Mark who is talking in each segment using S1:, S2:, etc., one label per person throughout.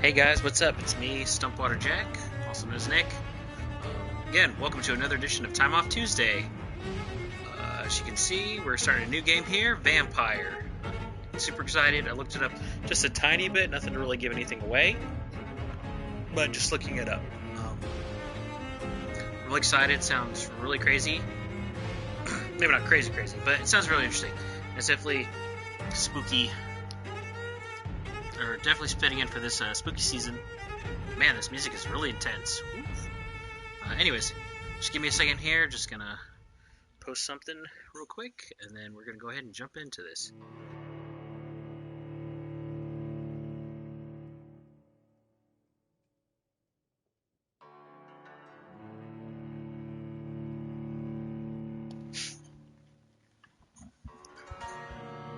S1: Hey guys, what's up? It's me, Stumpwater Jack, also known as Nick. Again, welcome to another edition of Time Off Tuesday. As you can see, we're starting a new game here, Vampyr. Super excited. I looked it up just a tiny bit, nothing to really give anything away, but just looking it up. Really excited, sounds really crazy. Maybe not crazy, but it sounds really interesting. It's definitely spooky. Or definitely spitting in for this spooky season. Man, this music is really intense. Anyways, just give me a second here. Just gonna post something real quick, and then we're gonna go ahead and jump into this.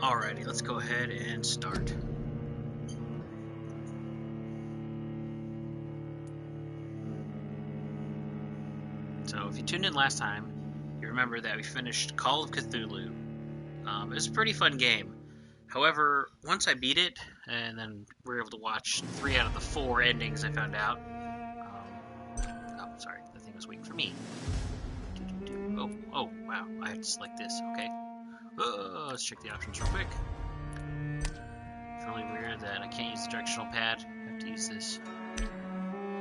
S1: Alrighty, let's go ahead and start. So if you tuned in last time, you remember that we finished Call of Cthulhu. It was a pretty fun game. However, once I beat it, and then we were able to watch 3 out of the 4 endings I found out. Oh, sorry, the thing was waiting for me. Oh, wow, I have to select this, okay. Let's check the options real quick. It's really weird that I can't use the directional pad. I have to use this.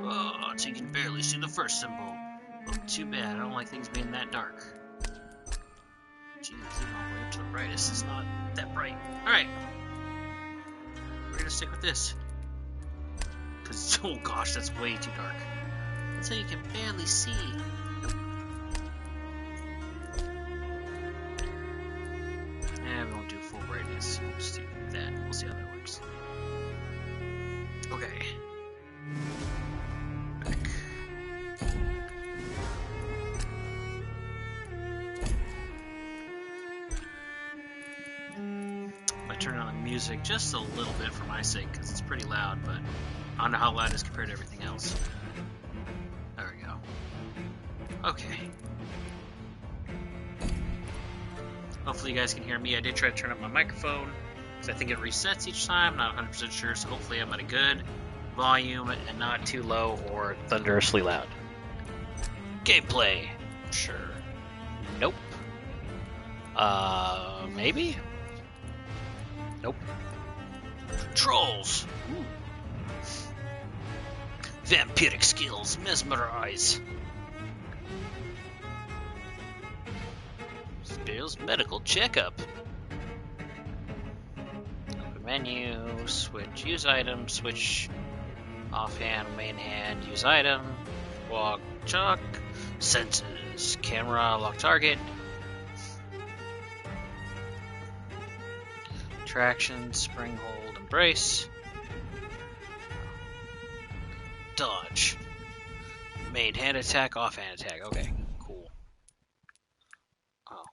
S1: Oh, so you can barely see the first symbol. Oh, too bad. I don't like things being that dark. Jeez, even all the way up to the brightest. It's not that bright. Alright. We're gonna stick with this. Because, oh gosh, that's way too dark. That's how you can barely see. We won't do full brightness. We'll just do that. We'll see how that works. Okay. Turn on the music just a little bit for my sake because it's pretty loud, but I don't know how loud it is compared to everything else. There we go. Okay. Hopefully you guys can hear me. I did try to turn up my microphone because I think it resets each time. Not 100% sure, so hopefully I'm at a good volume and not too low or thunderously loud. Gameplay. Sure. Nope. Maybe? Nope. Controls! Ooh. Vampiric skills, mesmerize. Skills, medical checkup. Open menu, switch, use item, switch offhand, main hand, use item, walk, chalk, senses, camera, lock target. Traction, spring hold, embrace. Dodge. Main hand attack, offhand attack. Okay, cool. Oh.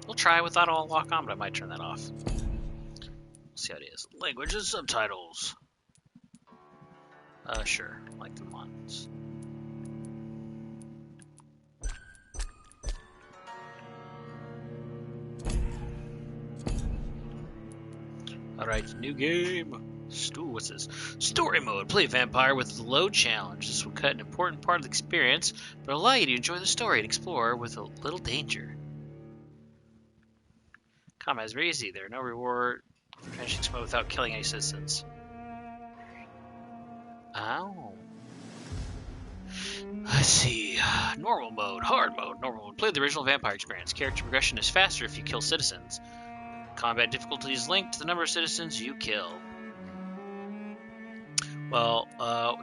S1: We'll try without all lock on, but I might turn that off. We'll see how it is. Language and subtitles. Sure. Like them ones. Alright, new game. What's this? Story mode. Play Vampyr with the load challenge. This will cut an important part of the experience, but allow you to enjoy the story and explore with a little danger. Combat is very easy. There are no reward for finishing this mode without killing any citizens. Oh. Let's see. Normal mode. Hard mode. Normal mode. Play the original Vampyr experience. Character progression is faster if you kill citizens. Combat difficulty is linked to the number of citizens you kill. Well,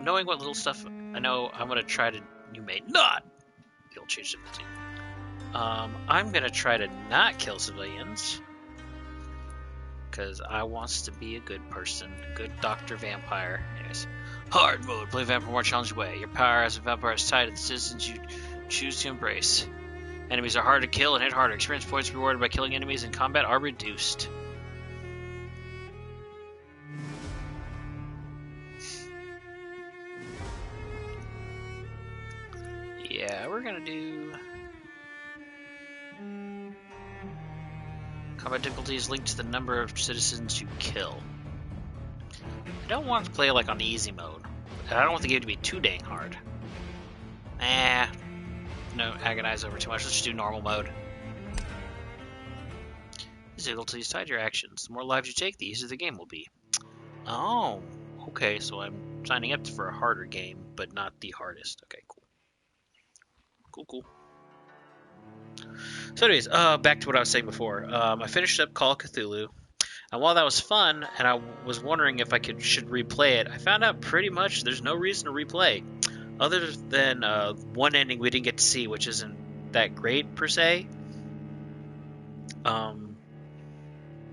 S1: knowing what little stuff I know, I'm going to try to... You may not! You'll change difficulty. I'm going to try to not kill civilians. Because I wants to be a good person. A good Dr. Vampyr. Anyways. Hard mode. Play Vampyr more challenging way. Your power as a vampire is tied to the citizens you choose to embrace. Enemies are hard to kill and hit harder. Experience points rewarded by killing enemies in combat are reduced. Yeah, we're gonna do... Combat difficulty is linked to the number of citizens you kill. I don't want to play like on easy mode. And I don't want the game to be too dang hard. No, agonize over too much. Let's just do normal mode. These difficulties tied to your actions. The more lives you take, the easier the game will be. Oh, okay, so I'm signing up for a harder game, but not the hardest. Okay, cool. Cool. So anyways, back to what I was saying before. I finished up Call of Cthulhu, and while that was fun, and I was wondering if I should replay it, I found out pretty much there's no reason to replay, other than one ending we didn't get to see, which isn't that great per se.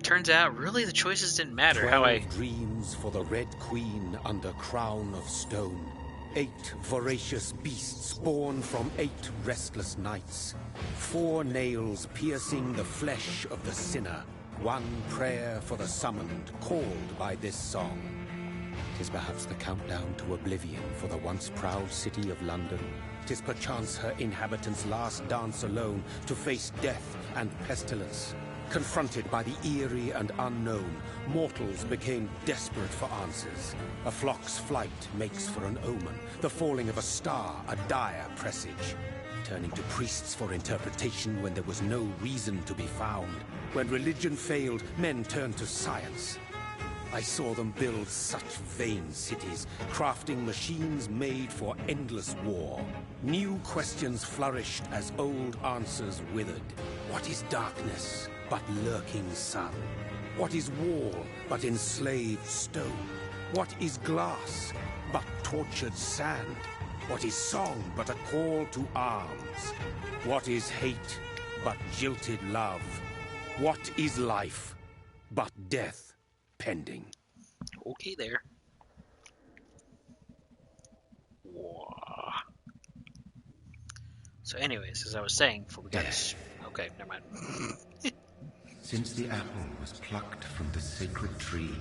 S1: Turns out, really, the choices didn't matter.
S2: 12 dreams for the Red Queen under crown of stone. 8 voracious beasts born from 8 restless nights. 4 nails piercing the flesh of the sinner. 1 prayer for the summoned, called by this song. 'Tis perhaps the countdown to oblivion for the once proud city of London. 'Tis perchance her inhabitants' last dance alone to face death and pestilence. Confronted by the eerie and unknown, mortals became desperate for answers. A flock's flight makes for an omen, the falling of a star a dire presage. Turning to priests for interpretation when there was no reason to be found. When religion failed, men turned to science. I saw them build such vain cities, crafting machines made for endless war. New questions flourished as old answers withered. What is darkness but lurking sun? What is wall but enslaved stone? What is glass but tortured sand? What is song but a call to arms? What is hate but jilted love? What is life but death pending?
S1: Okay there. Whoa. So anyways, as I was saying before we got this... Okay, never mind.
S3: Since the apple was plucked from the sacred tree,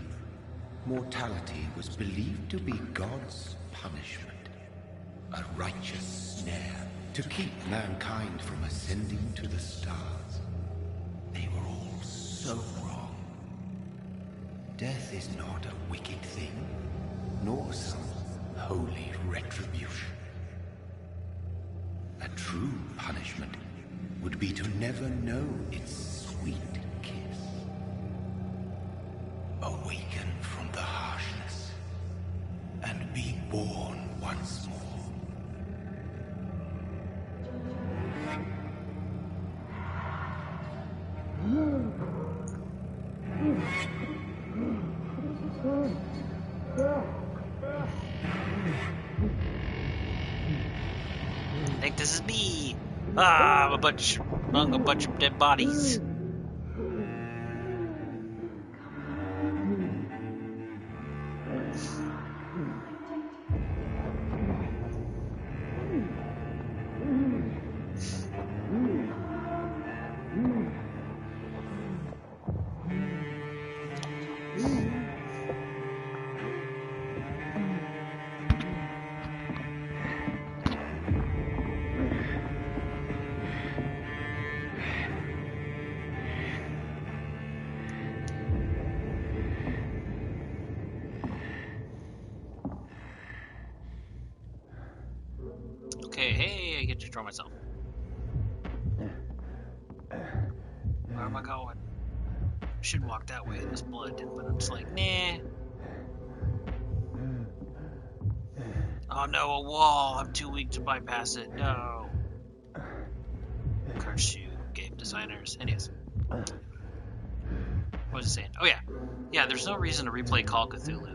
S3: mortality was believed to be God's punishment. A righteous snare to keep mankind from ascending to the stars. They were all so wrong. Death is not a wicked thing, nor some holy retribution. A true punishment would be to never know its sweet kiss. Awaken from the harshness and be born once more.
S1: I think this is me. I'm among a bunch of dead bodies. Okay, hey, I get to draw myself. Where am I going? I should walk that way in this blood, but I'm just like, nah. Oh no, a wall! I'm too weak to bypass it. No. Curse you, game designers. Anyways. What was I saying? Oh yeah. Yeah, there's no reason to replay Call of Cthulhu.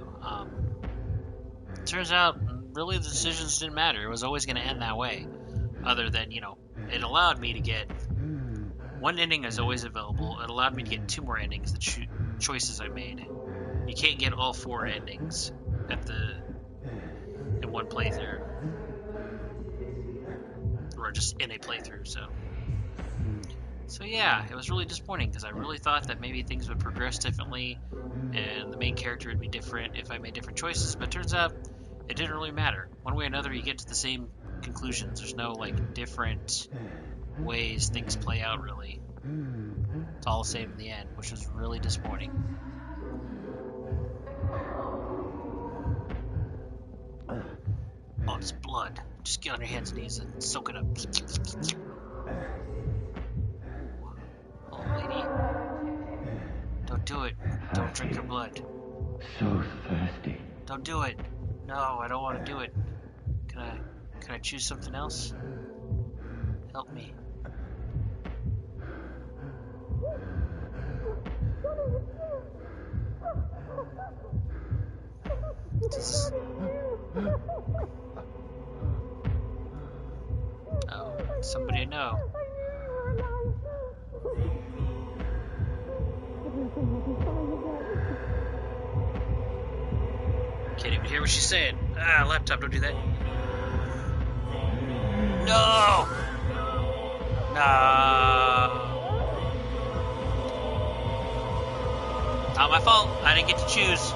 S1: Turns out, really the decisions didn't matter. It was always going to end that way. Other than, you know, it allowed me to get... One ending is always available. It allowed me to get 2 more endings, the choices I made. You can't get all 4 endings in one playthrough. Or just in a playthrough, so... So yeah, it was really disappointing because I really thought that maybe things would progress differently and the main character would be different if I made different choices, but it turns out it didn't really matter. One way or another, you get to the same conclusions. There's no, like, different ways things play out, really. It's all the same in the end, which was really disappointing. blood. Just get on your hands and knees and soak it up. Old lady. Don't do it. Don't drink her blood.
S3: So thirsty.
S1: Don't do it. No, I don't want to do it. Can I choose something else? Help me. Oh, somebody I know. Can't even hear what she's saying. Ah, laptop, don't do that. No! No! Not my fault. I didn't get to choose.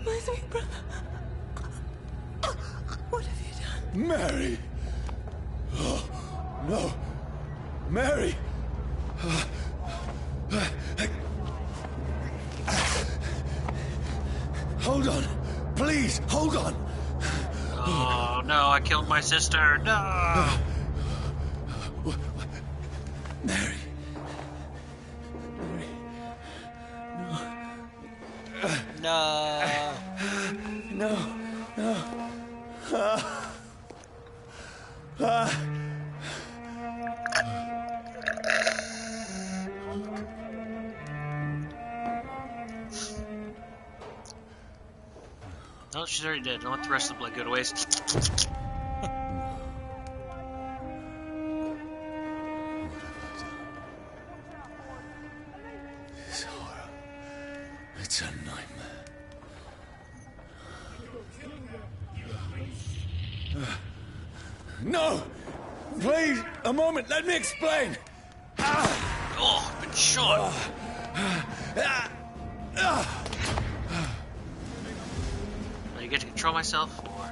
S4: My sweet brother. What have you done?
S2: Mary! Oh, no! Mary! Hold on! Please, hold on!
S1: Oh, no, I killed my sister. No!
S2: Mary.
S1: No.
S2: No, no.
S1: Oh, she's already dead. Don't let the rest of the blood go to waste.
S2: This horror. It's a nightmare. No! Please, a moment, let me explain!
S1: Oh, I've been shot. Do I get to control myself, or...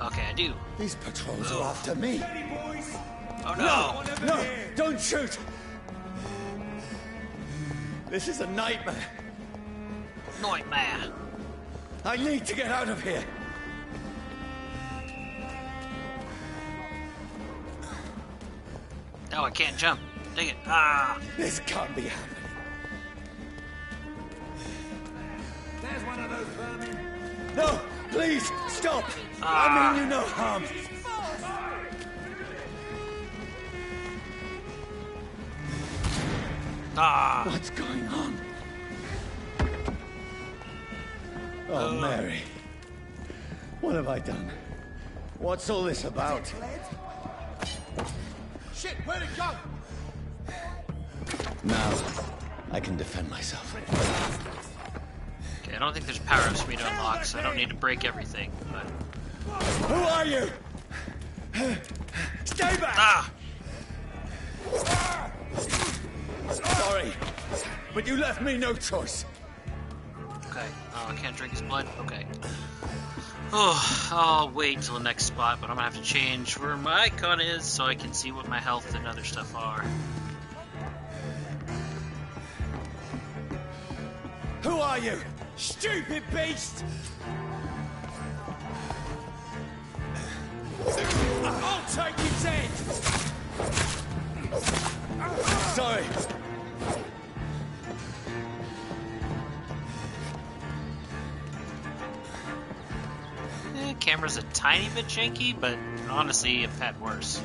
S1: Okay, I do.
S2: These patrols are after me.
S1: Oh, no!
S2: No, don't shoot! This is a nightmare.
S1: Nightmare.
S2: I need to get out of here.
S1: Oh, I can't jump. Dang it. Ah!
S2: This can't be happening.
S5: There's one of those vermin.
S2: No, please, stop! I mean you no harm.
S1: Ah!
S2: What's going on? Oh, Mary. What have I done? What's all this about?
S5: Shit, where'd it go?
S2: Now, I can defend myself.
S1: Okay, I don't think there's power-ups for me to unlock, so I don't need to break everything, but...
S2: Who are you? Stay back!
S1: Ah!
S2: Sorry, but you left me no choice.
S1: Okay. Oh, I can't drink his blood? Okay. Oh, I'll wait till the next spot, but I'm gonna have to change where my icon is so I can see what my health and other stuff are.
S2: Who are you?
S5: Stupid beast! I'll take his head!
S2: Sorry.
S1: Camera's a tiny bit janky, but honestly, I've had worse.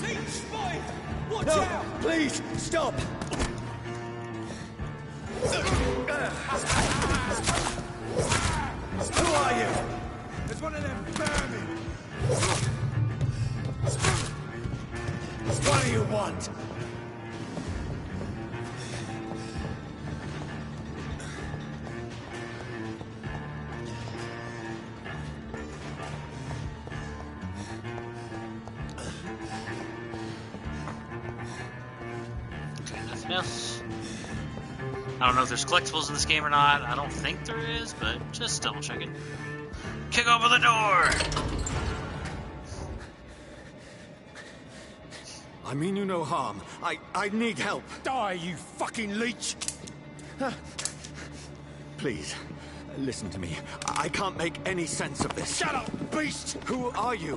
S5: Keep spotted! Watch
S2: No,
S5: out!
S2: please, stop! Who are you?
S5: There's one of them vermin!
S2: What do you want?
S1: Anything else? I don't know if there's collectibles in this game or not. I don't think there is, but just double checking. Kick over the door!
S5: I mean you no harm. I need help. Die, you fucking leech! Please, listen to me. I can't make any sense of this. Shut up, beast! Who are you?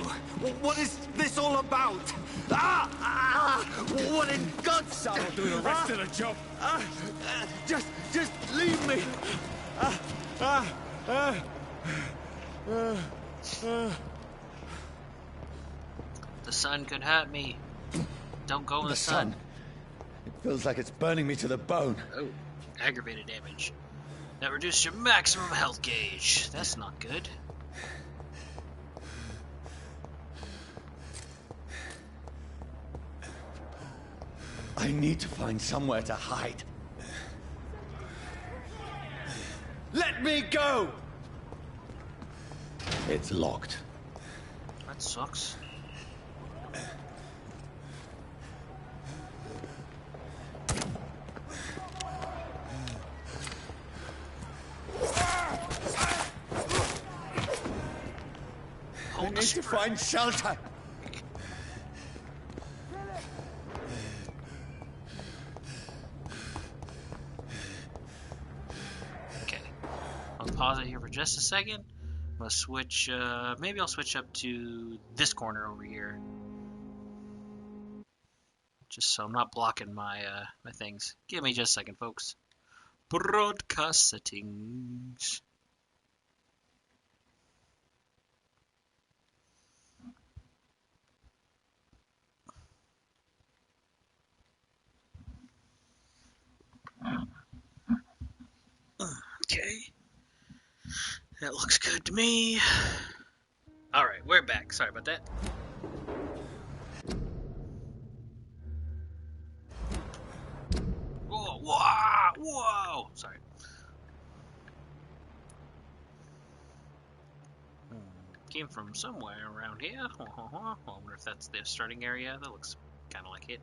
S5: What is this all about? What in God's name? I'll do the rest of the job. Just leave me.
S1: The sun could hurt me. Don't go in the sun.
S5: It feels like it's burning me to the bone.
S1: Oh, aggravated damage. That reduced your maximum health gauge. That's not good.
S5: I need to find somewhere to hide. Let me go! It's locked.
S1: That sucks.
S5: I need to find shelter.
S1: Okay. I'll pause it here for just a second. I'm gonna switch, maybe I'll switch up to this corner over here. Just so I'm not blocking my, my things. Give me just a second, folks. Broadcast settings. Okay. That looks good to me. Alright, we're back. Sorry about that. Whoa, whoa, whoa! Sorry. Came from somewhere around here. I wonder if that's the starting area. That looks kind of like it.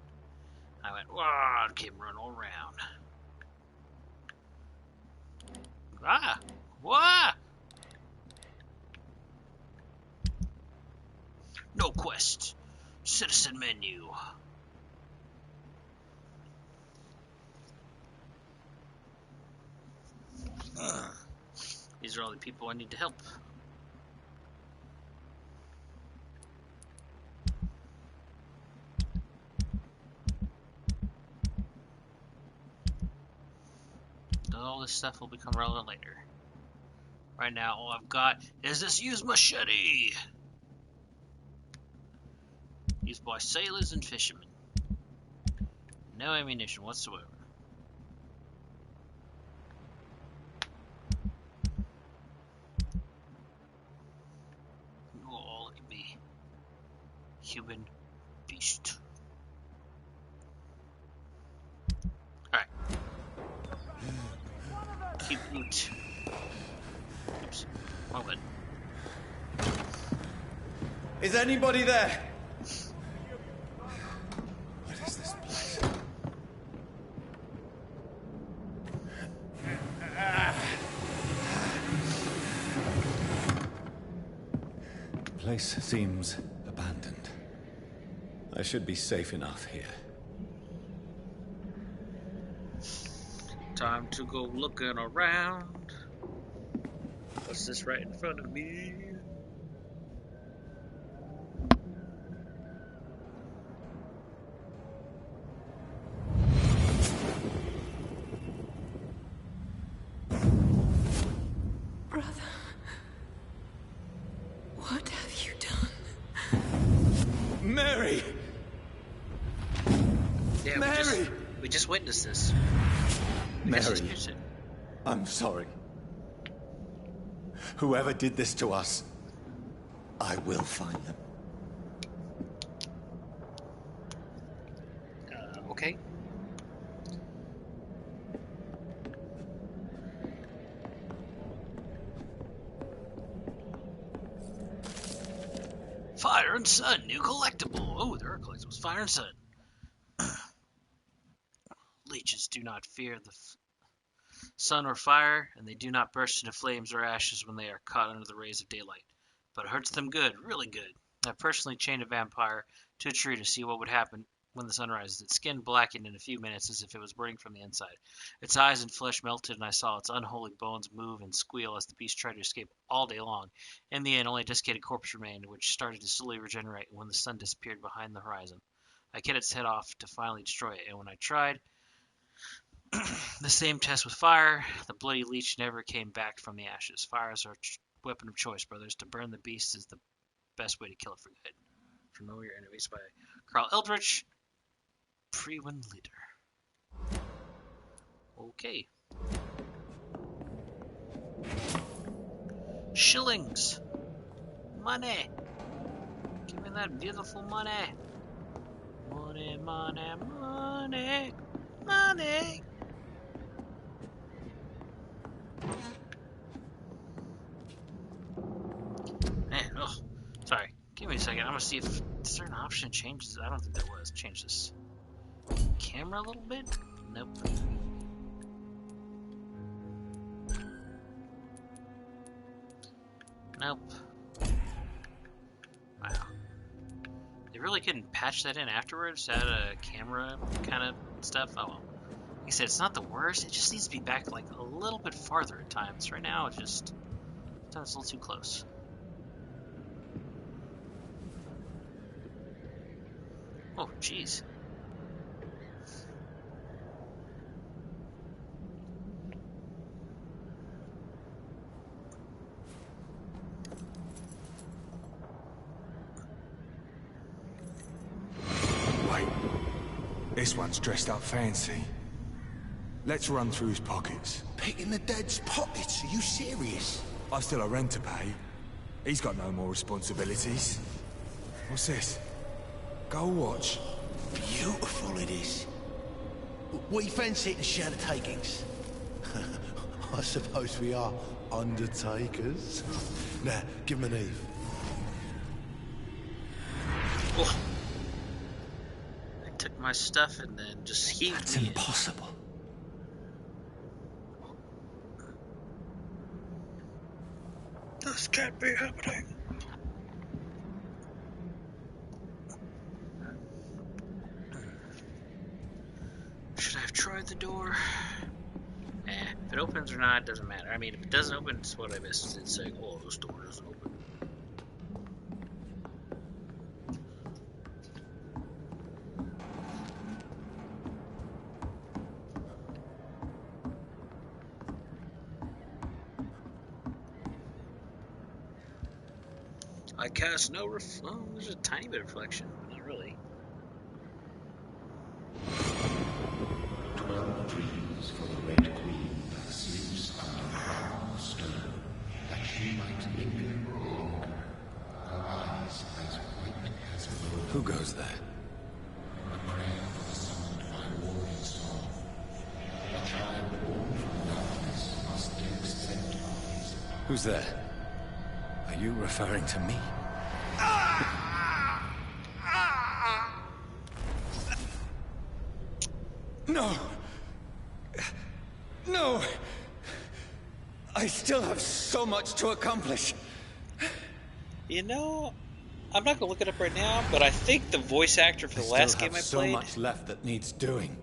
S1: I went, whoa, came run all around. Ah! What? No quest. Citizen menu. These are all the people I need to help. All this stuff will become relevant later. Right now, all I've got is this used machete. Used by sailors and fishermen. No ammunition whatsoever. Oh, look at me. Human beast. Alright. Keep loot. Oops. Wrong button.
S5: Is anybody there? What is this place? The place seems abandoned. I should be safe enough here.
S1: Time to go looking around. What's this right in front of me?
S4: Brother, what have you done?
S5: Mary!
S1: Yeah,
S5: Mary!
S1: we just witnessed this.
S5: Mary, I'm sorry. Whoever did this to us, I will find them.
S1: Okay. Fire and Sun, new collectible. Oh, there are collectibles. Fire and Sun. leeches do not fear the sun or fire, and they do not burst into flames or ashes when they are caught under the rays of daylight. But it hurts them good, really good. I personally chained a vampire to a tree to see what would happen when the sun rises. Its skin blackened in a few minutes as if it was burning from the inside. Its eyes and flesh melted, and I saw its unholy bones move and squeal as the beast tried to escape all day long. In the end, only a desiccated corpse remained, which started to slowly regenerate when the sun disappeared behind the horizon. I cut its head off to finally destroy it, and when I tried the same test with fire, the bloody leech never came back from the ashes. Fire is our weapon of choice, brothers. To burn the beast is the best way to kill it for good. To Know Your Enemies by Carl Eldritch, Pre-Win Leader. Okay. Shillings. Money. Give me that beautiful money. Money, money, money, money. Man, oh, sorry. Give me a second. I'm gonna see if is there an option that changes. I don't think there was. Change this camera a little bit. Nope. Nope. Wow. They really couldn't patch that in afterwards. Add a camera kind of stuff. Oh well. Like I said, it's not the worst. It just needs to be back like a little bit farther at times. Right now, it's just sometimes a little too close. Oh, jeez.
S6: Wait. This one's dressed up fancy. Let's run through his pockets.
S3: Picking the dead's pockets? Are you serious?
S6: I've still a rent to pay. He's got no more responsibilities. What's this? Gold watch.
S3: Beautiful it is. We fancy it and share the takings. I suppose we are undertakers. Now, give him an Eve.
S1: Oh. I took my stuff and then just heaved
S3: That's
S1: me.
S3: impossible.
S1: This can't be happening. Should I have tried the door? If it opens or not, doesn't matter. I mean, if it doesn't open, it's what I missed. It's saying, oh, this door doesn't open. I cast no oh, there's a tiny bit of reflection, but not really.
S3: 12 dreams for the Red Queen that sleeps under crown of stone, that she might linger longer, her eyes as white as wool.
S2: Who goes there?
S3: A prayer for the summoned by warrior song. A child born from darkness must accept of his.
S2: Who's there? Are you referring to me? No! No! I still have so much to accomplish.
S1: You know, I'm not gonna look it up right now, but I think the voice actor for the last game I played,
S2: so much left that needs doing.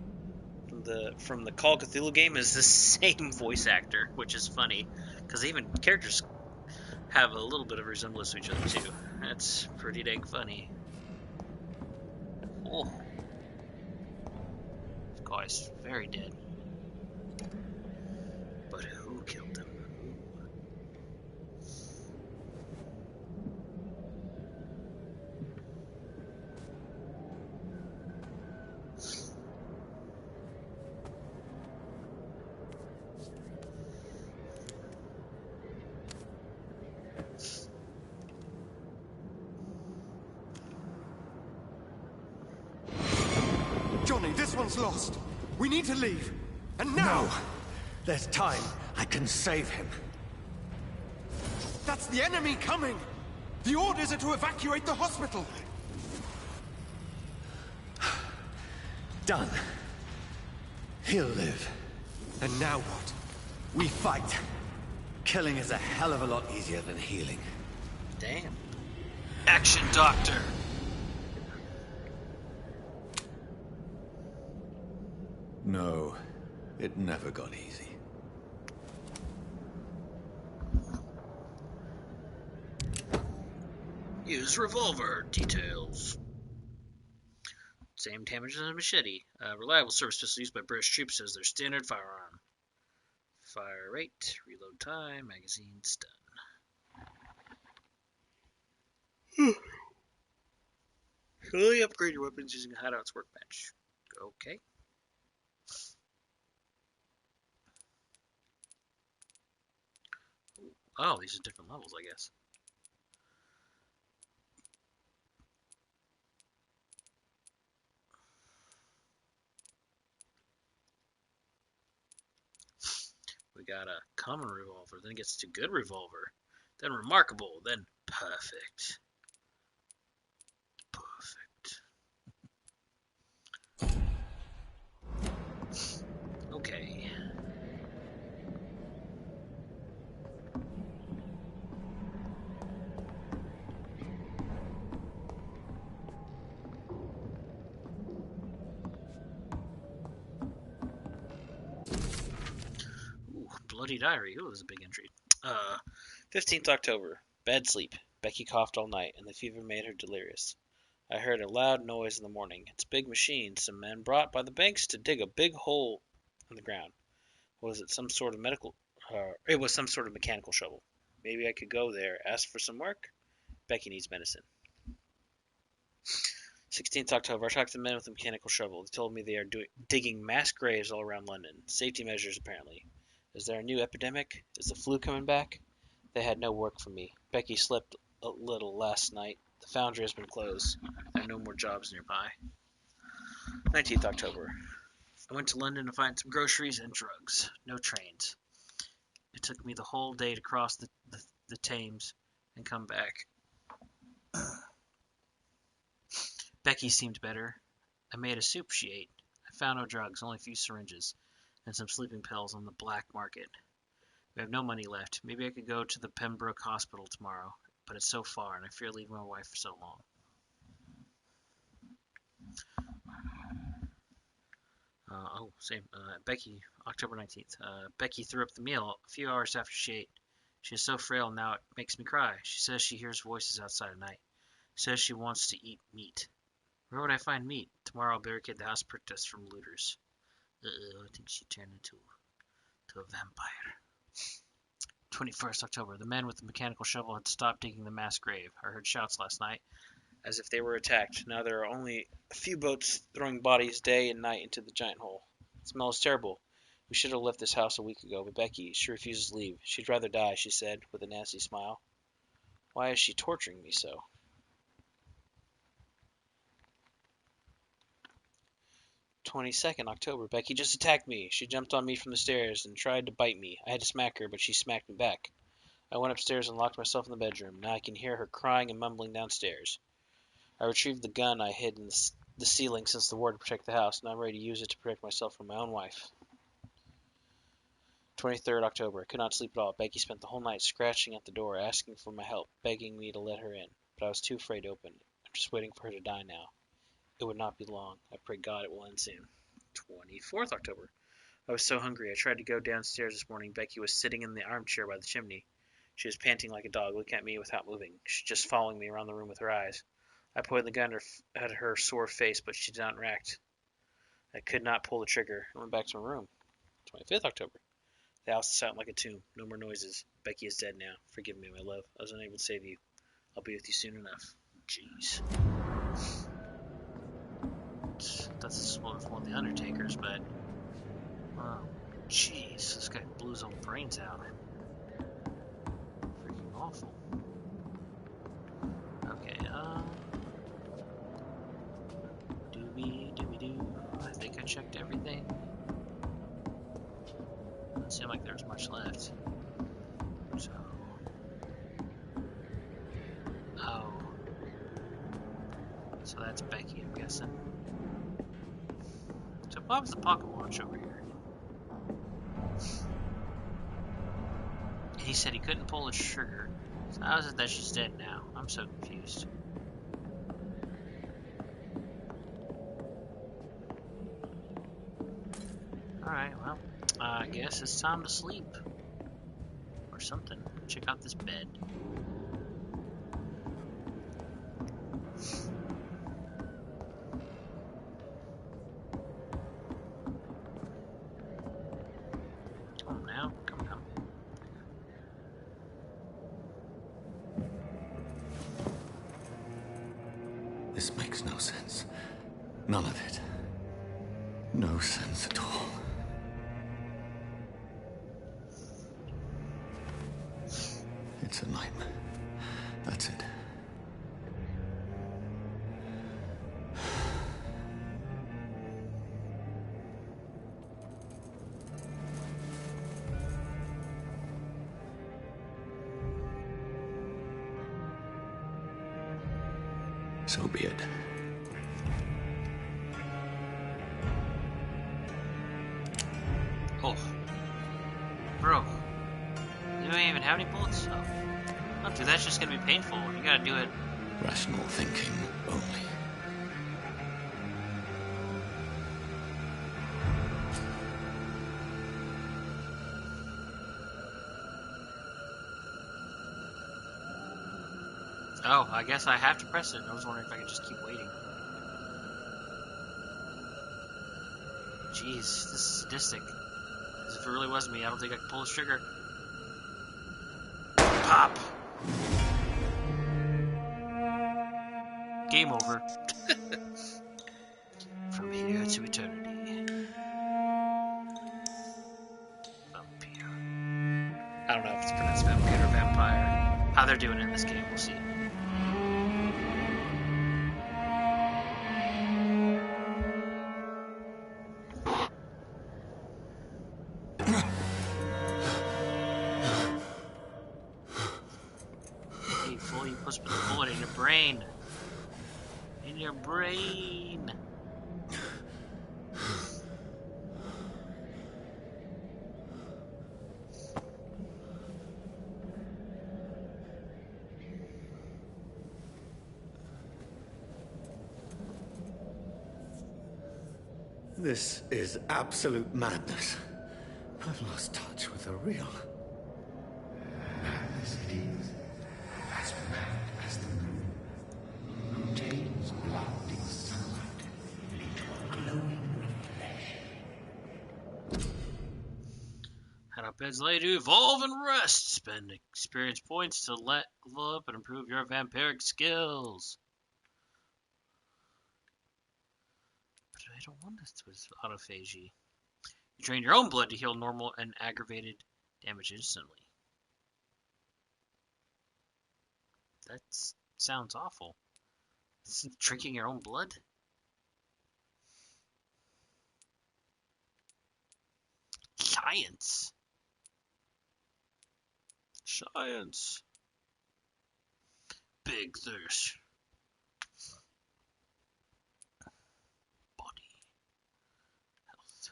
S1: from the Call of Cthulhu game, is the same voice actor, which is funny, because even characters have a little bit of resemblance to each other too. That's pretty dang funny. Oh, this guy's very dead. But who killed him?
S5: Johnny, this one's lost. We need to leave. And now!
S2: No! There's time. I can save him.
S5: That's the enemy coming! The orders are to evacuate the hospital!
S2: Done.
S5: He'll live. And now what? We fight. Killing is a hell of a lot easier than healing.
S1: Damn. Action Doctor!
S5: No, it never got easy.
S1: Use revolver. Details. Same damage as a machete. Reliable service pistol used by British troops as their standard firearm. Fire rate, reload time, magazine stun. Fully upgrade your weapons using a hideout's workbench. Okay. Oh, these are different levels, I guess. We got a common revolver, then it gets to good revolver, then remarkable, then perfect. Okay. Ooh, bloody diary. Ooh, this is a big entry. 15th October. Bad sleep. Becky coughed all night, and the fever made her delirious. I heard a loud noise in the morning. It's a big machine some men brought by the banks to dig a big hole in the ground. Was it some sort of it was some sort of mechanical shovel. Maybe I could go there, ask for some work. Becky needs medicine. 16th October. I talked to the men with the mechanical shovel. They told me they are digging mass graves all around London. Safety measures, apparently. Is there a new epidemic? Is the flu coming back? They had no work for me. Becky slept a little last night. The foundry has been closed. There are no more jobs nearby. 19th October. I went to London to find some groceries and drugs. No trains. It took me the whole day to cross the Thames and come back. Becky seemed better. I made a soup she ate. I found no drugs, only a few syringes, and some sleeping pills on the black market. We have no money left. Maybe I could go to the Pembroke Hospital tomorrow, but it's so far, and I fear leaving my wife for so long. Same. Becky, October 19th. Becky threw up the meal a few hours after she ate. She is so frail now it makes me cry. She says she hears voices outside at night. Says she wants to eat meat. Where would I find meat? Tomorrow I'll barricade the house protest from looters. I think she turned into a vampire. 21st October. The men with the mechanical shovel had stopped digging the mass grave. I heard shouts last night, as if they were attacked. Now there are only a few boats throwing bodies day and night into the giant hole. The smell is terrible. We should have left this house a week ago, but Becky, she refuses to leave. She'd rather die, she said, with a nasty smile. Why is she torturing me so? 22nd October. Becky just attacked me. She jumped on me from the stairs and tried to bite me. I had to smack her, but she smacked me back. I went upstairs and locked myself in the bedroom. Now I can hear her crying and mumbling downstairs. I retrieved the gun I hid in the ceiling since the war to protect the house, and I'm ready to use it to protect myself from my own wife. 23rd October. I could not sleep at all. Becky spent the whole night scratching at the door, asking for my help, begging me to let her in, but I was too afraid to open. I'm just waiting for her to die now. It would not be long. I pray God it will end soon. 24th October. I was so hungry. I tried to go downstairs this morning. Becky was sitting in the armchair by the chimney. She was panting like a dog, looking at me without moving. She was just following me around the room with her eyes. I pointed the gun at her sore face, but she did not react. I could not pull the trigger. I went back to my room. 25th October. The house is silent like a tomb. No more noises. Becky is dead now. Forgive me, my love. I was unable to save you. I'll be with you soon enough. Jeez. That's one of the Undertakers, but... Oh, jeez. This guy blew his own brains out. Freaking awful. Okay, Doobie-doo. I think I checked everything. Doesn't seem like there's much left. So... Oh. So that's Becky, I'm guessing. So Bob's the pocket watch over here. he said he couldn't pull the trigger. So how is it that she's dead now? I'm so confused. Alright, well, I guess it's time to sleep. Or something. Check out this bed. Come on now, come on.
S5: This makes no sense. None of it. No sense at all. It's a nightmare. That's it. So be it.
S1: Oh. Bro. You don't even have any bullets? Oh. Oh, dude, that's just gonna be painful. You gotta do it.
S5: Rational thinking only.
S1: Oh, I guess I have to press it. I was wondering if I could just keep waiting. Jeez, this is sadistic. As if it really was me, I don't think I could pull this trigger. Pop! Game over. From here to eternity. Vampyr. I don't know if it's pronounced Vampyr or Vampire. How they're doing in this game, we'll see. Hey, fool, you're supposed to put the bullet in your brain. In your brain.
S5: This is absolute madness. I've lost touch with the real.
S3: Madness it is, as mad as the moon, who tames blinding sunlight into a glowing reflection.
S1: Head up beds later to evolve and rest. Spend experience points to level up and improve your vampiric skills. But I don't want this with autophagy. You drain your own blood to heal normal and aggravated damage instantly. That sounds awful. Drinking your own blood? Science. Science. Big thirst. Body. Health.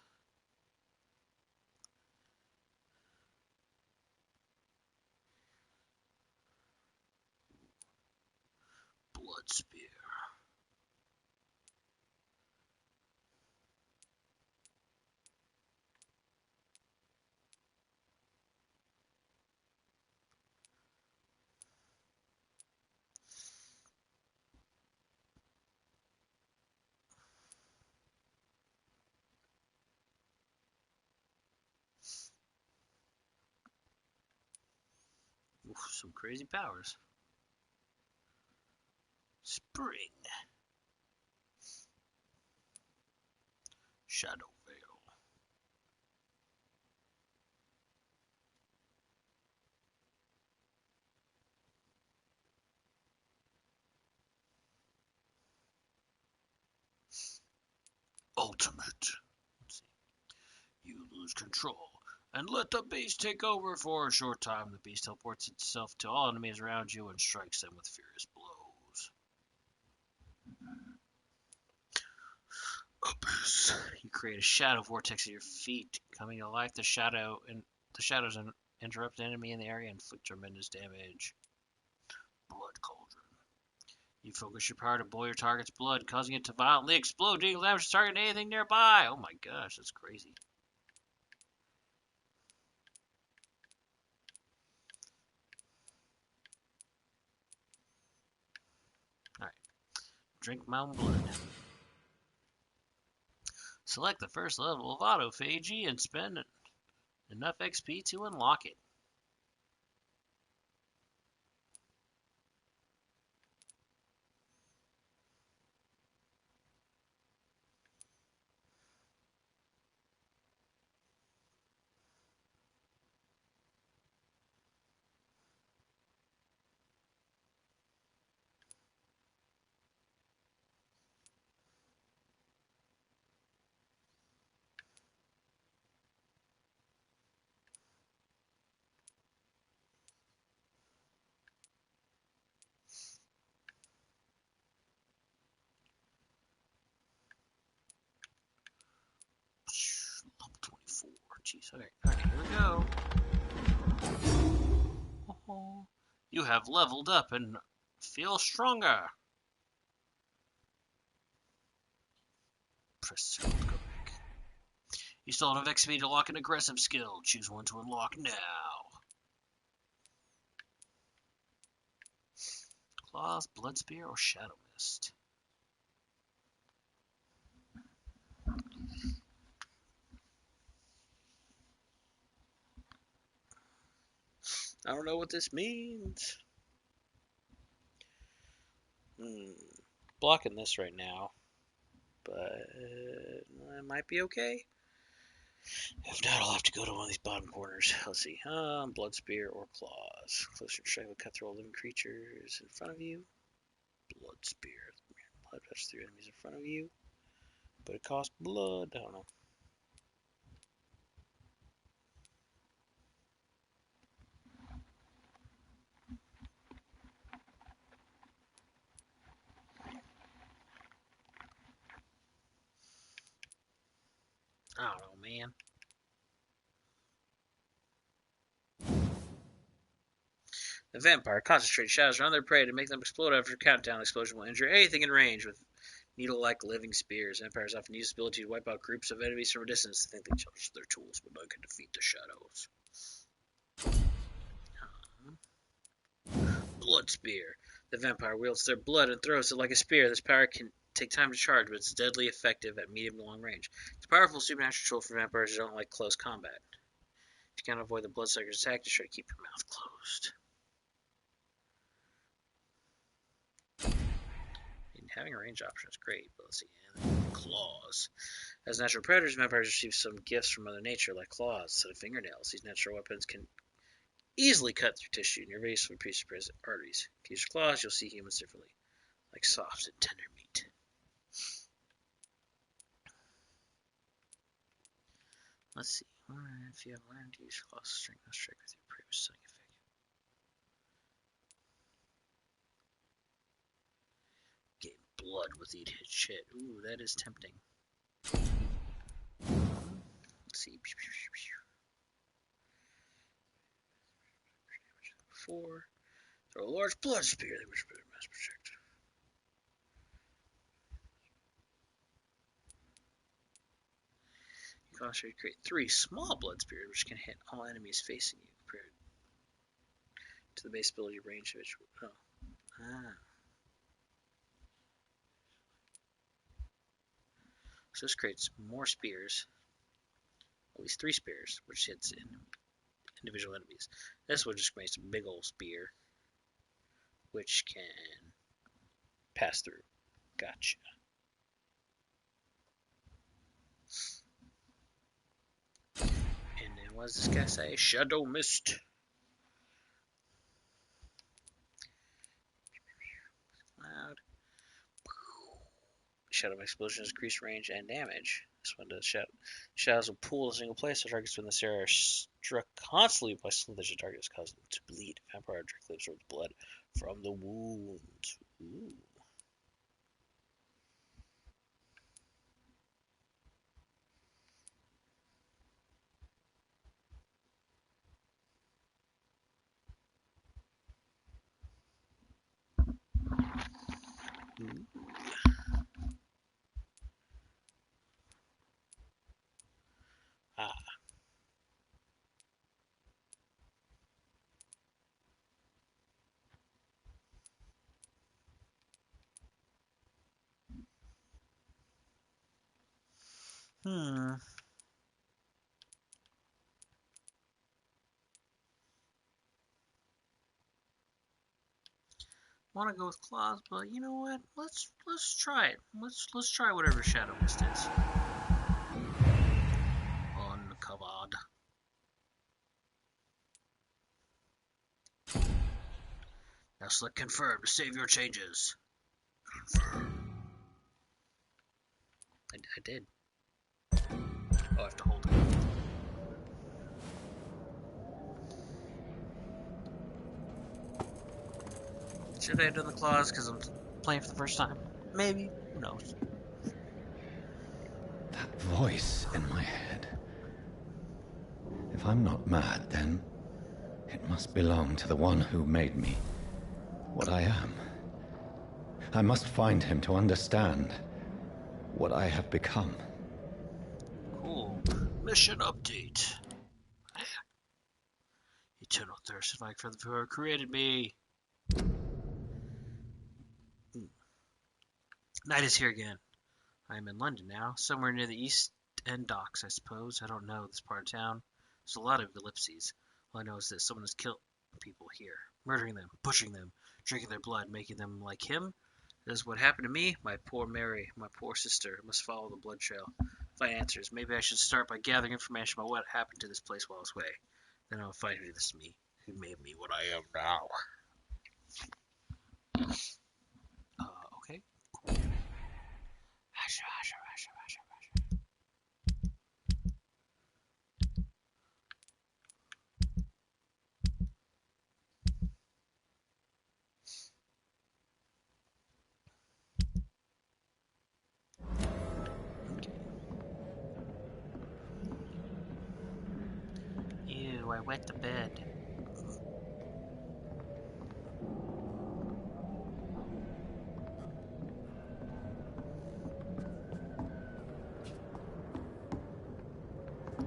S1: Blood spear. Oof, some crazy powers. Spring. Shadow Veil. Ultimate. Let's see. You lose control and let the beast take over for a short time. The beast teleports itself to all enemies around you and strikes them with furious blows. Abyss. You create a shadow vortex at your feet, coming to life the shadows interrupt an enemy in the area and inflict tremendous damage. Blood Cauldron. You focus your power to boil your target's blood, causing it to violently explode, dealing damage to target anything nearby. Oh my gosh, that's crazy. Alright. Drink my own blood. Select the first level of autophagy and spend enough XP to unlock it. Level 24. Jeez, okay. Alright, here we go. Oh, you have leveled up and feel stronger. Press circle to go back. You still have XP to lock an aggressive skill. Choose one to unlock now. Claws, Blood Spear, or Shadow Mist. I don't know what this means. Blocking this right now, but it might be okay. If not, I'll have to go to one of these bottom corners. Let's see. Blood Spear or Claws. Closer to strike will cut through all living creatures in front of you. Blood Spear. Blood touch through enemies in front of you. But it costs blood. I don't know. I don't know, man. The vampire concentrates shadows around their prey to make them explode after a countdown. The explosion will injure anything in range with needle-like living spears. Vampires often use this ability to wipe out groups of enemies from a distance. They think they challenge their tools, but none can defeat the shadows. Blood Spear. The vampire wields their blood and throws it like a spear. This power can take time to charge, but it's deadly effective at medium to long range. It's a powerful supernatural tool for vampires who don't like close combat. If you can't avoid the bloodsucker's attack, just try to keep your mouth closed. And having a range option is great, but let's see. Claws. As natural predators, vampires receive some gifts from Mother Nature, like claws instead of fingernails. These natural weapons can easily cut through tissue in your face with present arteries. If you use your claws, you'll see humans differently, like soft and tender meat. Let's see. If you have learned to use claws to strike with your prey with stunning effect. Getting blood with each hit shit. Ooh, that is tempting. Let's see. 4. Throw a large blood spear that which must protect. You can also create 3 small blood spears which can hit all enemies facing you compared to the base ability range of each. Oh. So this creates more spears, at least 3 spears, which hits individual enemies. This one just makes a big old spear, which can pass through. Gotcha. And then what does this guy say? Shadow Mist. Loud. Shadow explosions increase range and damage. This one does shadows will pool in a single place, so targets within this area are struck constantly by slithers of targets, causing them to bleed. Vampire directly absorbs blood from the wounds. Ooh. Want to go with claws, but you know what? Let's try it. Let's try whatever Shadow Mist is. Uncovered. Now select confirm to save your changes. I did. Oh, I have to hold it. Should I have done the claws because I'm playing for the first time? Maybe. Who knows?
S2: That voice in my head. If I'm not mad, then it must belong to the one who made me what I am. I must find him to understand what I have become.
S1: Cool. Mission update. Eternal thirst like for the who created me. Night is here again. I am in London now, somewhere near the East End docks, I suppose. I don't know this part of town. There's a lot of ellipses. All I know is that someone has killed people here, murdering them, butchering them, drinking their blood, making them like him. That is what happened to me, my poor Mary, my poor sister. I must follow the blood trail. Find answers. Maybe I should start by gathering information about what happened to this place while I was away. Then I'll find who this me, who made me what I am now. Okay. Ew, I wet the bed.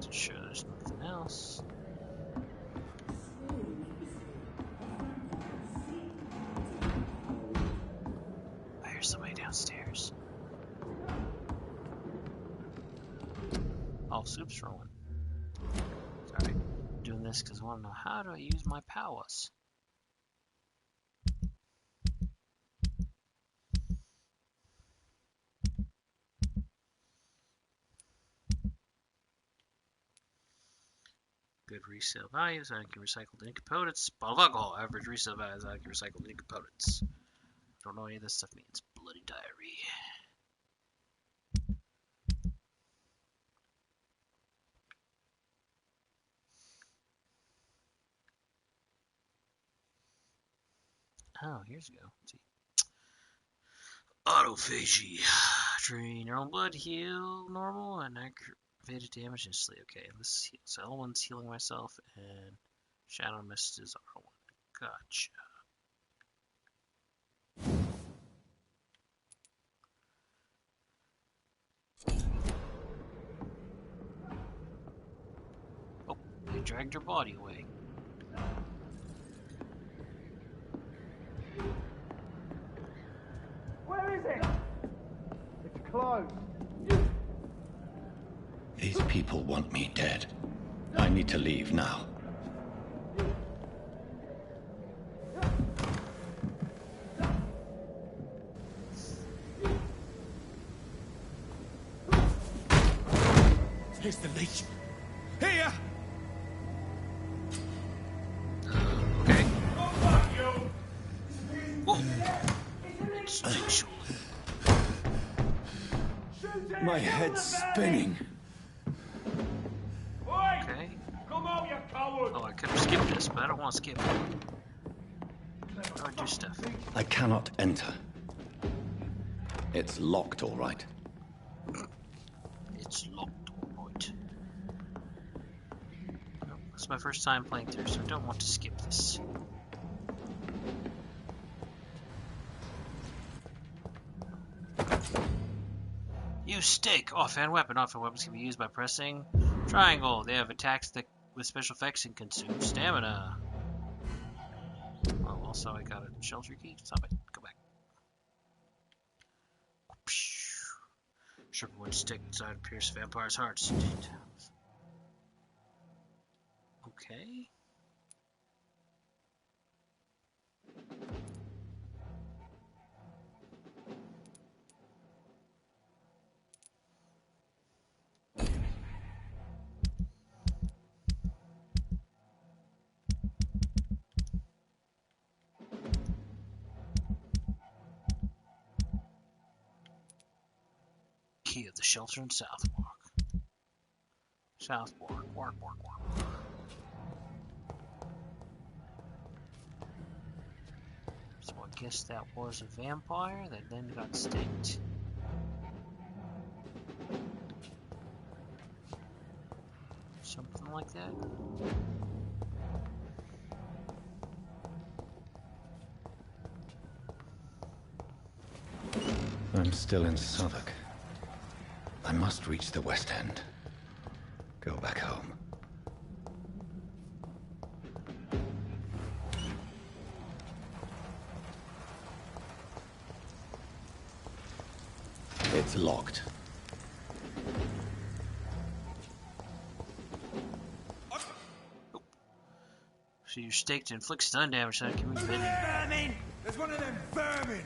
S1: Sure, there's nothing else. I hear somebody downstairs. Oh, soup's rolling. Sorry, I'm doing this because I want to know how do I use my powers. Good resale values, I can recycle the ink components. Bottle of alcohol, average resale values, I can recycle the ink components. I don't know any of this stuff means. Bloody diary. Oh, here's a go. Let's see. Autophagy. Drain your own blood, heal normal, and activated damage instantly. Okay, this heals. So L1's healing myself, and Shadow Mist is R1. Gotcha. Oh, they dragged her body away.
S7: Where is it? It's closed.
S2: These people want me dead. I need to leave now.
S6: Here's the leech. Here!
S1: Okay.
S7: Oh, fuck you!
S1: Whoa. Instinctual.
S2: My head's spinning.
S7: Oi!
S1: Okay.
S7: Come on, you coward!
S1: Oh, I could have skipped this, but I don't want to skip it. How do I do stuff?
S2: I cannot enter. It's locked, all right.
S1: It's locked, alright. No, it's my first time playing through, so I don't want to skip this. Use stake. Offhand weapon. Offhand weapons can be used by pressing triangle. They have attacks that with special effects and consume stamina. Oh, also I got a shelter key. Stop it. Go back. Strip wood stick designed to pierce vampires' hearts. Okay. Key of the shelter in Southwark. Wark. So I guess that was a vampire that then got sticked. Something like that.
S3: I'm still in Southwark. I must reach the West End. Go back home. It's locked.
S1: So you're staked to inflict stun damage that can be bitten.
S6: Vermin! There's one of them vermin!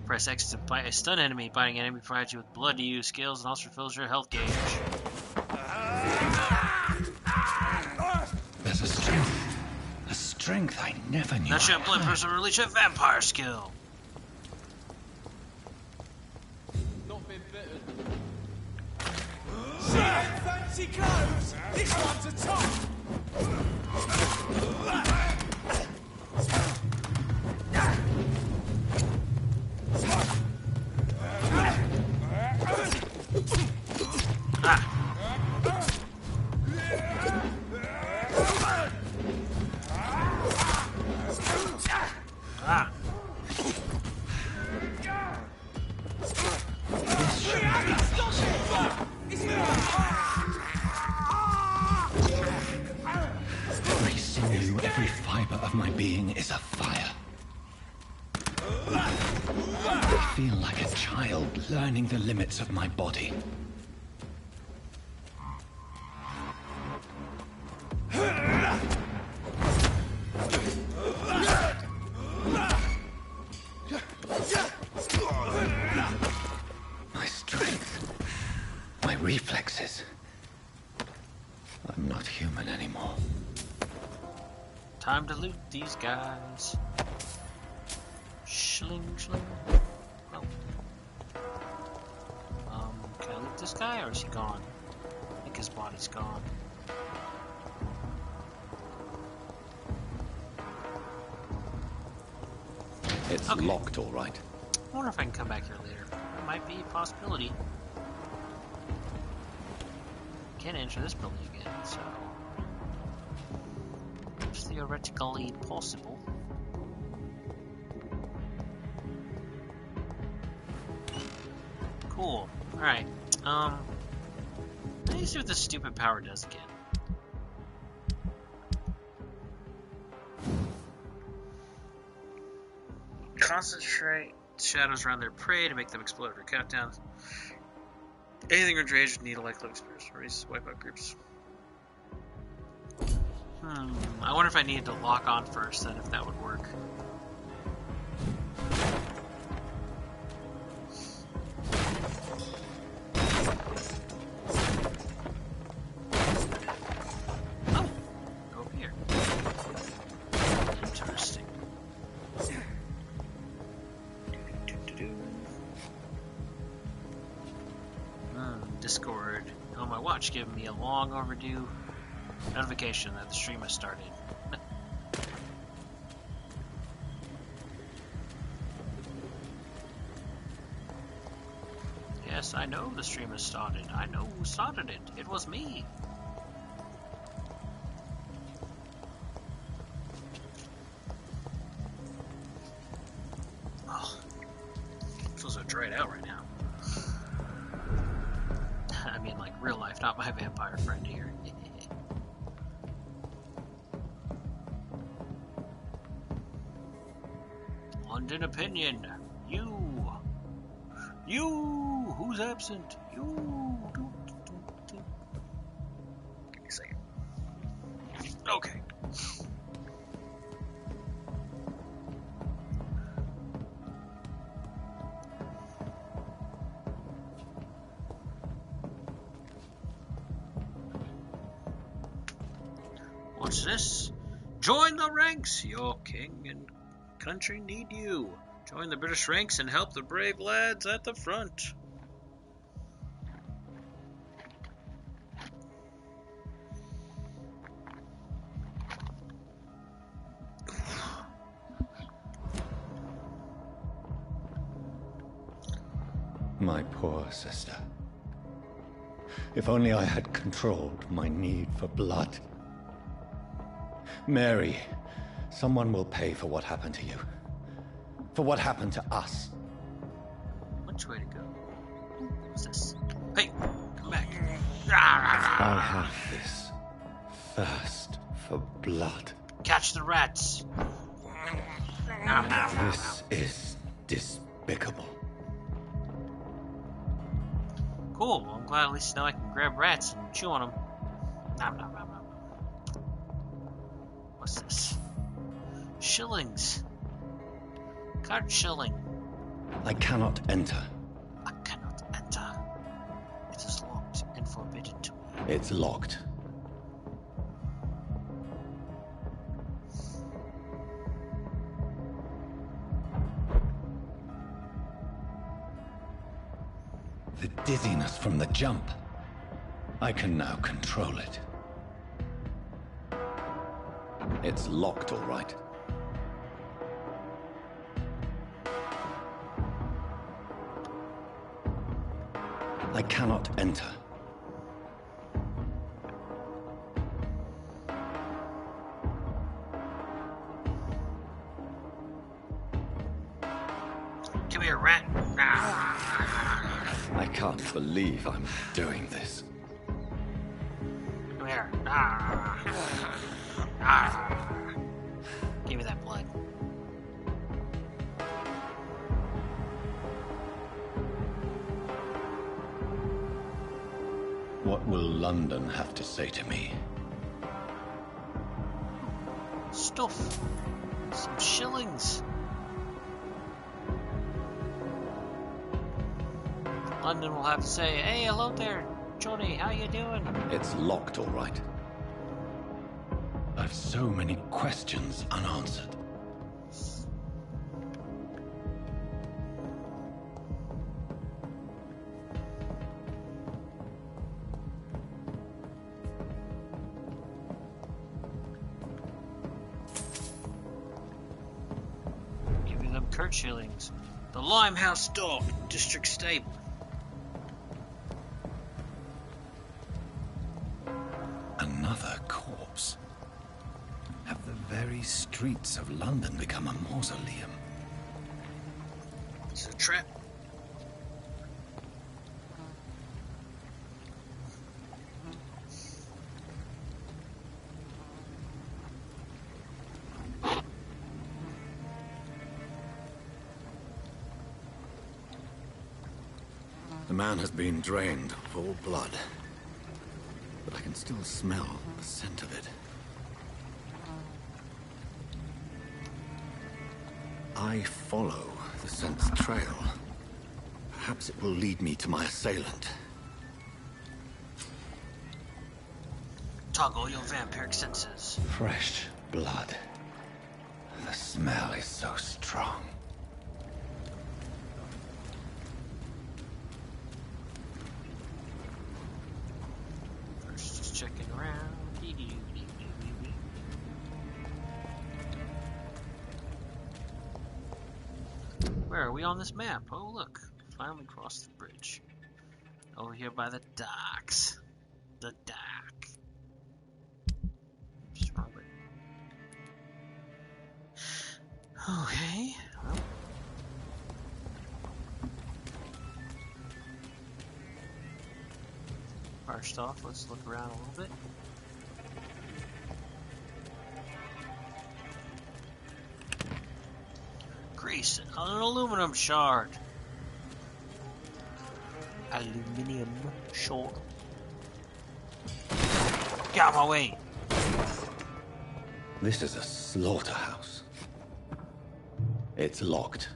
S1: Press X to bite a stun enemy. Biting an enemy provides you with blood to use skills and also fills your health gauge.
S3: There's a strength I never knew.
S1: Now show blood person release a vampire skill.
S7: Not been bitten.
S6: See them fancy clothes? This one's a top!
S3: Every sinew, every fiber of my being is afire. I feel like a child learning the limits of my body. My strength, my reflexes. I'm not human anymore.
S1: Time to loot these guys. Schling. Oh. Can I loot this guy or is he gone? I think his body's gone.
S3: It's
S1: Okay.
S3: locked, all right.
S1: I wonder if I can come back here later. That might be a possibility. Can't enter this building again, so it's theoretically possible. Cool. Alright. Let me see what this stupid power does again. Concentrate shadows around their prey to make them explode every countdown. Anything with rage with needle-like look experience. Wipe out groups. I wonder if I needed to lock on first, then if that would work. Oh! Go over here. Interesting. Discord. Oh, my watch giving me a long overdue notification that the stream has started. Yes, I know the stream has started. I know who started it. It was me. Oh, I feel so dried out right now. I mean, like real life, not my vampire friend here. London opinion. You, who's absent? You. Give me a second. Okay. What's this? Join the ranks. Your king and country need you. Join the British ranks and help the brave lads at the front.
S2: My poor sister. If only I had controlled my need for blood. Mary, someone will pay for what happened to you. For what happened to us.
S1: Which way to go? What's this? Hey, come back.
S2: I have this thirst for blood.
S1: Catch the rats.
S2: This is despicable.
S1: Cool. Well, I'm glad at least now I can grab rats and chew on them. Nom, nom, nom, nom. What's this? Shillings. Card shilling.
S2: I cannot enter.
S1: I cannot enter. It is locked and forbidden to me.
S2: It's locked. The dizziness from the jump. I can now control it. It's locked, all right. I cannot enter.
S1: Come here, rat.
S2: I can't believe I'm doing this.
S1: Come here. Give me that blood.
S2: What will London have to say to me?
S1: Stuff. Some shillings. London will have to say, hey, hello there, Johnny, how you doing?
S2: It's locked, all right. I've so many questions unanswered.
S1: Give me them Kurt shillings. The Limehouse Dog, District Stable.
S2: Another corpse. Have the very streets of London become a mausoleum?
S1: It's a trap.
S2: The man has been drained of all blood. But I can still smell the scent of it. I follow the scent's trail. Perhaps it will lead me to my assailant.
S1: Toggle your vampiric senses.
S2: Fresh blood. The smell is so strong.
S1: First, just checking around. Where are we on this map? Oh, look. Finally crossed the bridge. Over here by the docks. The dock. What's wrong with it? Okay. Well. First off, let's look around a little bit. face. An aluminum shard. Aluminium shard. Get out of my way.
S2: This is a slaughterhouse. It's locked.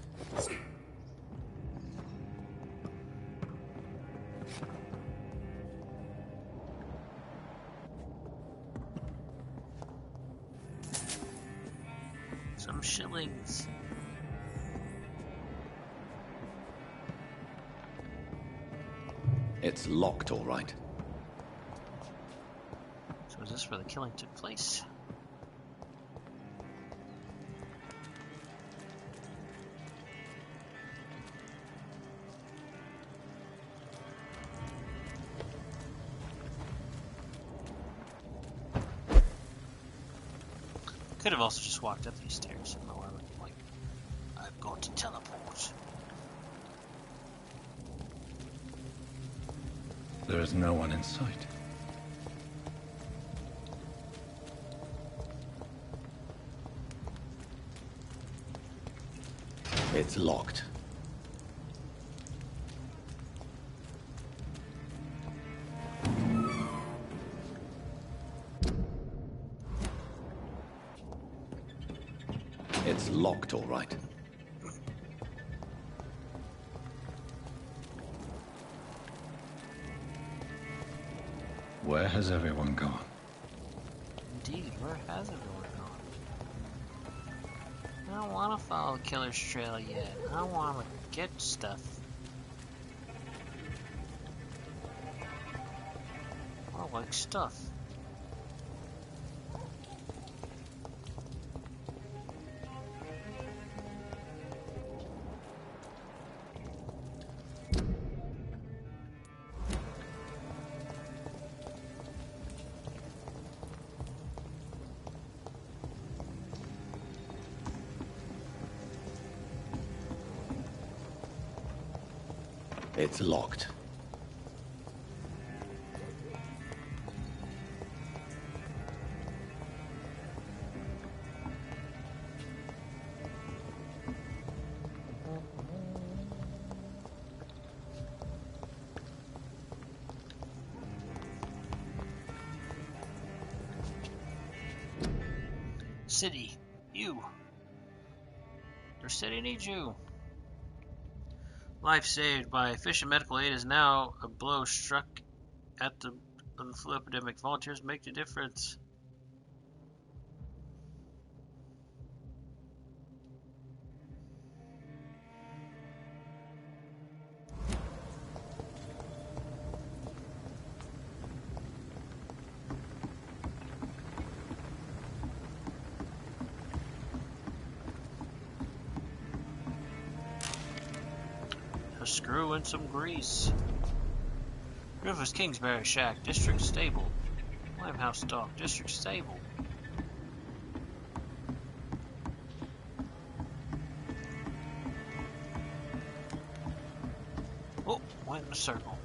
S1: Some shillings.
S2: It's locked, all right.
S1: So is this where the killing took place? Could have also just walked up these stairs. No, I've got to teleport.
S2: There is no one in sight. It's locked. It's locked, all right. Where has everyone gone?
S1: Indeed, where has everyone gone? I don't want to follow the killer's trail yet. I want to get stuff. I like stuff.
S2: It's locked.
S1: City, you. Your city needs you. Life saved by fish and medical aid is now a blow struck at the flu epidemic. Volunteers make the difference. A screw and some grease. Rivers Kingsbury Shack, District Stable. Limehouse Dock, District Stable. Oh, went in a circle.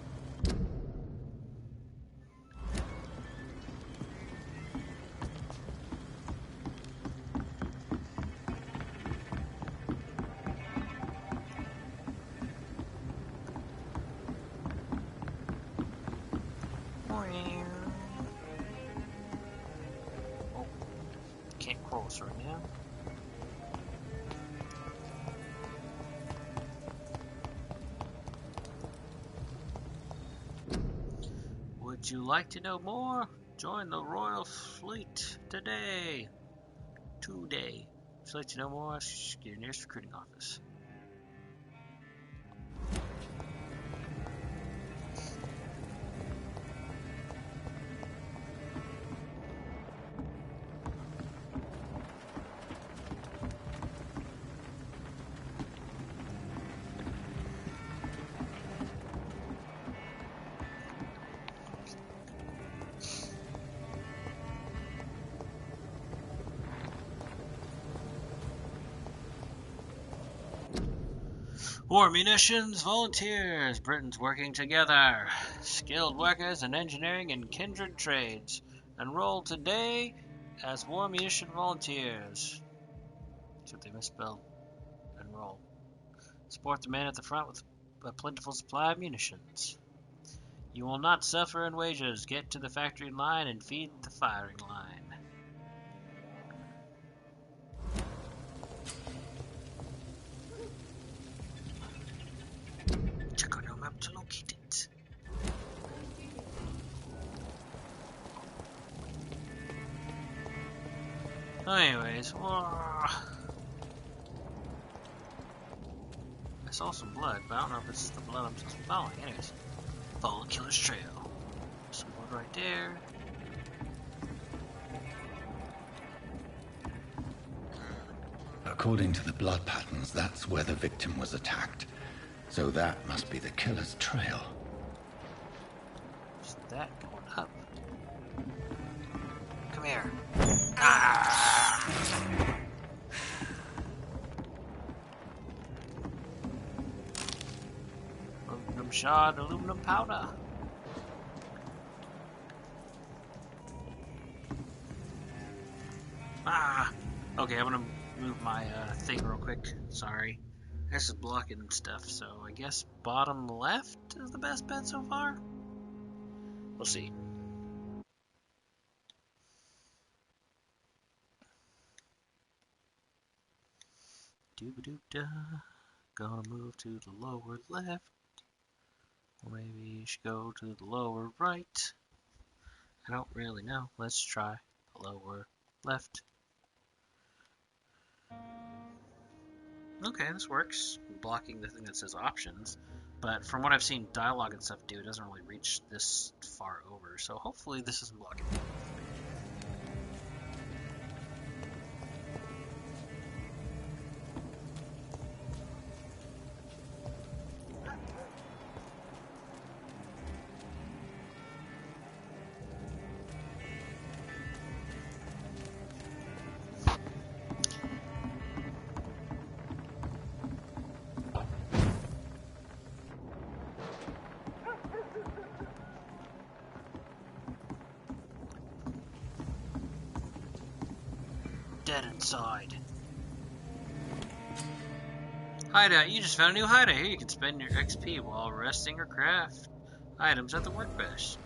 S1: Can't cross right now. Would you like to know more? Join the Royal Fleet today. Would you like to know more? Get your nearest recruiting office. War munitions, volunteers, Britons working together, skilled workers in engineering and kindred trades, enroll today as war munition volunteers. That's what they misspelled. and roll. Support the man at the front with a plentiful supply of munitions. You will not suffer in wages. Get to the factory line and feed the firing line. Check on your map to locate it. Anyways, I saw some blood, but I don't know if it's the blood I'm supposed to be following. Anyways, follow the killer's trail. Some blood right there.
S3: According to the blood patterns, that's where the victim was attacked. So that must be the killer's trail.
S1: Is that going up? Come here. Ah! Aluminum shot, aluminum powder. Ah! Okay, I'm gonna move my thing real quick. Sorry. This is blocking stuff, so I guess bottom left is the best bet so far? We'll see. Dooba-doop-da. Gonna move to the lower left. Or maybe you should go to the lower right. I don't really know. Let's try the lower left. Okay, this works. Blocking the thing that says options. But from what I've seen dialogue and stuff do, it doesn't really reach this far over. So hopefully this isn't blocking. Dead inside. Hideout. You just found a new hideout. Here you can spend your XP while resting or craft items at the workbench.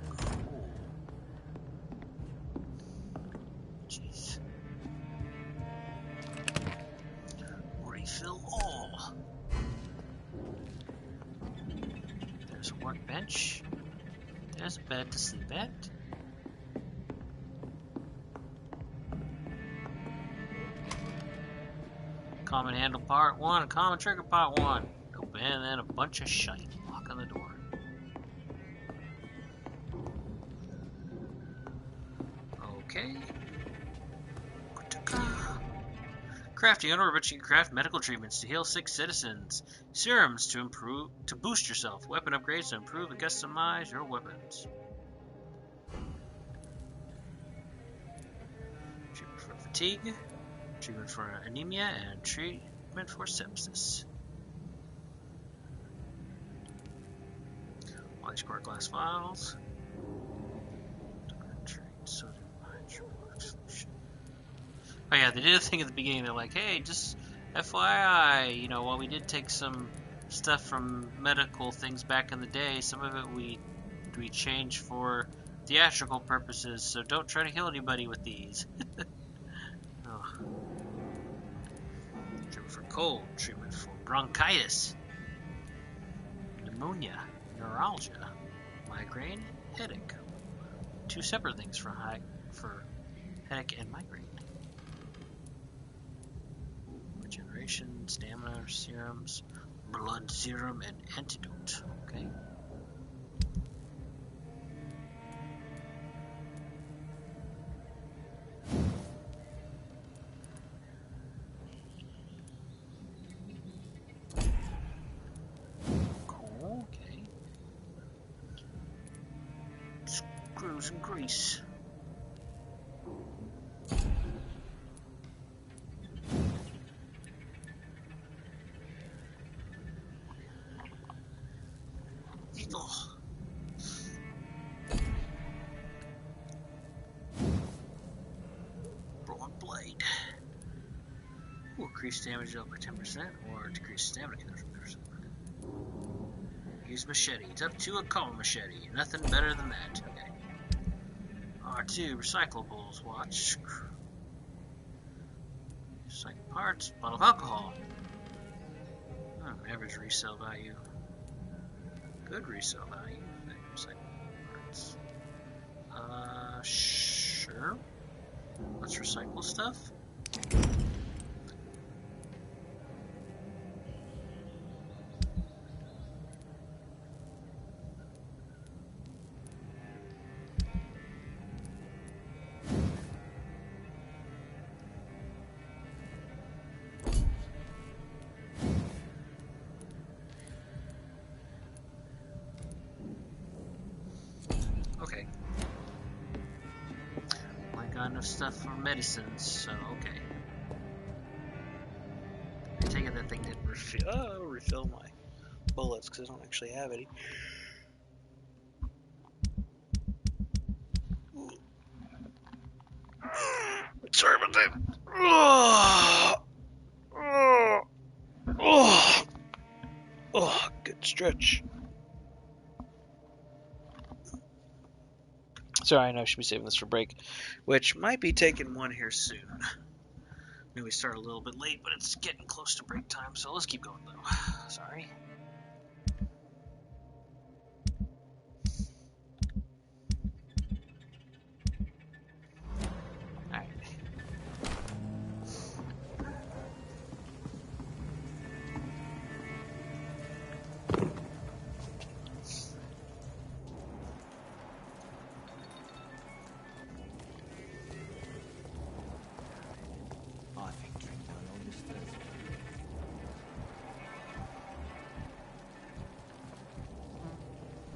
S1: Cool. Jeez. Refill all. There's a workbench. There's a bed to sleep at. Common handle part 1, common trigger part 1. Nope, and then a bunch of shite. Lock on the door. Okay. Crafting order, but you can craft medical treatments to heal sick citizens. Serums to boost yourself. Weapon upgrades to improve and customize your weapons. Treatment for fatigue. Treatment for anemia and treatment for sepsis. All these core glass vials. Oh yeah, they did a thing at the beginning. They're like, hey, just FYI, you know, while we did take some stuff from medical things back in the day, some of it we changed for theatrical purposes, so don't try to heal anybody with these. Oh. Treatment for cold, treatment for bronchitis, pneumonia, neuralgia, migraine, headache. Two separate things for headache and migraine. Regeneration, stamina serums, blood serum, and antidote. Okay. Screws and grease. Oh. Broad blade. increase damage dealt by 10% or decrease stamina consumption by 10%. Use machete. It's up to a common machete. Nothing better than that. Okay. R2, recyclables. Watch. Recycle parts. Bottle of alcohol. Average resale value. Good resale value. Recycle parts. Sure. Let's recycle stuff. Okay. I got enough stuff for medicines, so okay. I take it that thing didn't refill my bullets because I don't actually have any. Sorry about that. Good stretch. Sorry, I know I should be saving this for break, which might be taking one here soon. Maybe we start a little bit late, but it's getting close to break time, so let's keep going though. Sorry. Alright.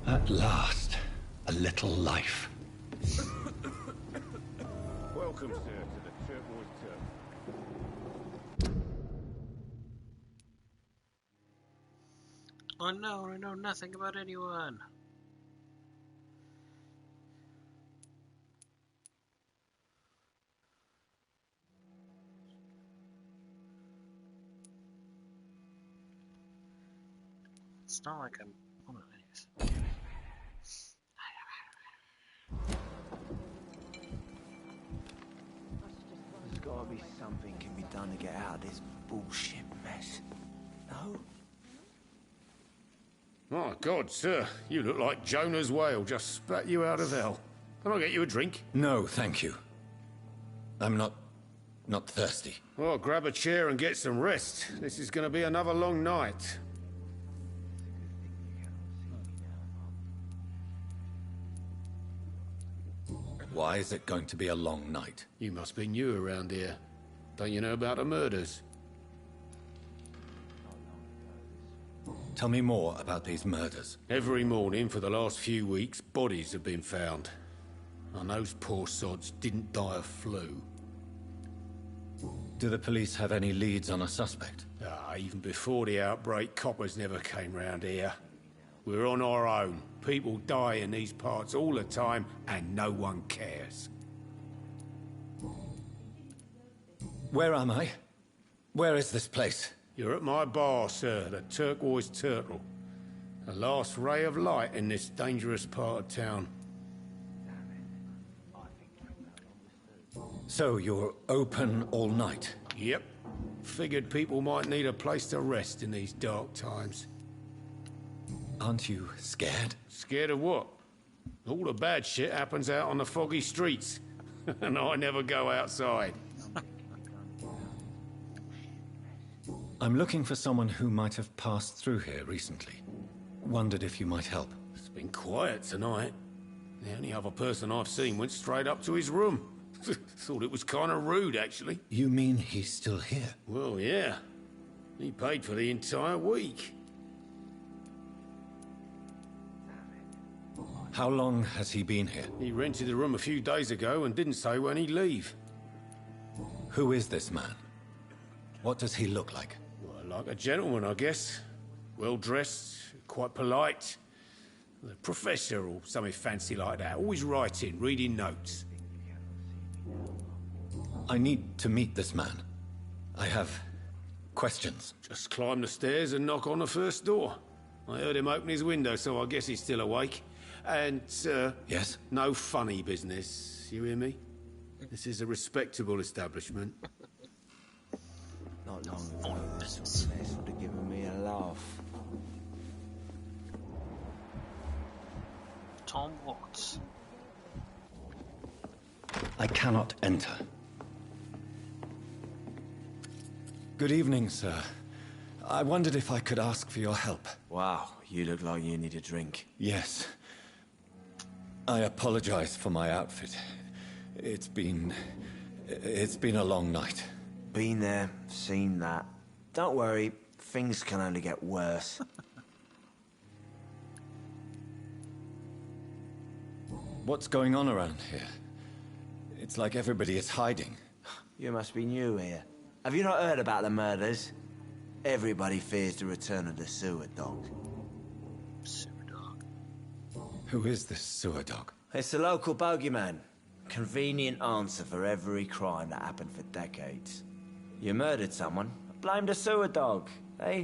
S3: At last, a little life.
S8: Welcome, sir, to the Turquoise Turtle.
S1: Unknown, I know nothing about anyone. It's not like I'm... Hold on, anyways.
S9: There's gotta be something can be done to get out of this bullshit mess. No?
S8: My God, sir, you look like Jonah's whale just spat you out of hell. Can I get you a drink?
S2: No, thank you. I'm not thirsty.
S8: Well, grab a chair and get some rest. This is going to be another long night.
S2: Why is it going to be a long night?
S8: You must be new around here. Don't you know about the murders?
S2: Tell me more about these murders.
S8: Every morning for the last few weeks, bodies have been found. And those poor sods didn't die of flu.
S2: Do the police have any leads on a suspect?
S8: Even before the outbreak, coppers never came round here. We're on our own. People die in these parts all the time, and no one cares.
S2: Where am I? Where is this place?
S8: You're at my bar, sir, the Turquoise Turtle. The last ray of light in this dangerous part of town.
S2: So you're open all night?
S8: Yep. Figured people might need a place to rest in these dark times.
S2: Aren't you scared?
S8: Scared of what? All the bad shit happens out on the foggy streets. And I never go outside.
S2: I'm looking for someone who might have passed through here recently. Wondered if you might help.
S8: It's been quiet tonight. The only other person I've seen went straight up to his room. Thought it was kind of rude, actually.
S2: You mean he's still here?
S8: Well, yeah. He paid for the entire week.
S2: How long has he been here?
S8: He rented the room a few days ago and didn't say when he'd leave.
S2: Who is this man? What does he look like?
S8: Well, like a gentleman, I guess. Well-dressed, quite polite. A professor or something fancy like that. Always writing, reading notes.
S2: I need to meet this man. I have
S10: questions?
S8: Just climb the stairs and knock on the first door. I heard him open his window, so I guess he's still awake. And, sir...
S10: Yes?
S8: No funny business, you hear me? This is a respectable establishment.
S9: Not long ago, this mess would have given me a laugh.
S1: Tom Watts.
S10: I cannot enter. Good evening, sir. I wondered if I could ask for your help.
S9: Wow, you look like you need a drink.
S10: Yes. I apologize for my outfit. It's been a long night.
S9: Been there, seen that. Don't worry, things can only get worse.
S10: What's going on around here? It's like everybody is hiding.
S9: You must be new here. Have you not heard about the murders? Everybody fears the return of the sewer dog.
S1: Sewer dog.
S10: Who is this sewer dog?
S9: It's the local bogeyman. Convenient answer for every crime that happened for decades. You murdered someone, blame the sewer dog, eh?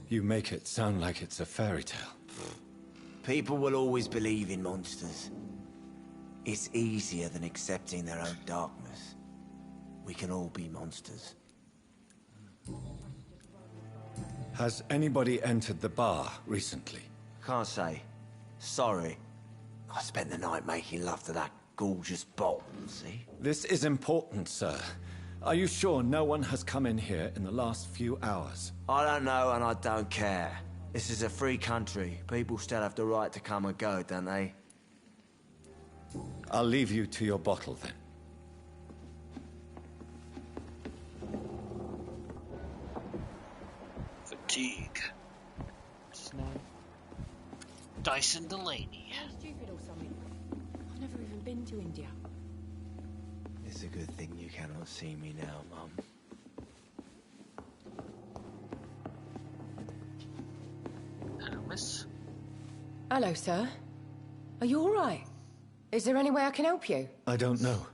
S10: You make it sound like it's a fairy tale.
S9: People will always believe in monsters. It's easier than accepting their own darkness. We can all be monsters.
S10: Has anybody entered the bar recently?
S9: Can't say. Sorry. I spent the night making love to that gorgeous bottle, see?
S10: This is important, sir. Are you sure no one has come in here in the last few hours?
S9: I don't know and I don't care. This is a free country. People still have the right to come and go, don't they?
S10: I'll leave you to your bottle, then.
S1: Fatigue.
S4: Snow.
S1: Dyson Delaney.
S4: I'm stupid or something. I've never even been to India.
S9: It's a good thing you cannot see me now, Mum.
S1: Hello, miss.
S11: Hello, sir. Are you all right? Is there any way I can help you?
S10: I don't know.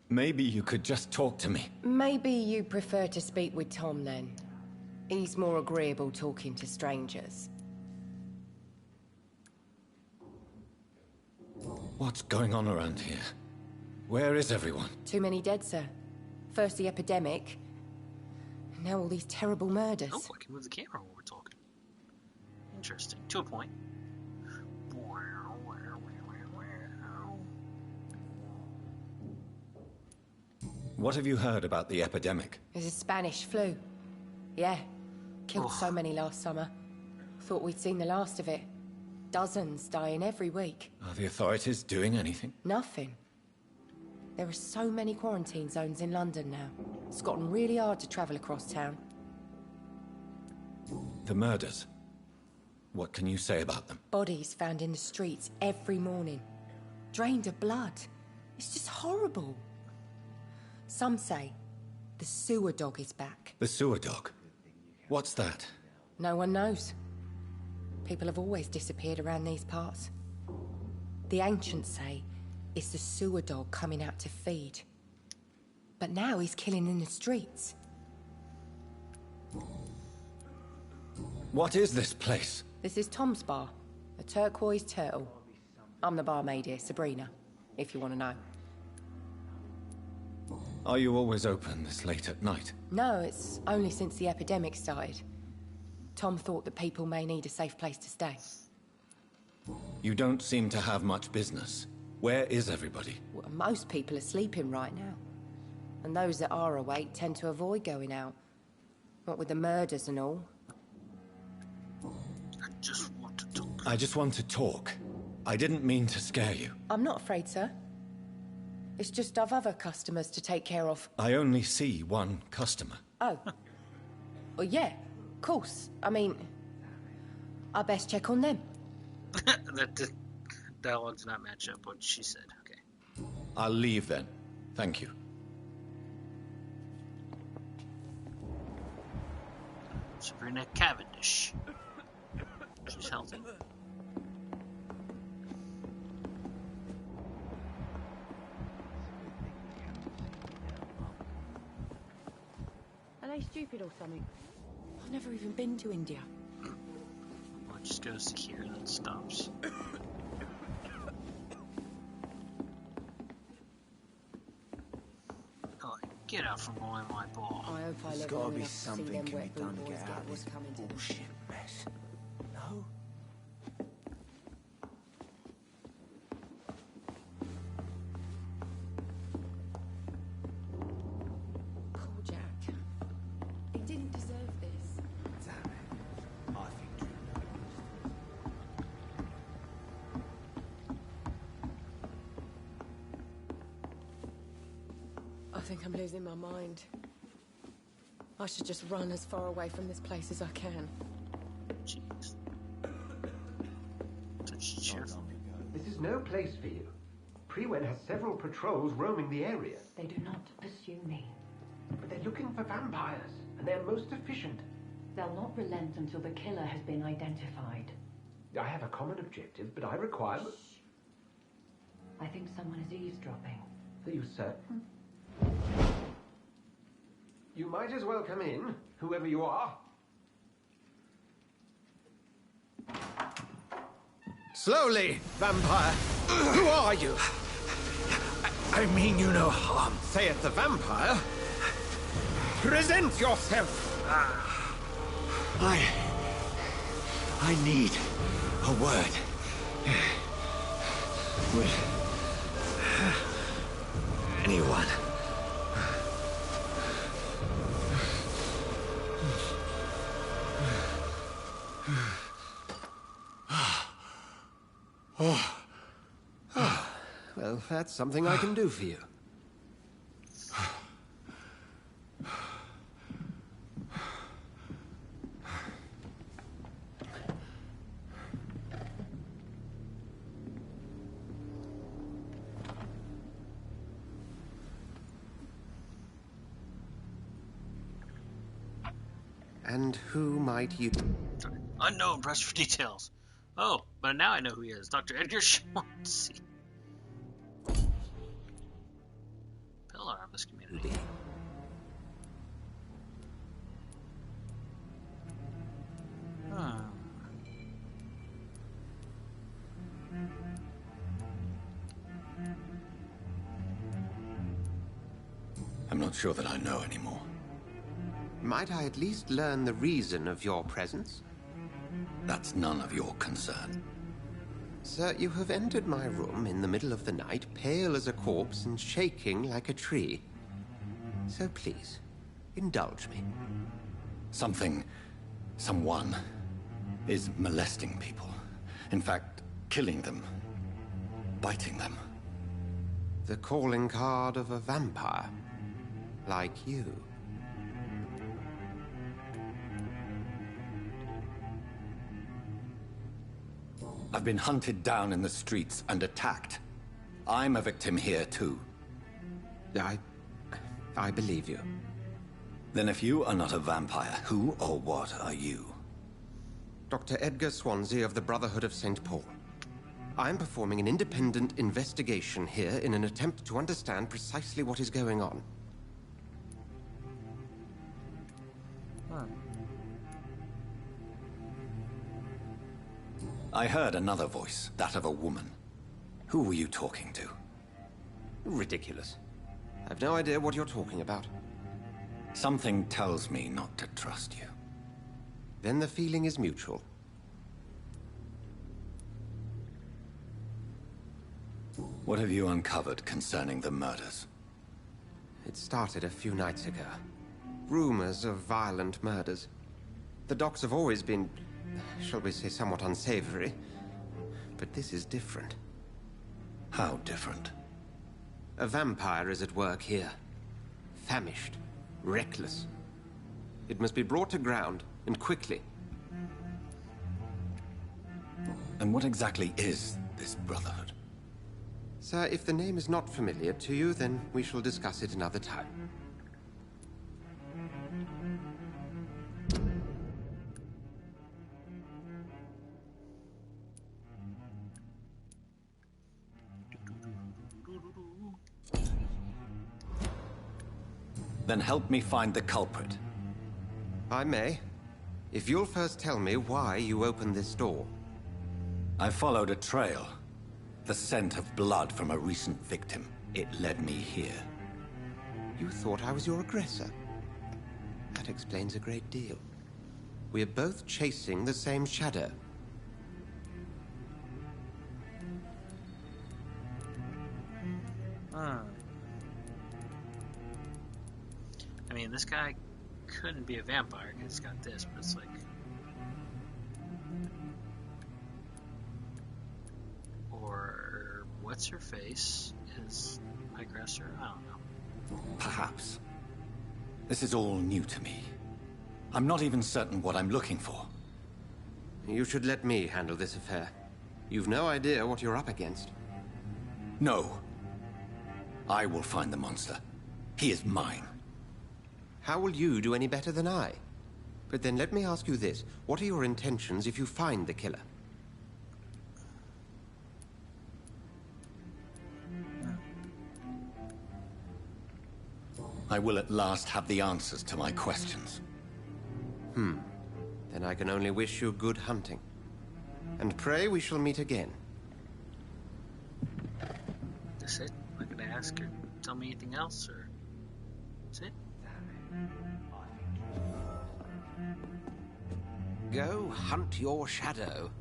S10: Maybe you could just talk to me.
S11: Maybe you prefer to speak with Tom, then. He's more agreeable talking to strangers.
S10: What's going on around here? Where is everyone?
S11: Too many dead, sir. First the epidemic, now all these terrible murders.
S1: Oh, I can move the camera while we're talking. Interesting. To a point.
S10: What have you heard about the epidemic?
S11: There's a Spanish flu. Yeah. Killed so many last summer. Thought we'd seen the last of it. Dozens dying every week.
S10: Are the authorities doing anything?
S11: Nothing. There are so many quarantine zones in London now. It's gotten really hard to travel across town.
S10: The murders. What can you say about them?
S11: Bodies found in the streets every morning. Drained of blood. It's just horrible. Some say the sewer dog is back.
S10: The sewer dog? What's that?
S11: No one knows. People have always disappeared around these parts. The ancients say it's the sewer dog coming out to feed. But now he's killing in the streets.
S10: What is this place?
S11: This is Tom's bar, a turquoise turtle. I'm the barmaid here, Sabrina, if you want to know.
S10: Are you always open this late at night?
S11: No, it's only since the epidemic started. Tom thought that people may need a safe place to stay.
S10: You don't seem to have much business. Where is everybody?
S11: Well, most people are sleeping right now. And those that are awake tend to avoid going out. What with the murders and all.
S1: I just want to talk.
S10: I just want to talk. I didn't mean to scare you.
S11: I'm not afraid, sir. It's just I've other customers to take care of.
S10: I only see one customer.
S11: Oh. Well, yeah, of course. I mean, I best check on them.
S1: That dialogue does not match up what she said. Okay.
S10: I'll leave then. Thank you.
S1: Sabrina Cavendish. She's healthy.
S4: they stupid or something? I've never even been to India.
S1: Well, it just goes to here and then stops. Oh, get out from behind my ball.
S4: I hope I
S9: There's
S4: live
S9: gotta
S4: long
S9: be
S4: enough to see
S9: something
S4: them
S9: can be
S4: wet
S9: done
S4: boot
S9: to
S4: boys
S9: get out of
S4: what's
S9: this
S4: coming to them.
S9: bullshit mess. No?
S4: Poor Jack. He didn't deserve this.
S9: Damn it. I think you know.
S4: I think I'm losing my mind. I should just run as far away from this place as I can.
S1: Jeez. Such cheerful.
S12: This is no place for you. Priwen has several patrols roaming the area.
S13: They do not pursue me.
S12: But they're looking for vampires, and they're most efficient.
S13: They'll not relent until the killer has been identified.
S12: I have a common objective, but I require...
S13: I think someone is eavesdropping.
S12: Are you certain? You might as well come in, whoever you are.
S5: Slowly, vampire. Who are you? I mean you no harm, saith the vampire. Present yourself.
S3: I need a word. With anyone.
S12: Well, that's something I can do for you. And who might you...
S1: Unknown, press for details. Oh, but now I know who he is. Dr. Edgar Schmaltz. Pillar of this community. Huh.
S10: I'm not sure that I know anymore.
S12: Might I at least learn the reason of your presence?
S10: That's none of your concern.
S12: Sir, you have entered my room in the middle of the night, pale as a corpse and shaking like a tree. So please, indulge me.
S10: Someone is molesting people. In fact, killing them. Biting them.
S12: The calling card of a vampire. Like you.
S10: I've been hunted down in the streets and attacked. I'm a victim here, too.
S12: I believe you.
S10: Then if you are not a vampire, who or what are you?
S12: Dr. Edgar Swansea of the Brotherhood of St. Paul. I'm performing an independent investigation here in an attempt to understand precisely what is going on.
S10: I heard another voice, that of a woman. Who were you talking to?
S12: Ridiculous. I've no idea what you're talking about.
S10: Something tells me not to trust you.
S12: Then the feeling is mutual.
S10: What have you uncovered concerning the murders?
S12: It started a few nights ago. Rumors of violent murders. The docks have always been, shall we say, somewhat unsavory. But this is different.
S10: How different?
S12: A vampire is at work here. Famished. Reckless. It must be brought to ground, and quickly.
S10: And what exactly is this Brotherhood?
S12: Sir, if the name is not familiar to you, then we shall discuss it another time.
S10: Then help me find the culprit.
S12: I may. If you'll first tell me why you opened this door.
S10: I followed a trail. The scent of blood from a recent victim. It led me here.
S12: You thought I was your aggressor? That explains a great deal. We're both chasing the same shadow.
S1: I mean, this guy couldn't be a vampire because he's got this, but it's like... Or what's her face is my aggressor? I don't know.
S10: Perhaps. This is all new to me. I'm not even certain what I'm looking for.
S12: You should let me handle this affair. You've no idea what you're up against.
S10: No. I will find the monster. He is mine.
S12: How will you do any better than I? But then let me ask you this. What are your intentions if you find the killer?
S10: I will at last have the answers to my questions.
S12: Then I can only wish you good hunting. And pray we shall meet again.
S1: That's it? I'm not gonna ask her. Tell me anything else, or... That's it?
S12: Go hunt your shadow.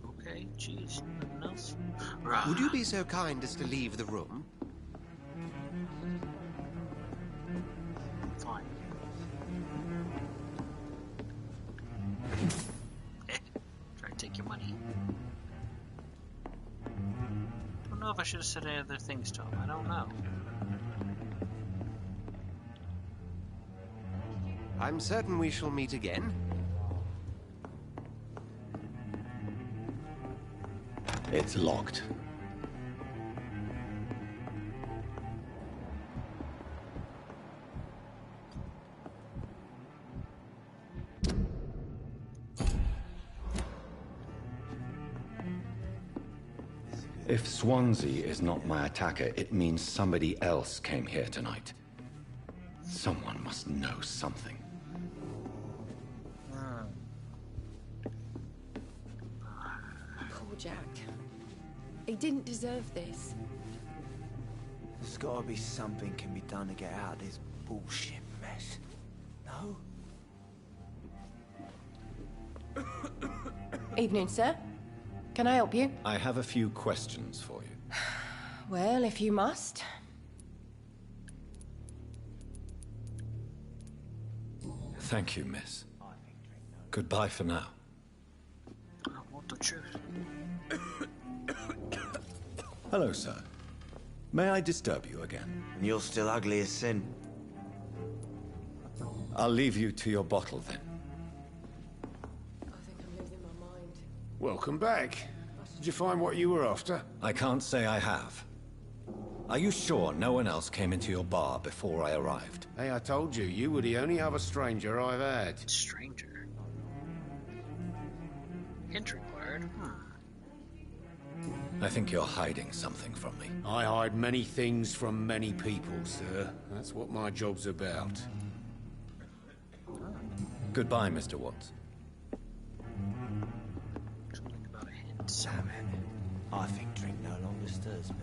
S1: Okay, jeez. Nothing else?
S12: Would you be so kind as to leave the room?
S1: Fine. Try to take your money. Don't know if I should have said any other things to him. I don't know.
S12: I'm certain we shall meet again.
S10: It's locked. If Swansea is not my attacker, it means somebody else came here tonight. Someone must know something.
S4: Poor Jack. He didn't deserve this.
S9: There's gotta be something can be done to get out of this bullshit mess. No?
S11: Evening, sir. Can I help you?
S10: I have a few questions for you.
S11: Well, if you must.
S10: Thank you, miss. Goodbye for now.
S1: I want the truth.
S10: Hello, sir. May I disturb you again?
S9: And you're still ugly as sin.
S10: I'll leave you to your bottle then.
S4: I think I'm losing my mind.
S8: Welcome back. Did you find what you were after?
S10: I can't say I have. Are you sure no one else came into your bar before I arrived?
S8: Hey, I told you, you were the only other stranger I've had.
S1: Stranger? Hint required?
S10: I think you're hiding something from me.
S8: I hide many things from many people, sir. That's what my job's about.
S10: Goodbye, Mr. Watts.
S1: Something about a hint.
S9: Damn it. I think drink no longer stirs me.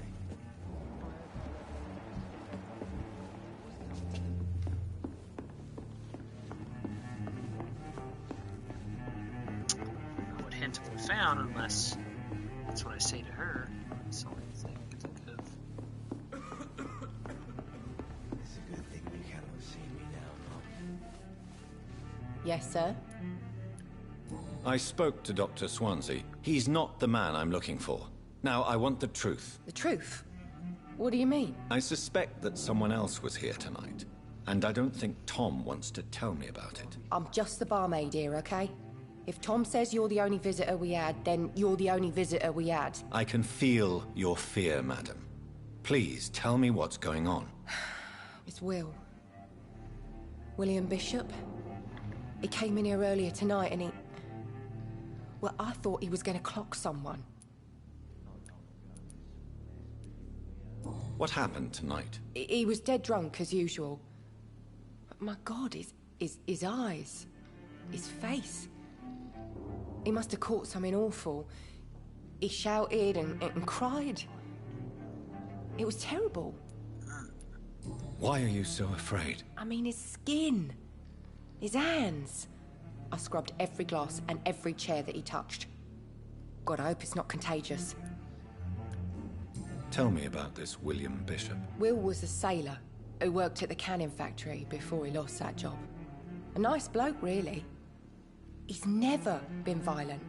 S1: What hint have we found unless that's what I say to her? That's the only thing I can think of.
S9: It's a good thing you cannot see me now, Mum.
S11: Yes, sir.
S10: I spoke to Dr. Swansea. He's not the man I'm looking for. Now, I want the truth.
S11: The truth? What do you mean?
S10: I suspect that someone else was here tonight. And I don't think Tom wants to tell me about it.
S11: I'm just the barmaid here, okay? If Tom says you're the only visitor we had, then you're the only visitor we had.
S10: I can feel your fear, madam. Please, tell me what's going on.
S11: It's Will. William Bishop. He came in here earlier tonight and he... Well, I thought he was going to clock someone.
S10: What happened tonight?
S11: He was dead drunk, as usual. But my God, his eyes. his face. He must have caught something awful. He shouted and cried. It was terrible.
S10: Why are you so afraid?
S11: I mean, his skin. His hands. I scrubbed every glass and every chair that he touched. God, I hope it's not contagious.
S10: Tell me about this William Bishop.
S11: Will was a sailor who worked at the canning factory before he lost that job. A nice bloke, really. He's never been violent.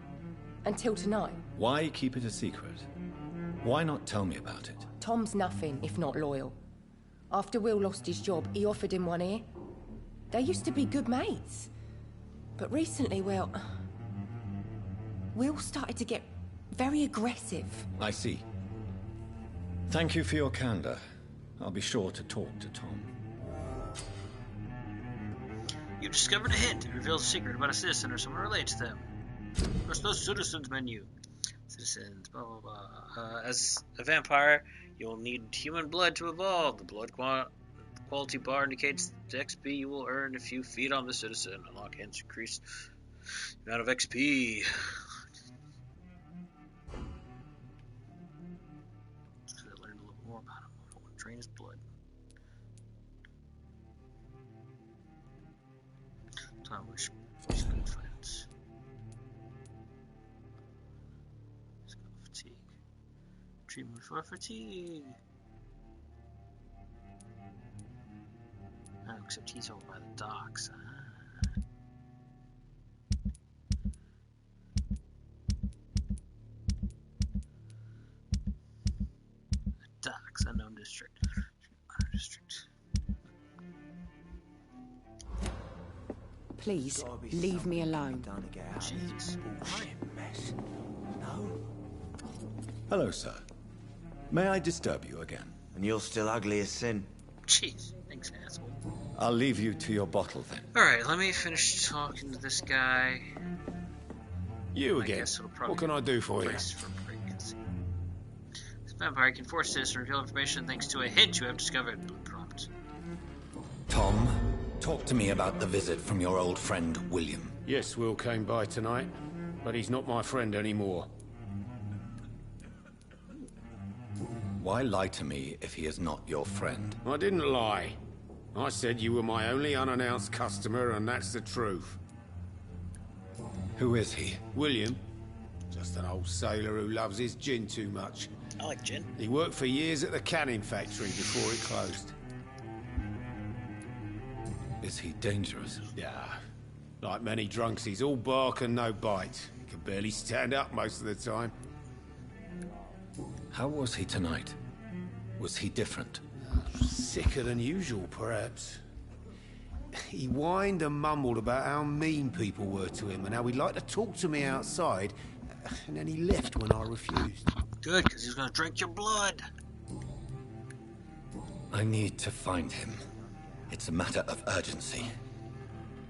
S11: Until tonight.
S10: Why keep it a secret? Why not tell me about it?
S11: Tom's nothing if not loyal. After Will lost his job, he offered him one ear. They used to be good mates. But recently, well, Will started to get very aggressive.
S10: I see. Thank you for your candor. I'll be sure to talk to Tom.
S1: You've discovered a hint. It reveals a secret about a citizen or someone related to them. Press the citizens menu. Citizens, blah blah blah. As a vampire, you'll need human blood to evolve. The blood quality bar indicates the XP you will earn if you feed on the citizen. Unlock hints increase the amount of XP. So I learned a little more about him. I want to drain his blood. Time wish good friends. Fatigue. Treatment for fatigue. Oh, except he's over by the docks. The docks, unknown district. Unknown district.
S4: Please, leave me alone.
S1: Jesus.
S9: Mess. No.
S10: Hello, sir. May I disturb you again?
S9: And you're still ugly as sin.
S1: Jeez, thanks, asshole.
S10: I'll leave you to your bottle then.
S1: Alright, let me finish talking to this guy.
S8: You again. What can I do for you?
S1: This vampire can force citizens to reveal information thanks to a hint you have discovered. Prompt.
S10: Tom, talk to me about the visit from your old friend, William.
S8: Yes, Will came by tonight, but he's not my friend anymore.
S10: Why lie to me if he is not your friend?
S8: I didn't lie. I said you were my only unannounced customer, and that's the truth.
S10: Who is he?
S8: William. Just an old sailor who loves his gin too much.
S1: I like gin.
S8: He worked for years at the canning factory before it closed.
S10: Is he dangerous?
S8: Yeah. Like many drunks, he's all bark and no bite. He can barely stand up most of the time.
S10: How was he tonight? Was he different?
S8: Sicker than usual, perhaps. He whined and mumbled about how mean people were to him and how he'd like to talk to me outside, and then he left when I refused.
S1: Good, because he's going to drink your blood.
S10: I need to find him. It's a matter of urgency.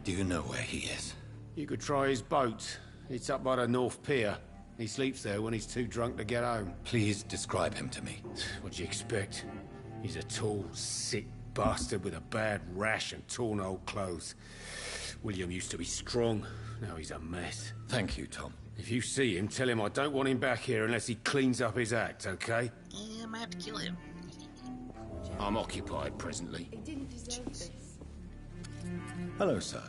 S10: Do you know where he is?
S8: You could try his boat. It's up by the North Pier. He sleeps there when he's too drunk to get home.
S10: Please describe him to me.
S8: What do you expect? He's a tall, sick bastard with a bad rash and torn old clothes. William used to be strong. Now he's a mess.
S10: Thank you, Tom.
S8: If you see him, tell him I don't want him back here unless he cleans up his act, okay?
S1: Yeah, I might have to kill him.
S8: I'm occupied presently.
S4: It didn't deserve this.
S10: Hello, sir.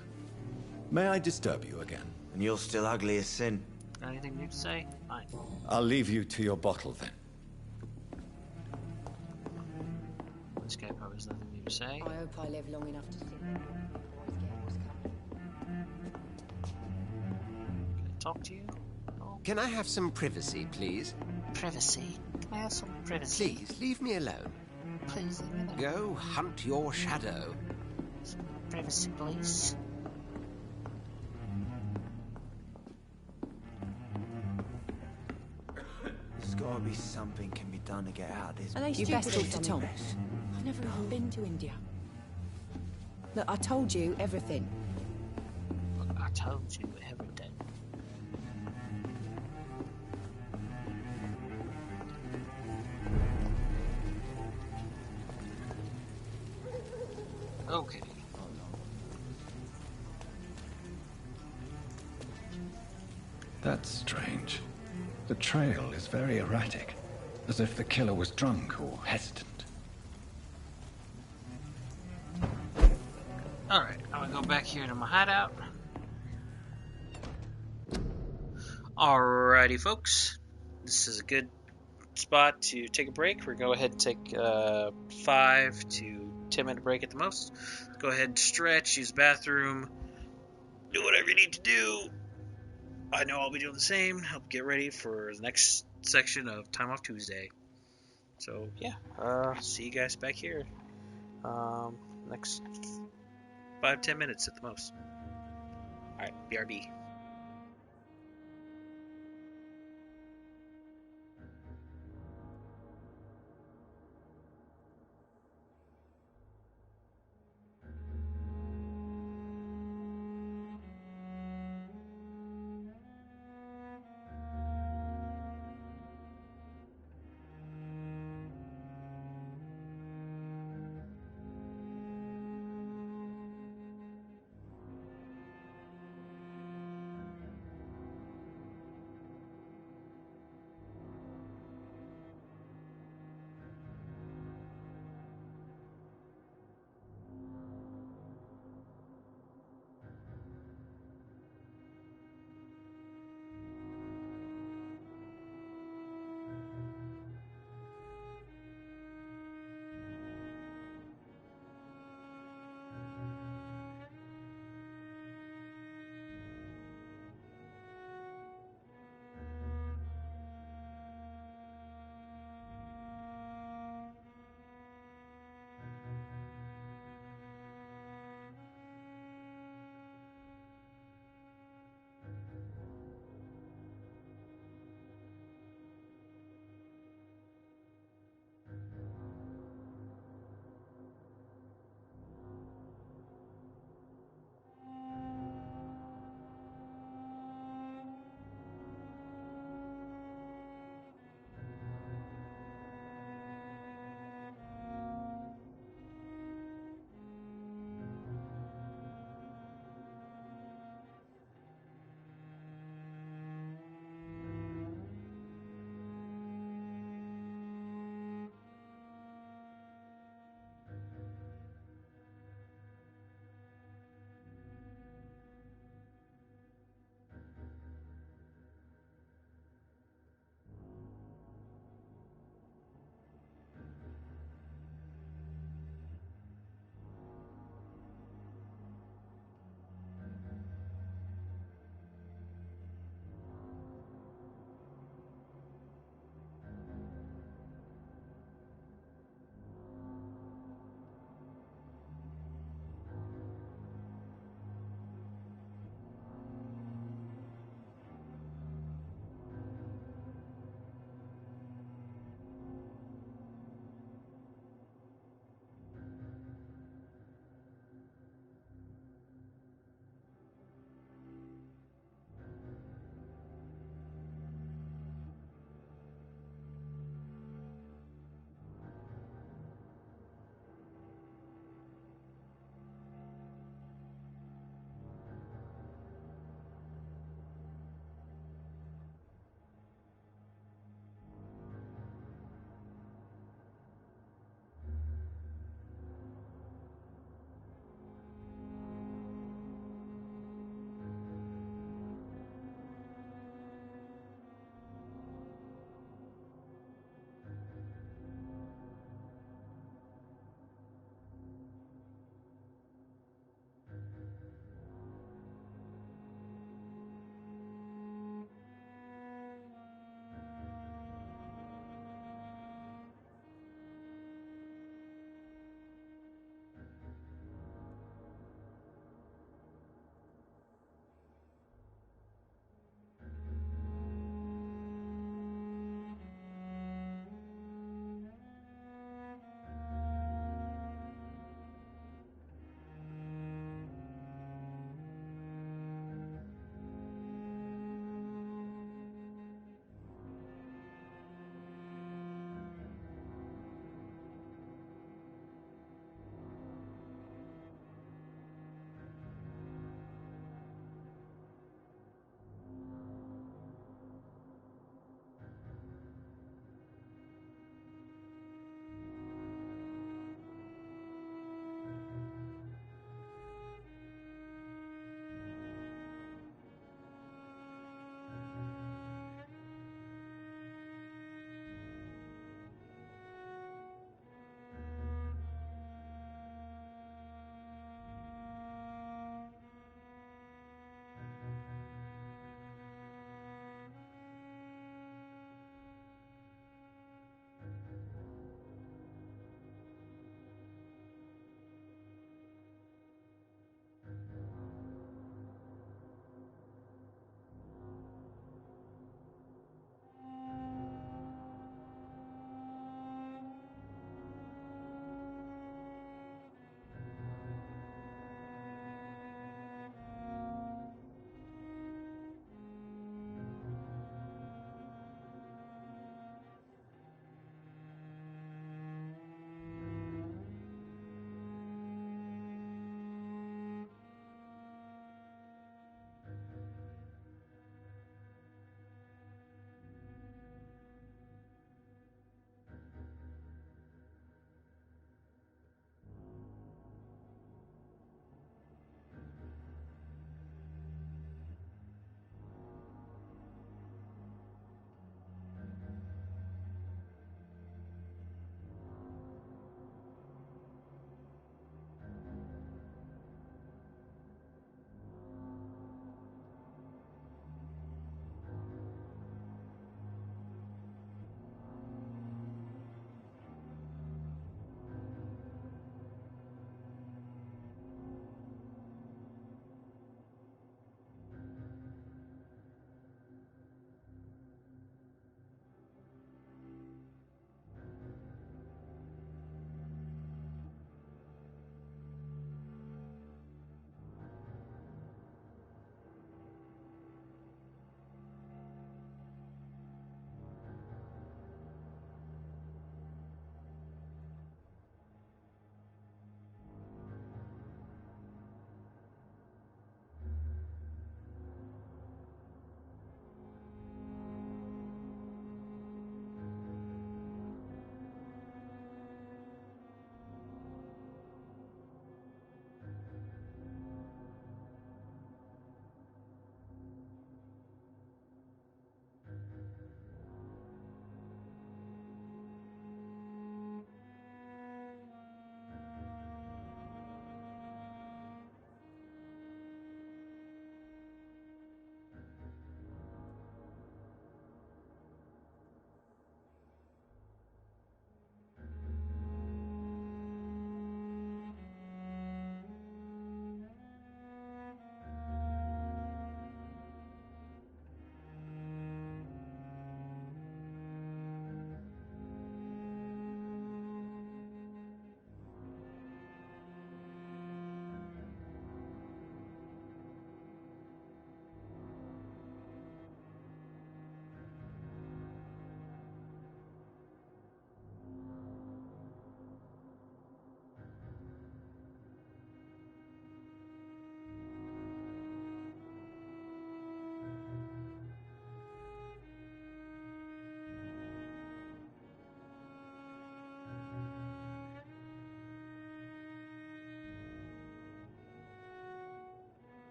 S10: May I disturb you again?
S9: And you're still ugly as sin.
S1: Got anything new to say? Fine.
S10: I'll leave you to your bottle then.
S1: This guy probably has nothing new to say.
S4: I hope I live long enough to see that.
S1: Can I talk to you? No.
S12: Can I have some privacy, please?
S1: Privacy. Can I have some privacy?
S12: Please, leave me alone.
S1: Please leave me alone.
S12: Go hunt your shadow.
S1: Some privacy, please.
S9: There's gotta be something can be done to get out of this.
S4: Are they
S9: You
S4: stupid
S9: best
S4: or
S9: talk to
S4: something?
S9: Tom.
S4: I've never even been to India. Look, I told you everything.
S1: I told you everything. Okay.
S10: That's strange. The trail is very erratic, as if the killer was drunk or hesitant.
S1: Alright, I'm gonna go back here to my hideout. Alrighty, folks. This is a good spot to take a break. We're going to go ahead and take a 5 to 10 minute break at the most. Go ahead and stretch, use the bathroom, do whatever you need to do. I know I'll be doing the same. Help get ready for the next section of Time Off Tuesday. So, yeah, see you guys back here. Next 5-10 minutes at the most. Alright, BRB.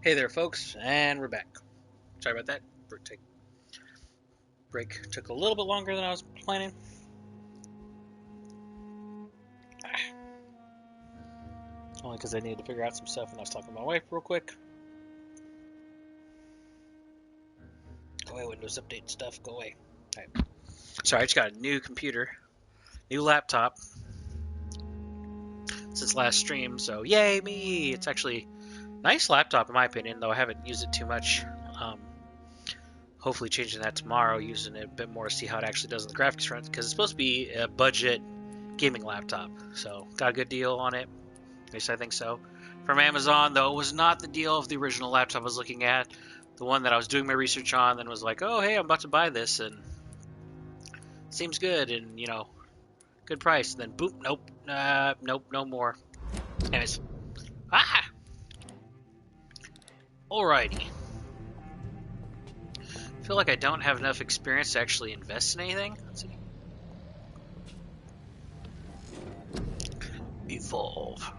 S1: Hey there, folks, and we're back. Sorry about that. Break took a little bit longer than I was planning. Only because I needed to figure out some stuff, and I was talking to my wife real quick. Go away, Windows Update stuff. Go away. All right. Sorry, I just got a new computer, new laptop since last stream, so yay me! It's actually a nice laptop in my opinion, though I haven't used it too much. Hopefully changing that tomorrow, using it a bit more to see how it actually does on the graphics front, because it's supposed to be a budget gaming laptop. So got a good deal on it. At least I think so. From Amazon, though it was not the deal of the original laptop I was looking at. The one that I was doing my research on, then was like, oh hey, I'm about to buy this, and seems good, and you know, good price. And then boop, nope, nope, no more. Anyways, alrighty. I feel like I don't have enough experience to actually invest in anything. Let's see. Evolve.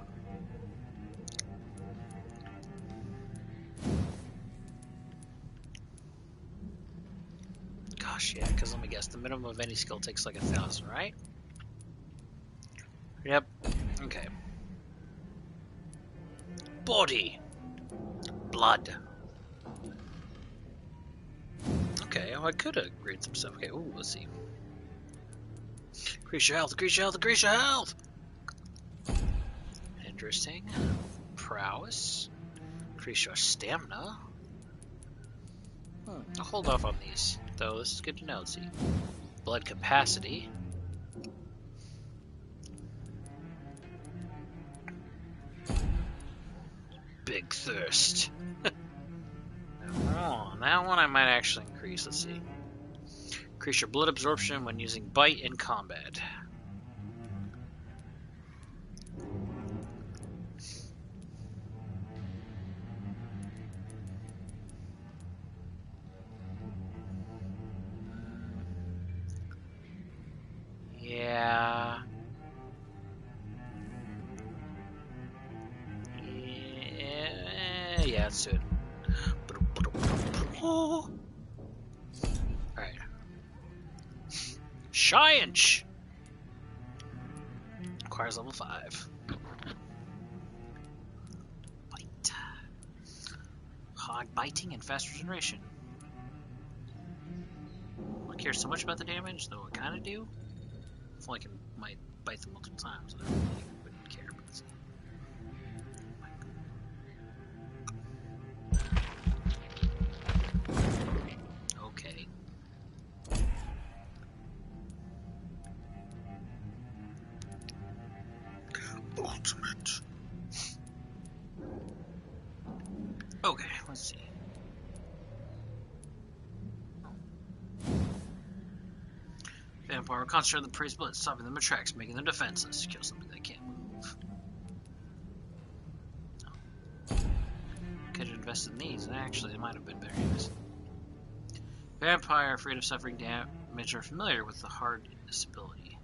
S1: Gosh, yeah, because let me guess, the minimum of any skill takes like 1,000, right? Yep. Okay. Body. Blood. Okay, well, I could upgrade some stuff. Okay, ooh, let's see. Increase your health, increase your health, increase your health! Interesting. Prowess. Increase your stamina. I'll hold off on these, though. This is good to know. Let's see. Blood capacity. Big thirst. Oh, that one I might actually increase. Let's see. Increase your blood absorption when using bite in combat. Yeah. Yeah, let's do it. Oh. Alright. Science! Requires level 5. Bite. Hog biting and fast regeneration. I don't care so much about the damage, though I kinda do. If only I might bite them multiple times, I really wouldn't care. Okay. Ultimate. Okay, let's see. Vampire will concentrate on the prey's blood, stopping them in tracks, making them defenseless. Kill something they can't move. Oh. Could have invested in these, and actually it might have been better used. Vampire, afraid of suffering damage, are familiar with the hardness ability.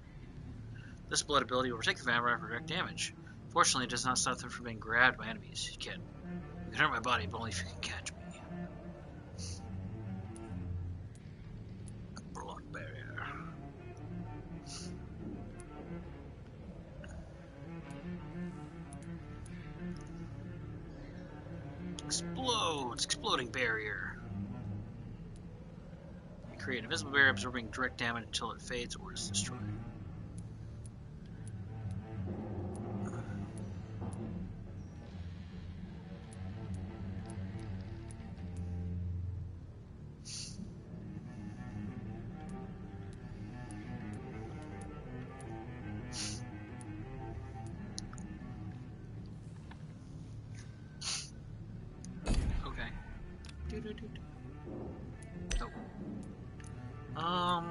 S1: This blood ability will protect the vampire from direct damage. Fortunately, it does not stop them from being grabbed by enemies. You can hurt my body, but only if you can catch me. Blood barrier. Explodes! Exploding barrier. You create an invisible barrier absorbing direct damage until it fades or is destroyed.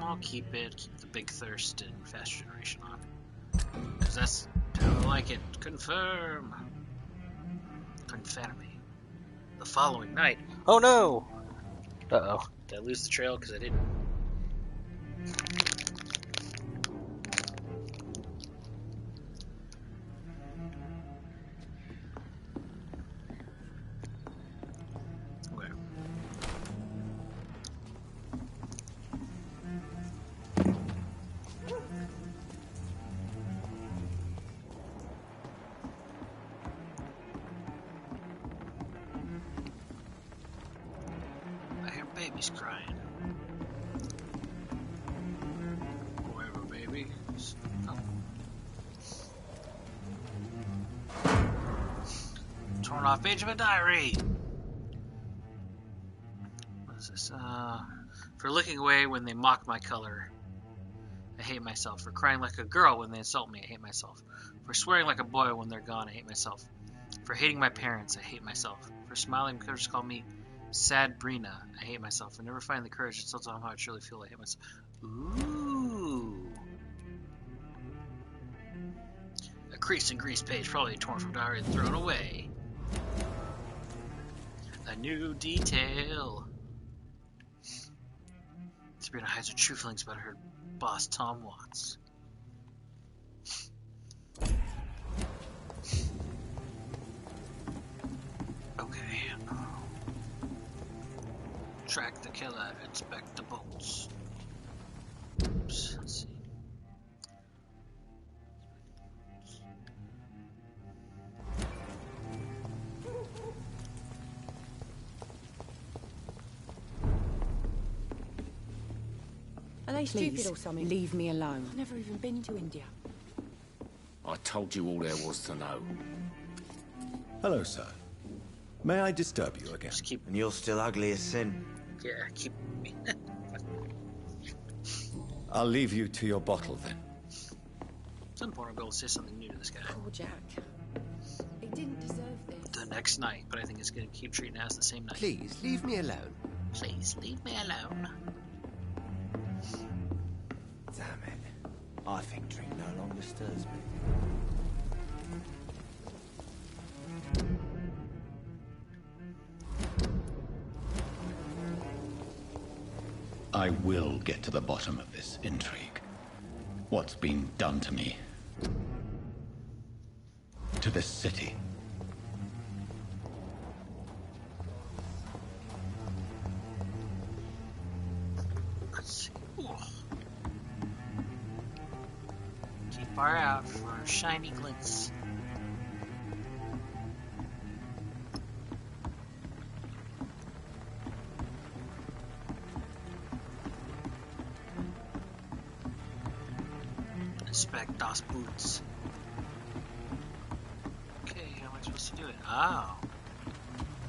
S1: I'll keep the big thirst and fast generation on. Because that's how I like it. Confirm. Confirm me. The following night. Oh no! Uh-oh. Did I lose the trail? Because I didn't. He's crying. Whatever, baby. Oh. Torn off page of a diary. What is this? For looking away when they mock my color, I hate myself. For crying like a girl when they insult me, I hate myself. For swearing like a boy when they're gone, I hate myself. For hating my parents, I hate myself. For smiling because they call me Sad Brina, I hate myself. For never finding the courage to still tell them how I truly feel, I hate myself. Ooh. A creased and greased page, probably torn from diary and thrown away. A new detail. Sabrina hides her true feelings about her boss, Tom Watts. Okay. Track the killer, inspect the bolts. Oops, let's see.
S4: Are they
S11: Please,
S4: stupid or something?
S11: leave me alone.
S4: I've never even been to India.
S14: I told you all there was to know.
S5: Hello, sir. May I disturb you again?
S9: And you're still ugly as sin.
S1: Yeah, keep me.
S5: I'll leave you to your bottle then.
S1: At some point I'll be able to say something new to this guy.
S4: Poor Jack. He didn't deserve this.
S1: The next night, but I think it's going to keep treating it as the same night.
S12: Please, leave me alone.
S1: Please, leave me alone.
S9: Damn it. I think drink no longer stirs me.
S10: I will get to the bottom of this intrigue. What's been done to me? To this city?
S1: Let's see. Ooh. Keep our eye out for shiny glints. Inspect Das boots. Okay, how am I supposed to do it? Oh.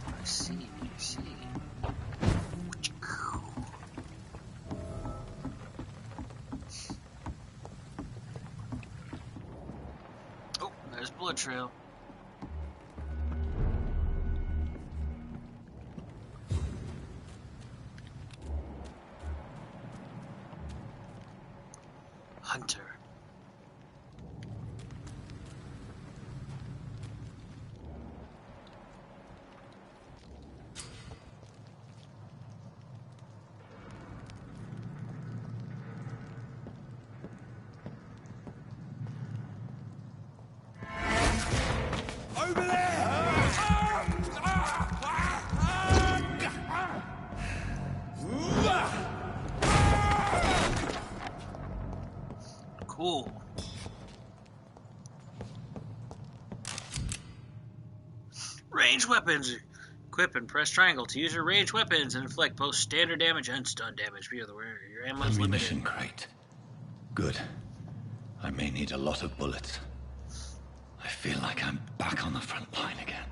S1: I see, I see. Oh, there's blood trail. Hunter.
S6: Over there!
S1: Cool. Ranged weapons. Equip and press triangle to use your ranged weapons and inflict both standard damage and stun damage. Be aware your ammo is
S10: Ammunition
S1: limited.
S10: crate. Good. I may need a lot of bullets. I feel like I'm back on the front line again.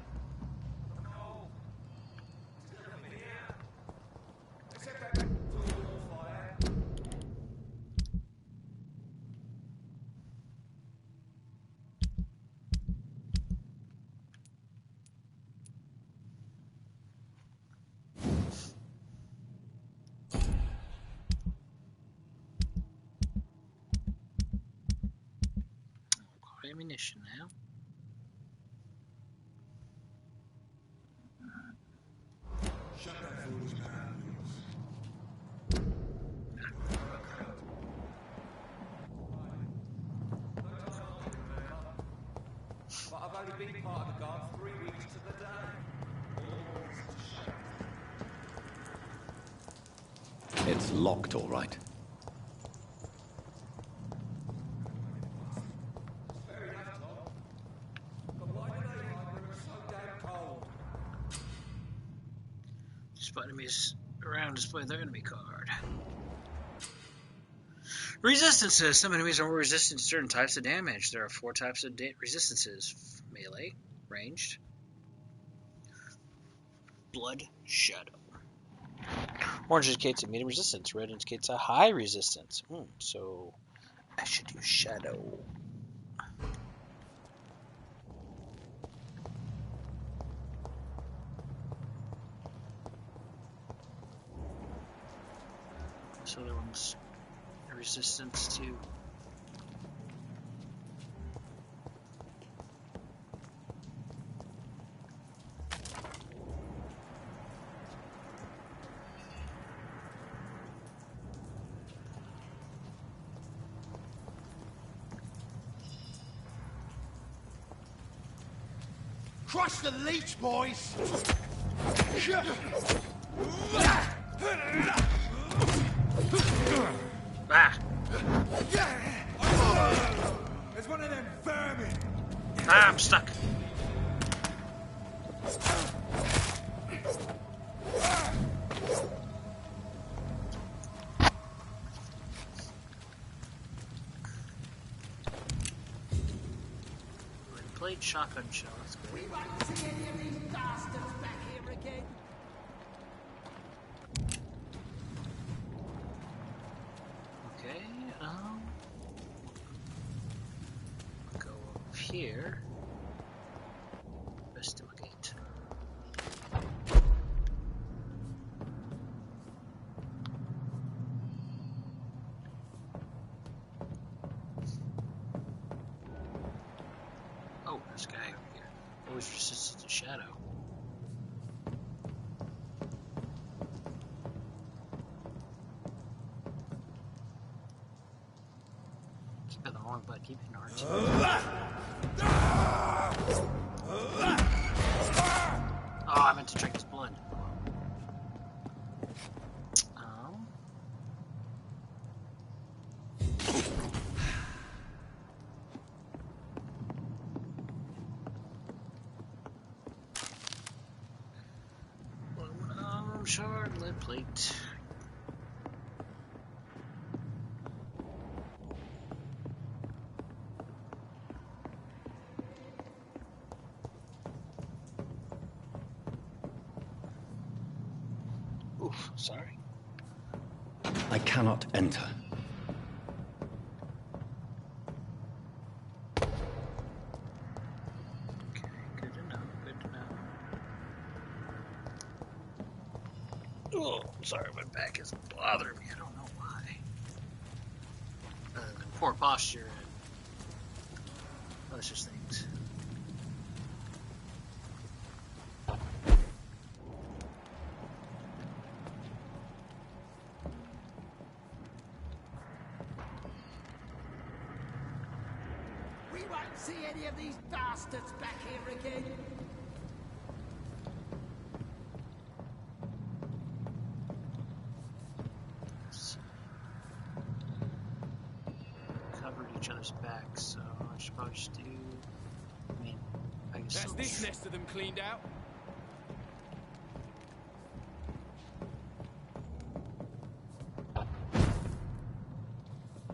S1: Got ammunition now.
S6: Shut that foolish man.
S7: But I've only been part of the guard 3 weeks to the day.
S10: It's locked, all right.
S1: Spot enemies Around display their enemy card. Resistances. Some enemies are more resistant to certain types of damage. There are 4 types of resistances. Melee, ranged, blood, shadow. Orange indicates a medium resistance. Red indicates a high resistance. So I should use shadow. This other one's a resistance to.
S5: Crush the leech, boys!
S1: Ah!
S5: There's one of them vermin!
S1: Ah, I'm stuck. Played shotgun shell. That's good.
S5: We won't see any of these bastards back here again.
S1: Okay, go up here. Investigate. Oh, there's a guy over here. Always resistant to shadow. Keep it the wrong button. Keep it in R2. Oh, I meant to drink his blood. Shard, lead plate. Oof, sorry.
S10: I cannot enter.
S1: Okay, good to know, good to know. Oh, sorry, my back is bothering me. I don't know why. Other than poor posture and other such things.
S5: We won't see any of these bastards back here again.
S1: Covered each other's backs, so I should probably just do. I mean, I guess.
S6: That's this nest of them cleaned out.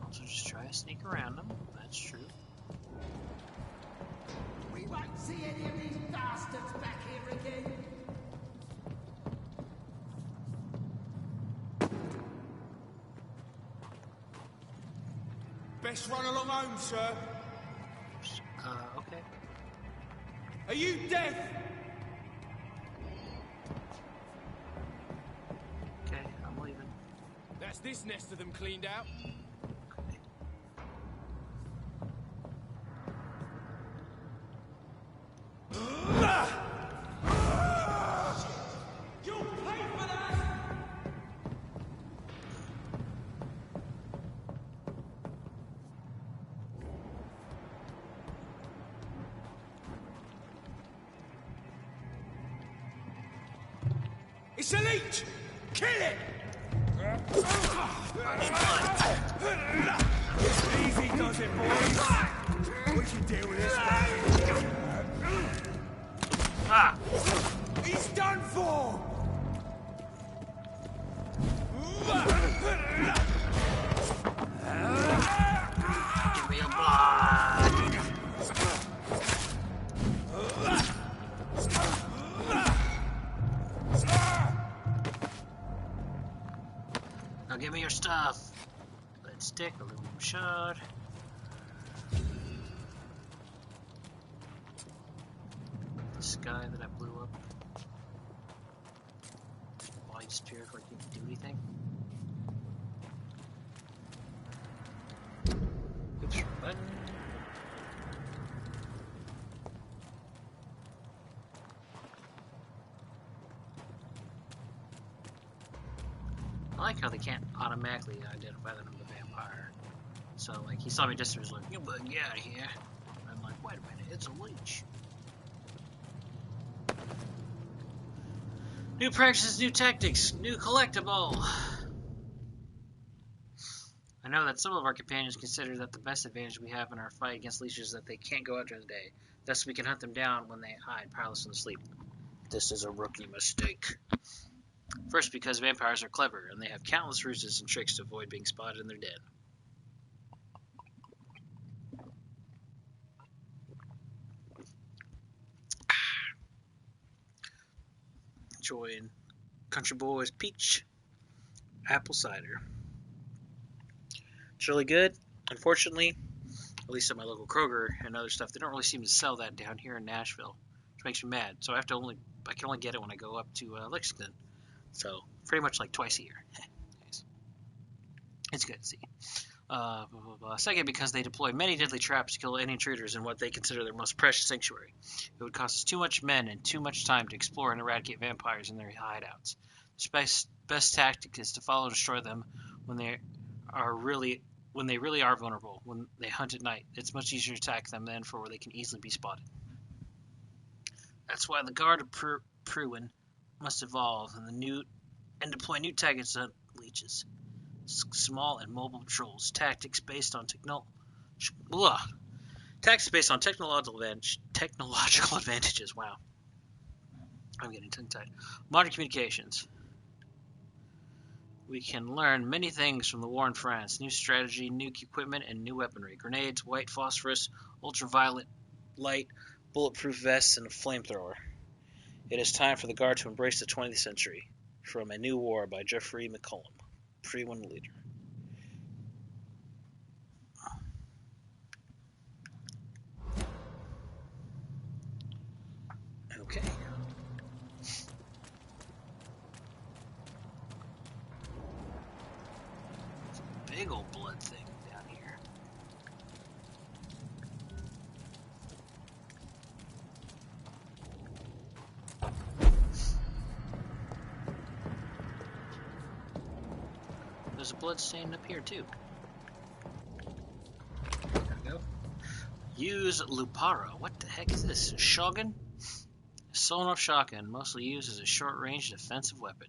S1: Also, just try to sneak around them. That's true.
S5: We won't see any of these bastards back here again.
S6: Best run along home, sir.
S1: Okay.
S6: Are you deaf?
S1: Okay, I'm leaving.
S6: That's this nest of them cleaned out.
S5: You'll pay for that!
S6: It's a leech! Kill it! Easy does it, boys. We can deal with this.
S1: Ah!
S6: He's done for!
S1: Now give me your stuff. Lead stick, aluminum shard. The sky that I blew up. Why he disappeared before I didn't do anything? Oops, wrong button. I like how they can't automatically identify that I'm a vampire. So, like, he saw me just and was like, "You better get out of here." And I'm like, "Wait a minute, it's a leech." New practices, new tactics, new collectible. I know that some of our companions consider that the best advantage we have in our fight against leeches is that they can't go out during the day. Thus, we can hunt them down when they hide, powerless and asleep. This is a rookie mistake. First, because vampires are clever, and they have countless ruses and tricks to avoid being spotted in their den. Enjoying Country Boys Peach Apple Cider. It's really good. Unfortunately, at least at my local Kroger and other stuff, they don't really seem to sell that down here in Nashville, which makes me mad. So I can only get it when I go up to Lexington. So pretty much like twice a year. It's good to see. Second, because they deploy many deadly traps to kill any intruders in what they consider their most precious sanctuary. It would cost us too much men and too much time to explore and eradicate vampires in their hideouts. The best tactic is to follow and destroy them when they really are vulnerable. When they hunt at night, it's much easier to attack them than for where they can easily be spotted. That's why the Guard of Pruin must evolve and deploy new tactics on leeches. Small and mobile patrols. Tactics based on technological advantages. Wow. I'm getting tongue-tied. Modern communications. We can learn many things from the war in France. New strategy, new equipment, and new weaponry. Grenades, white phosphorus, ultraviolet light, bulletproof vests, and a flamethrower. It is time for the Guard to embrace the 20th century. From A New War by Jeffrey McCollum. Pre-one leader. Okay. Big old blood thing down here. There's a blood stain up here too. There we go. Use Lupara. What the heck is this? A shotgun? A sawn-off shotgun, mostly used as a short-range defensive weapon.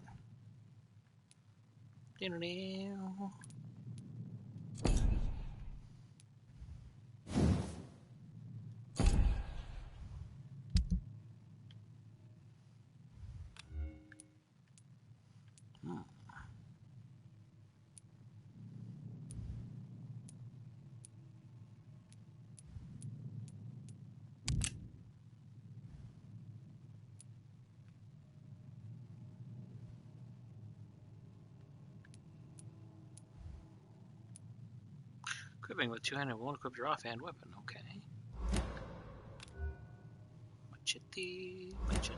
S1: Equipping with two-handed won't equip your offhand weapon. Okay. Machete, machete.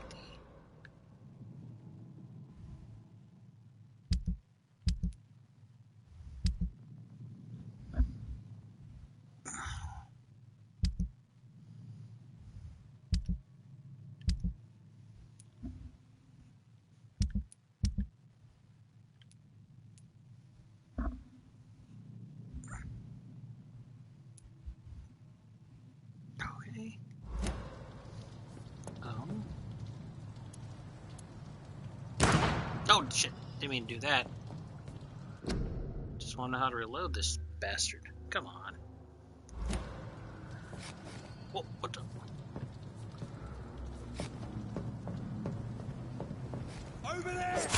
S1: Okay. Oh shit! Didn't mean to do that. Just want to know how to reload this bastard. Come on. Whoa, what the?
S6: Over there!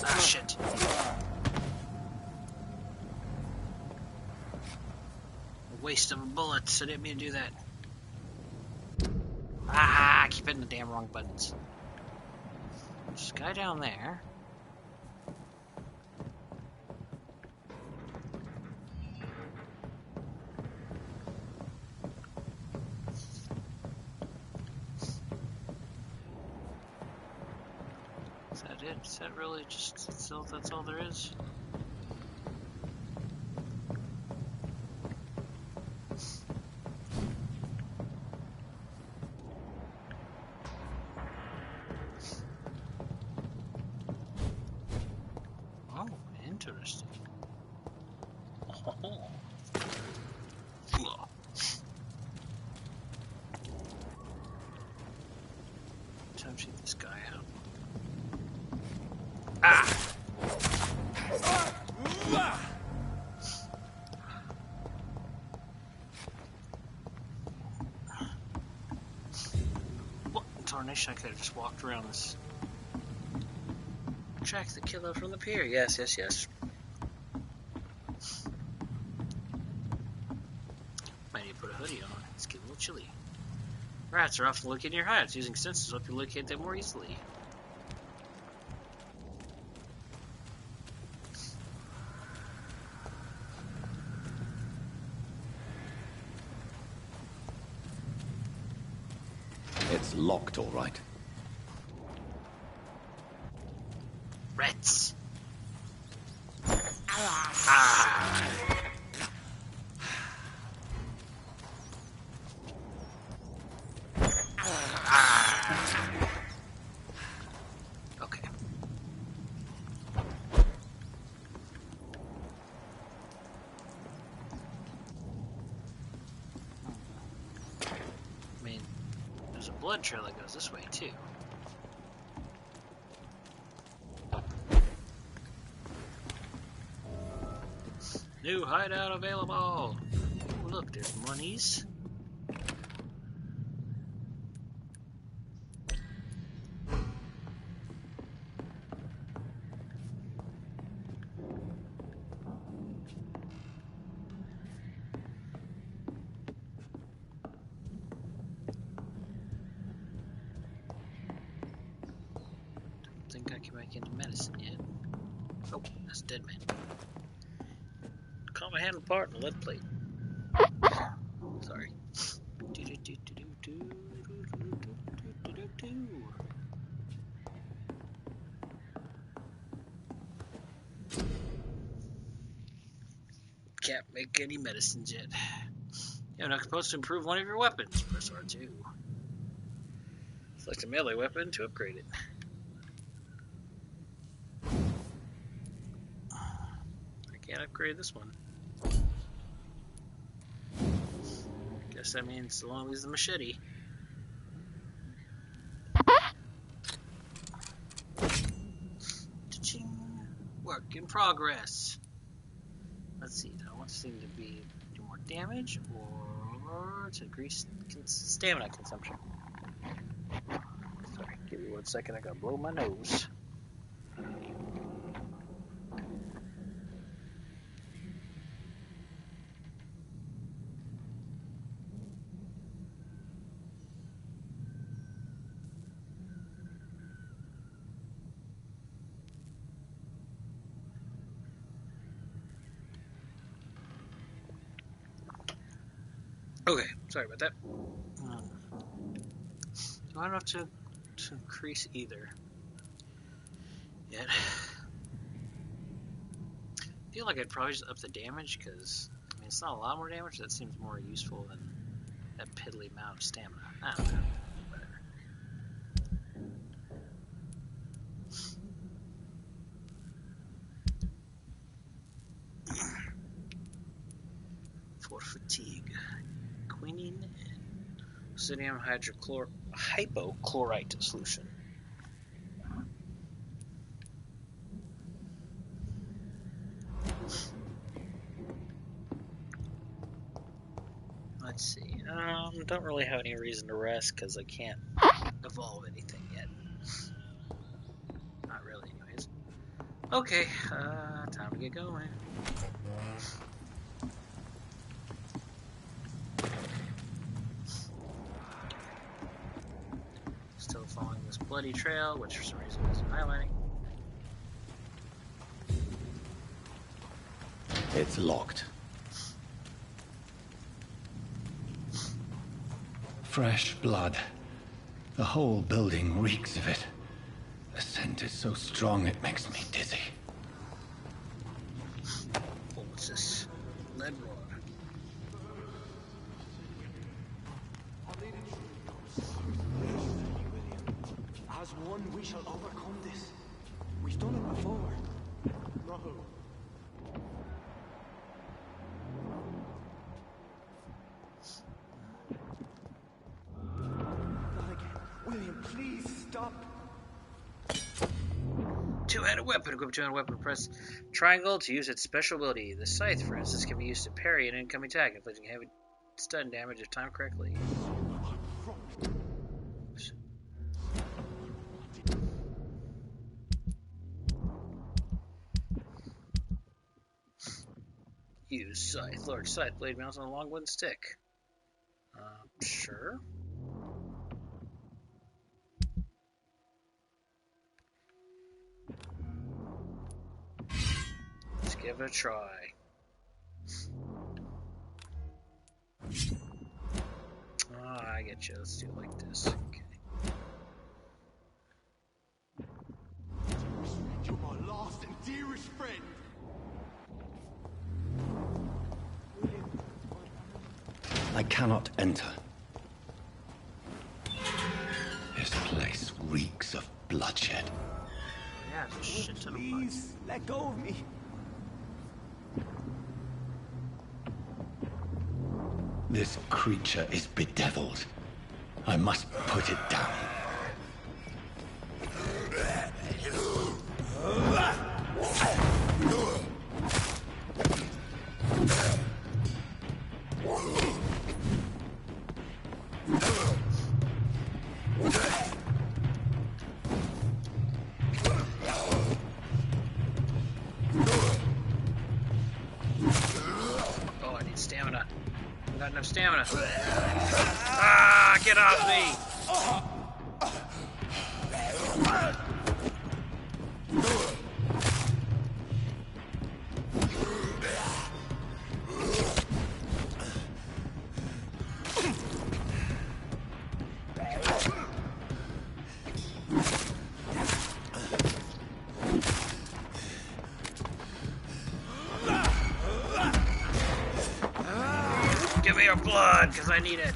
S1: Ah, shit. waste of a bullet. I didn't mean to do that. Ah, I keep hitting the damn wrong buttons. There's a guy down there. Is that it? Is that really just that's all there is? Oh, interesting. Oh. Time to take this guy out. Ah! What tarnation? I could have just walked around this. Track the killer from the pier. Yes, yes, yes. Might need to put a hoodie on. It's getting a little chilly. Rats are often located near hideouts. Using sensors help you locate them more easily.
S10: It's locked, all right.
S1: Rats. Okay. I mean, there's a blood trail that goes this way too. New hideout available. Oh, look, there's monies. Don't think I can make any medicine yet. Oh, that's a dead man. Call my handle part and a lead plate. Sorry. Can't make any medicines yet. You're not supposed to improve one of your weapons. Press R2. Select a melee weapon to upgrade it. I can't upgrade this one. Guess that means I'll only use the machete. Cha-ching. Work in progress. Let's see. Do I want this thing to do more damage or to increase stamina consumption? Sorry, give me 1 second. I gotta blow my nose. Okay, sorry about that. Do I don't have to increase either yet. I feel like I'd probably just up the damage because I mean it's not a lot more damage. That seems more useful than that piddly amount of stamina. I don't know. Whatever. For fatigue, quinine and sodium hypochlorite solution. Let's see. Don't really have any reason to rest because I can't evolve anything yet. Not really, anyways. Okay, time to get going. bloody trail, which for some reason isn't highlighting.
S10: It's locked. Fresh blood. The whole building reeks of it. The scent is so strong it makes me dizzy.
S1: Oh, what's this? Lead rod.
S7: As one, we shall overcome this. We've done it before. No. Not again. William, please stop.
S1: Two-handed weapon. Equip two-handed weapon. Press triangle to use its special ability. The scythe, for instance, can be used to parry an incoming attack, inflicting heavy stun damage if timed correctly. Use scythe. Large scythe blade mounts on a long wooden stick. Sure. Let's give it a try. I get you. Let's do it like this. Okay.
S7: You are lost and dearest friend.
S10: I cannot enter. This place reeks of bloodshed.
S1: Yeah, it's a shit ton of blood.
S7: Please, let go of me.
S10: This creature is bedeviled. I must put it down.
S1: Oh, I need stamina. I got enough stamina. Ah, get off me! Give me your blood, because I need it.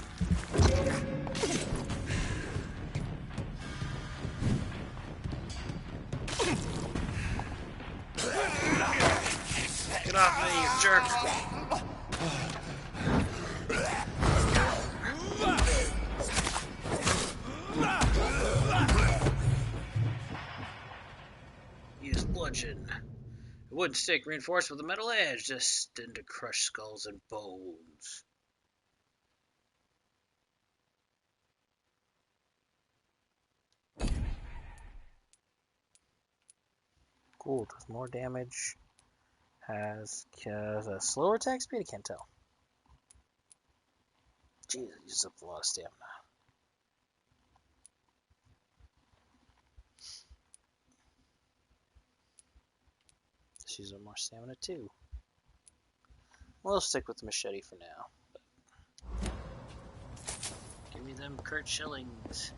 S1: Get off me, you jerk. Use bludgeon. A wooden stick reinforced with a metal edge, destined to crush skulls and bones. Cool, does more damage. Has a slower attack speed? I can't tell. Jeez, it uses up a lot of stamina. This uses up more stamina too. We'll stick with the machete for now. But give me them Kurt shillings.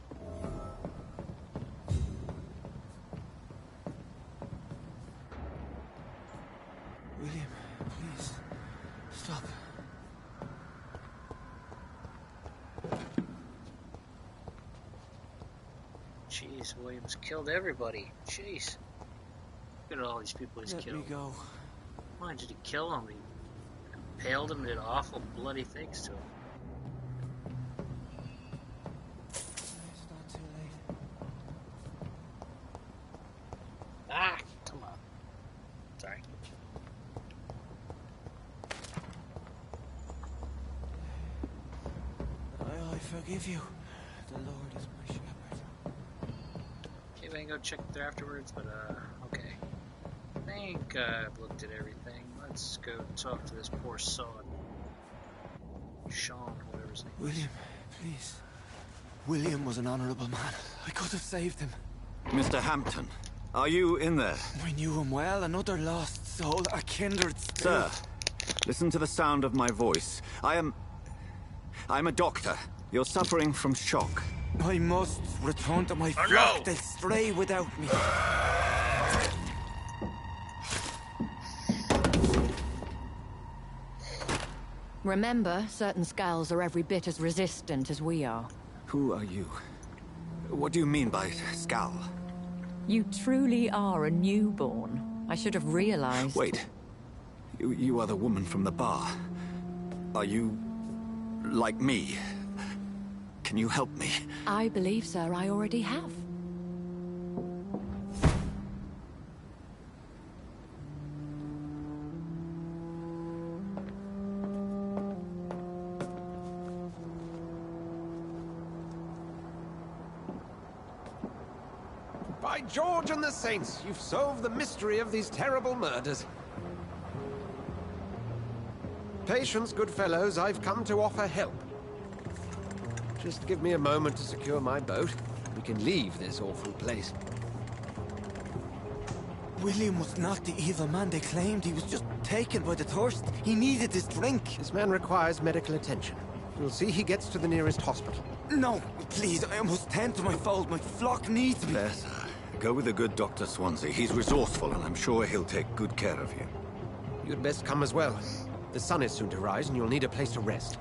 S7: William, please, stop.
S1: Jeez, William's killed everybody. Jeez. Look at all these people he's killed.
S7: Let me go.
S1: Why did he kill him? He impaled him and did awful bloody things to him.
S7: It's not too late.
S1: Ah, come on. Sorry.
S7: I forgive you. The Lord is my shepherd.
S1: Okay, we can go check there afterwards, but okay. I think I've looked at everything. Let's go talk to this poor son. Sean, whatever his name is.
S7: William, please. William was an honorable man. I could have saved him.
S5: Mr. Hampton, are you in there?
S7: I knew him well, another lost soul, a kindred spirit.
S5: Sir, listen to the sound of my voice. I'm a doctor. You're suffering from shock.
S7: I must return to my flock. They'll stray without me.
S15: Remember, certain skulls are every bit as resistant as we are.
S5: Who are you? What do you mean by Skal?
S15: You truly are a newborn. I should have realized.
S5: Wait. You are the woman from the bar. Are you... like me? Can you help me?
S15: I believe, sir, I already have.
S2: By George and the Saints, you've solved the mystery of these terrible murders. Patience, good fellows, I've come to offer help. Just give me a moment to secure my boat. We can leave this awful place.
S7: William was not the evil man they claimed. He was just taken by the thirst. He needed this drink.
S2: This man requires medical attention. We'll see he gets to the nearest hospital.
S7: No, please, I must tend to my fold. My flock needs me.
S5: There, sir. Go with the good Dr. Swansea. He's resourceful, and I'm sure he'll take good care of you.
S2: You'd best come as well. The sun is soon to rise, and you'll need a place to rest.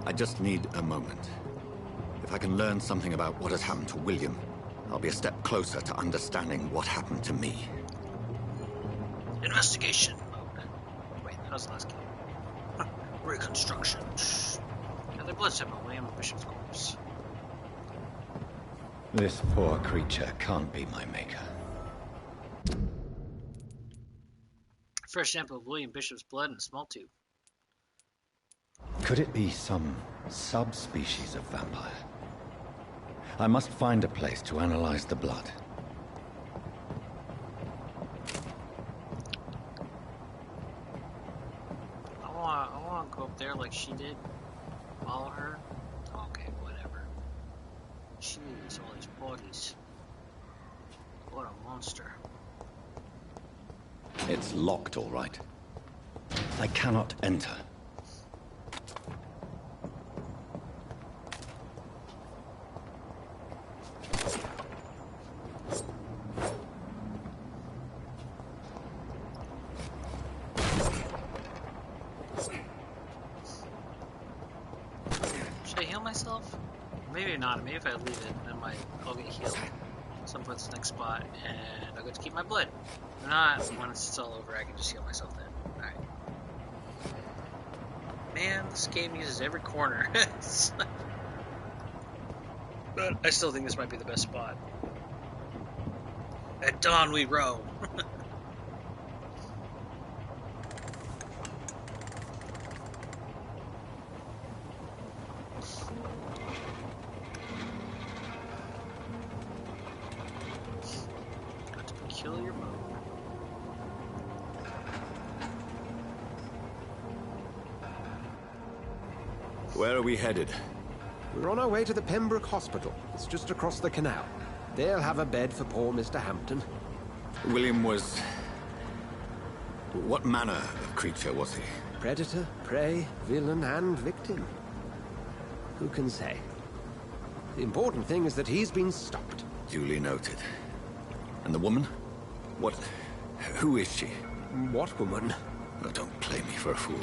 S5: I just need a moment. If I can learn something about what has happened to William, I'll be a step closer to understanding what happened to me.
S1: Investigation mode. Wait, that was the last game. Reconstruction. And the blood sample, William Bishop's corpse.
S10: This poor creature can't be my maker.
S1: First sample of William Bishop's blood in a small tube.
S10: Could it be some subspecies of vampire? I must find a place to analyze the blood.
S1: I want to go up there like she did. Follow her. Okay, whatever. Jeez, all these bodies. What a monster.
S10: It's locked, all right. I cannot enter.
S1: Should I heal myself? Maybe not. Maybe if I leave it, then I'll get healed. So I'm put this next spot, and I'll get to keep my blood. If not, when it's all over, I can just heal myself then. Alright. Man, this game uses every corner. But I still think this might be the best spot. At dawn we row. Got to peculiar mode.
S5: Where are we headed?
S2: We're on our way to the Pembroke Hospital. It's just across the canal. They'll have a bed for poor Mr. Hampton.
S5: William was... what manner of creature was he?
S2: Predator, prey, villain, and victim. Who can say? The important thing is that he's been stopped.
S5: Duly noted. And the woman? What... who is she?
S2: What woman?
S5: Oh, don't play me for a fool.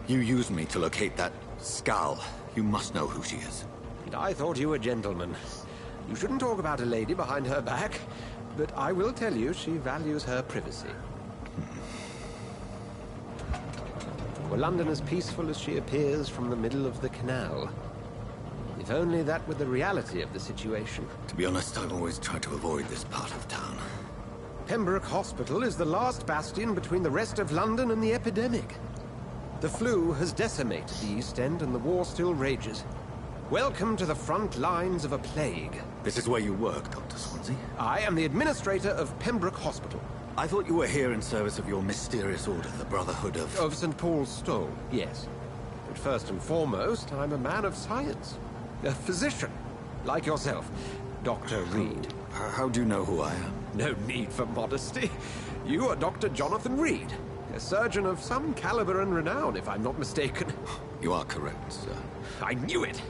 S5: You used me to locate that Skal. You must know who she is.
S2: And I thought you a gentleman. You shouldn't talk about a lady behind her back, but I will tell you she values her privacy. Were London as peaceful as she appears from the middle of the canal? If only that were the reality of the situation.
S5: To be honest, I've always tried to avoid this part of town.
S2: Pembroke Hospital is the last bastion between the rest of London and the epidemic. The flu has decimated the East End and the war still rages. Welcome to the front lines of a plague.
S5: This is where you work, Dr. Swansea?
S2: I am the administrator of Pembroke Hospital.
S5: I thought you were here in service of your mysterious order, the Brotherhood of...
S2: St. Paul's Stole, yes. But first and foremost, I'm a man of science.
S12: A physician, like yourself, Dr. Reed.
S5: How do you know who I am?
S12: No need for modesty. You are Dr. Jonathan Reed, a surgeon of some caliber and renown, if I'm not mistaken.
S5: You are correct, sir.
S12: I knew it.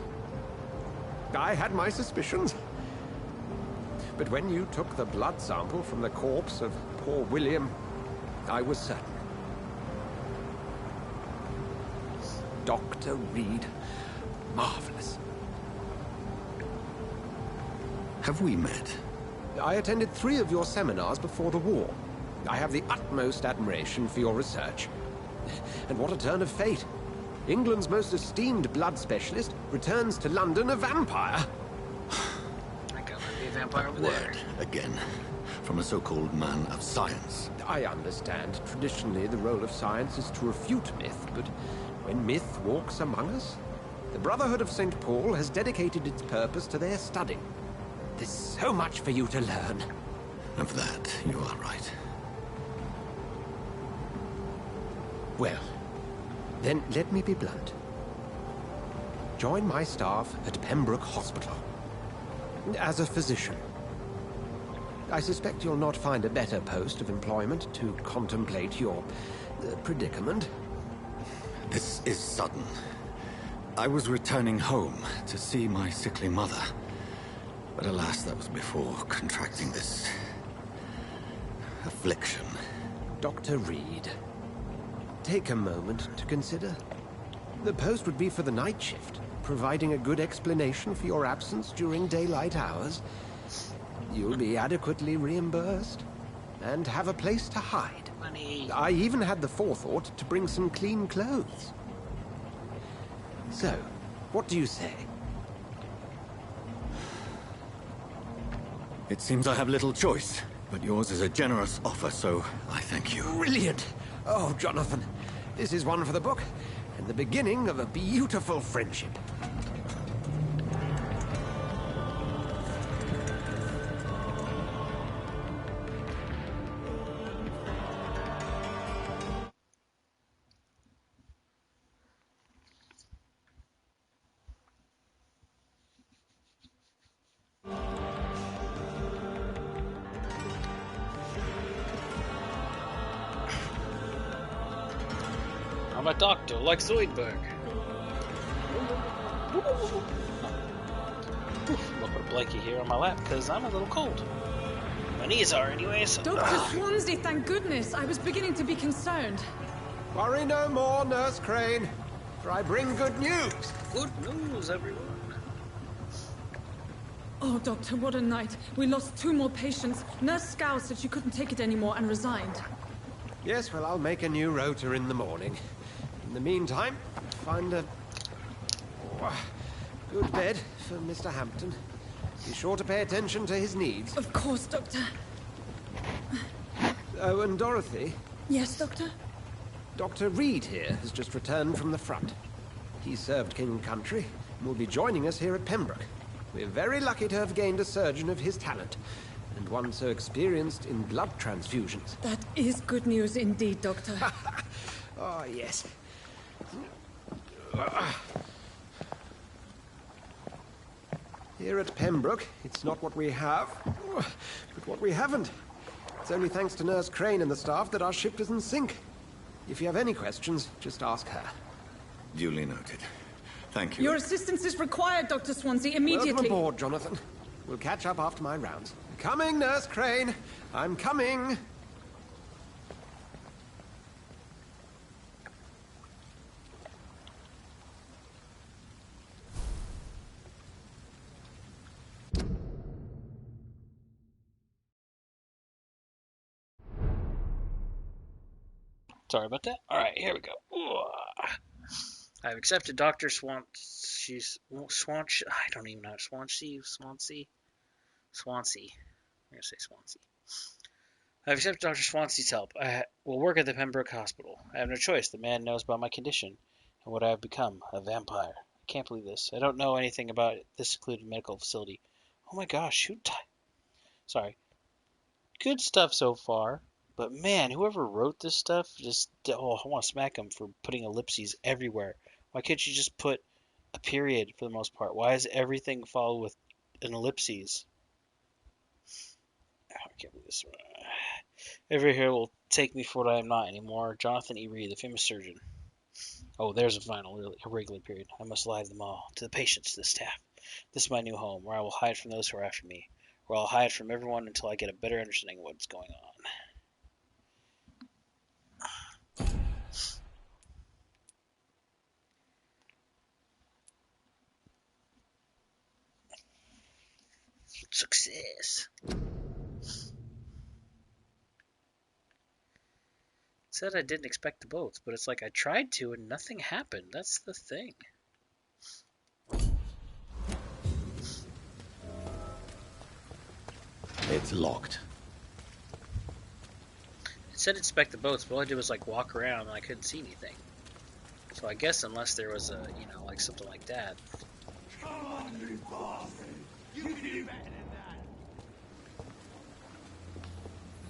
S12: I had my suspicions. But when you took the blood sample from the corpse of poor William, I was certain. Dr. Reed. Marvelous.
S5: Have we met?
S12: I attended 3 of your seminars before the war. I have the utmost admiration for your research. And what a turn of fate. England's most esteemed blood specialist returns to London a vampire.
S1: I got to be a vampire over there.
S5: Again, from a so-called man of science.
S12: I understand. Traditionally, the role of science is to refute myth, but when myth walks among us, the Brotherhood of St. Paul has dedicated its purpose to their study. There's so much for you to learn.
S5: Of that, you are right.
S12: Well, then let me be blunt. Join my staff at Pembroke Hospital. As a physician. I suspect you'll not find a better post of employment to contemplate your predicament.
S5: This is sudden. I was returning home to see my sickly mother. But alas, that was before contracting this affliction.
S12: Dr. Reed, take a moment to consider. The post would be for the night shift, providing a good explanation for your absence during daylight hours. You'll be adequately reimbursed and have a place to hide.
S1: Money.
S12: I even had the forethought to bring some clean clothes. So, what do you say?
S5: It seems I have little choice, but yours is a generous offer, so I thank you.
S12: Brilliant! Oh, Jonathan, this is one for the book, and the beginning of a beautiful friendship.
S1: I'm a doctor, like Zoidberg. I'll put a blanket here on my lap, because I'm a little cold. My knees are anyways.
S4: Dr. Swansea, thank goodness. I was beginning to be concerned.
S12: Worry no more, Nurse Crane, for I bring good news.
S1: Good news, everyone.
S4: Oh, Doctor, what a night. We lost 2 more patients. Nurse Scow said she couldn't take it anymore and resigned.
S12: Yes, well, I'll make a new rota in the morning. In the meantime, find a good bed for Mr. Hampton. Be sure to pay attention to his needs.
S4: Of course, Doctor.
S12: Oh, and Dorothy?
S4: Yes, Doctor?
S12: Dr. Reed here has just returned from the front. He served King and Country and will be joining us here at Pembroke. We're very lucky to have gained a surgeon of his talent, and one so experienced in blood transfusions.
S4: That is good news indeed, Doctor.
S12: Oh, yes. Here at Pembroke, it's not what we have, but what we haven't. It's only thanks to Nurse Crane and the staff that our ship doesn't sink. If you have any questions, just ask her.
S5: Duly noted. Thank you.
S4: Your assistance is required, Dr. Swansea, immediately.
S12: Welcome aboard, Jonathan. We'll catch up after my rounds. Coming, Nurse Crane. I'm coming.
S1: Sorry about that. Alright, here we go. I've accepted Dr. Swansea. I don't even know. Swansea? I'm going to say Swansea. I've accepted Dr. Swansea's help. I will work at the Pembroke Hospital. I have no choice. The man knows about my condition and what I have become, a vampire. I can't believe this. I don't know anything about this secluded medical facility. Oh my gosh, sorry. Good stuff so far. But man, whoever wrote this stuff, I want to smack him for putting ellipses everywhere. Why can't you just put a period for the most part? Why is everything followed with an ellipses? I can't believe this. Every here will take me for what I am not anymore. Jonathan E. Reed, the famous surgeon. Oh, there's a final irregular period. I must lie to them all, to the patients, to the staff. This is my new home, where I will hide from those who are after me, where I'll hide from everyone until I get a better understanding of what's going on. Success. Said I didn't expect the boats, but it's like I tried to and nothing happened. That's the thing.
S5: It's locked.
S1: It said inspect the boats, but all I did was like walk around and I couldn't see anything. So I guess unless there was a, you know, like something like that.
S7: Come on, you bastard! You can do better than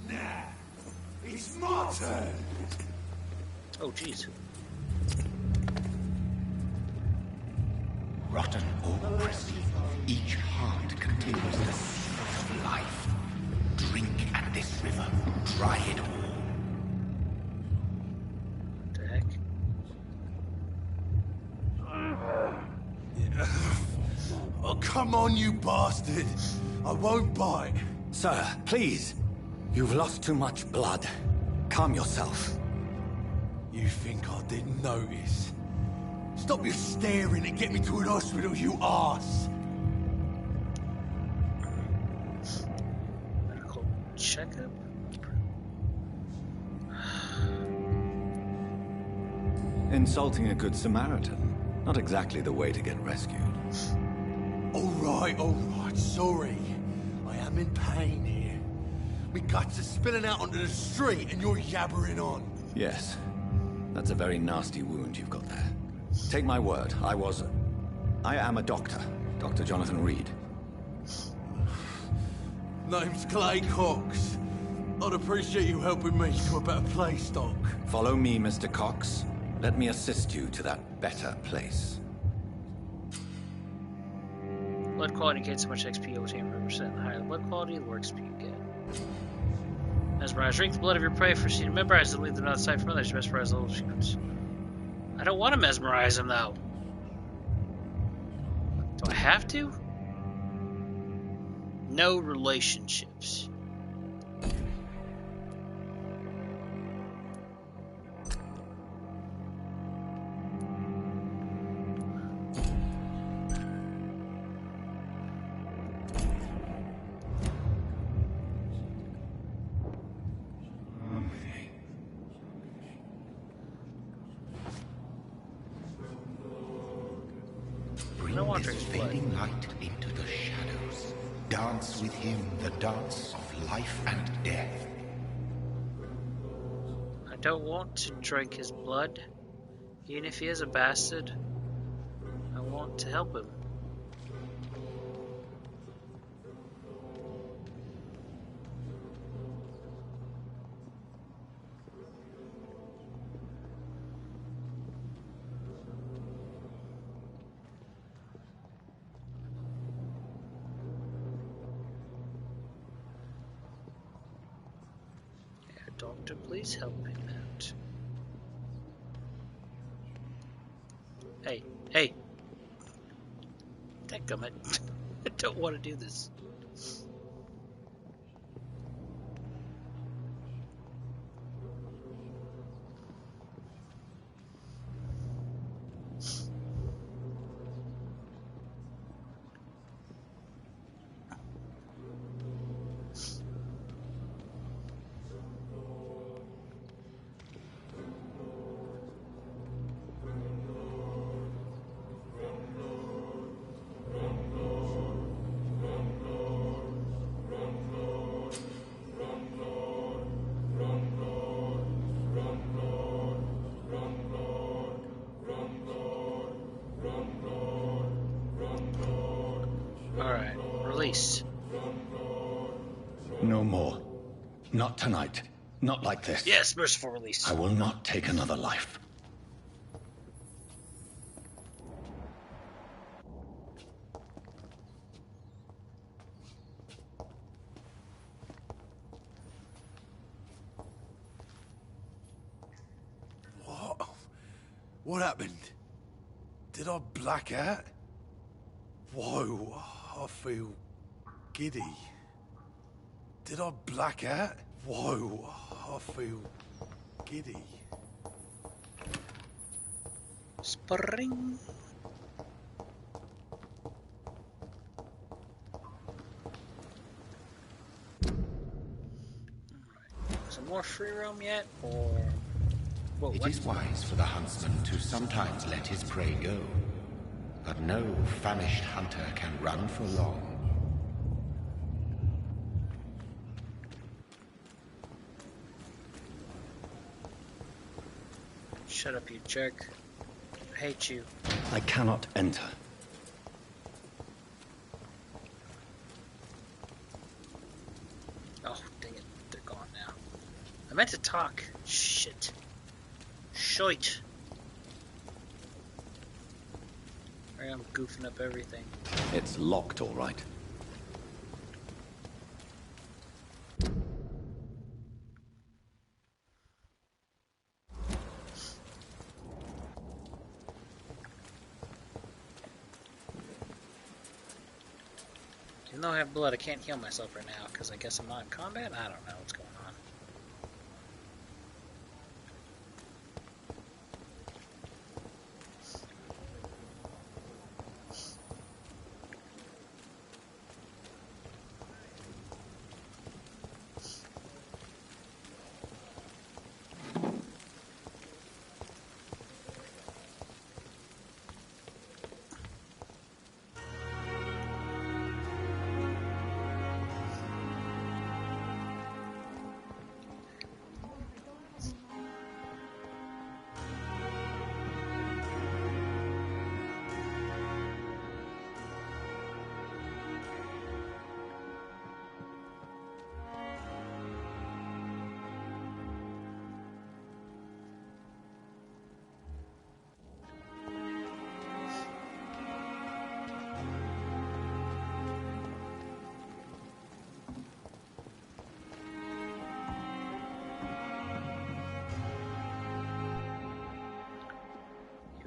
S7: that! Nah! It's my turn!
S1: Oh, jeez.
S3: Rotten oppressive, each heart contains the secret of life. Drink at this river, try it all.
S1: What the heck?
S7: Oh, come on, you bastard! I won't bite.
S5: Sir, please. You've lost too much blood. Calm yourself.
S7: You think I didn't notice? Stop your staring and get me to an hospital, you arse!
S1: Medical checkup?
S5: Insulting a good Samaritan. Not exactly the way to get rescued.
S7: Alright, sorry. I am in pain here. My guts are spilling out onto the street and you're yabbering on.
S5: Yes. That's a very nasty wound you've got there. Take my word, I am a doctor. Dr. Jonathan Reed.
S7: Name's Clay Cox. I'd appreciate you helping me to a better place, Doc.
S5: Follow me, Mr. Cox. Let me assist you to that better place.
S1: Blood quality indicates how much XP you obtain per percent. The higher the blood quality, the more XP you get. Mesmerize. Drink the blood of your prey for seeing mesmerize and leave them outside from others. Mesmerize the little secrets. I don't want to mesmerize them, though. Do I have to? No relationships.
S3: This fading light into the shadows. Dance with him the dance of life and death.
S1: I don't want to drink his blood. Even if he is a bastard, I want to help him. Doctor, please help him out. Hey! Dadgummit. I don't want to do this. Alright, release.
S5: No more. Not tonight. Not like this.
S1: Yes, merciful release.
S5: I will not take another life.
S7: What happened? Did I black out? Whoa, I feel giddy. Did I black out? Whoa, I feel giddy.
S1: Spring. Some more free roam yet, or
S3: It is wise for the huntsman to sometimes let his prey go, but no famished hunter can run for long.
S1: Shut up, you jerk. I hate you.
S5: I cannot enter.
S1: Oh, dang it. They're gone now. I meant to talk. Shit. Shite. I'm goofing up everything.
S5: It's locked, all right.
S1: Even though I have blood, I can't heal myself right now, because I guess I'm not in combat? I don't know what's going on.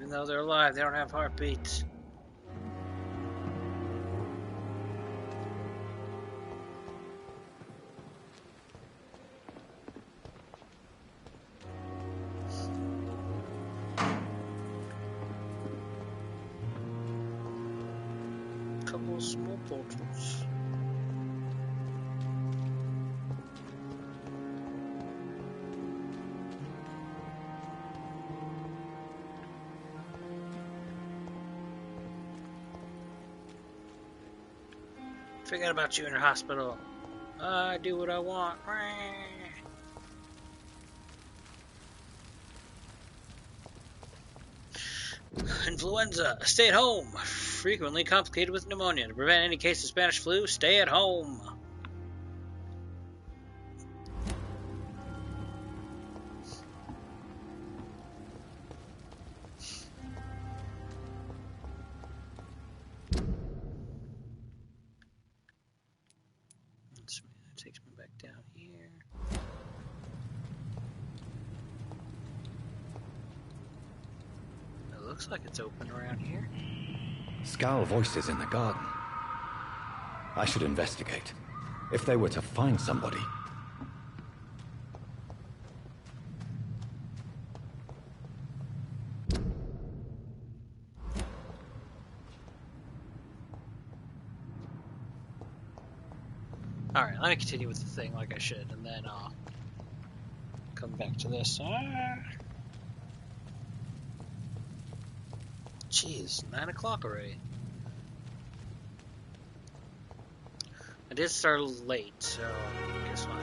S1: Even though they're alive, they don't have heartbeats. Couple of small portals. Forget about you in your hospital. I do what I want. Influenza. Stay at home. Frequently complicated with pneumonia. To prevent any case of Spanish flu, stay at home. That takes me back down here. It looks like it's open around here.
S5: Scowl voices in the garden. I should investigate. If they were to find somebody.
S1: Alright, let me continue with the thing like I should, and then I'll come back to this. Jeez, 9 o'clock already. I did start late, so guess what?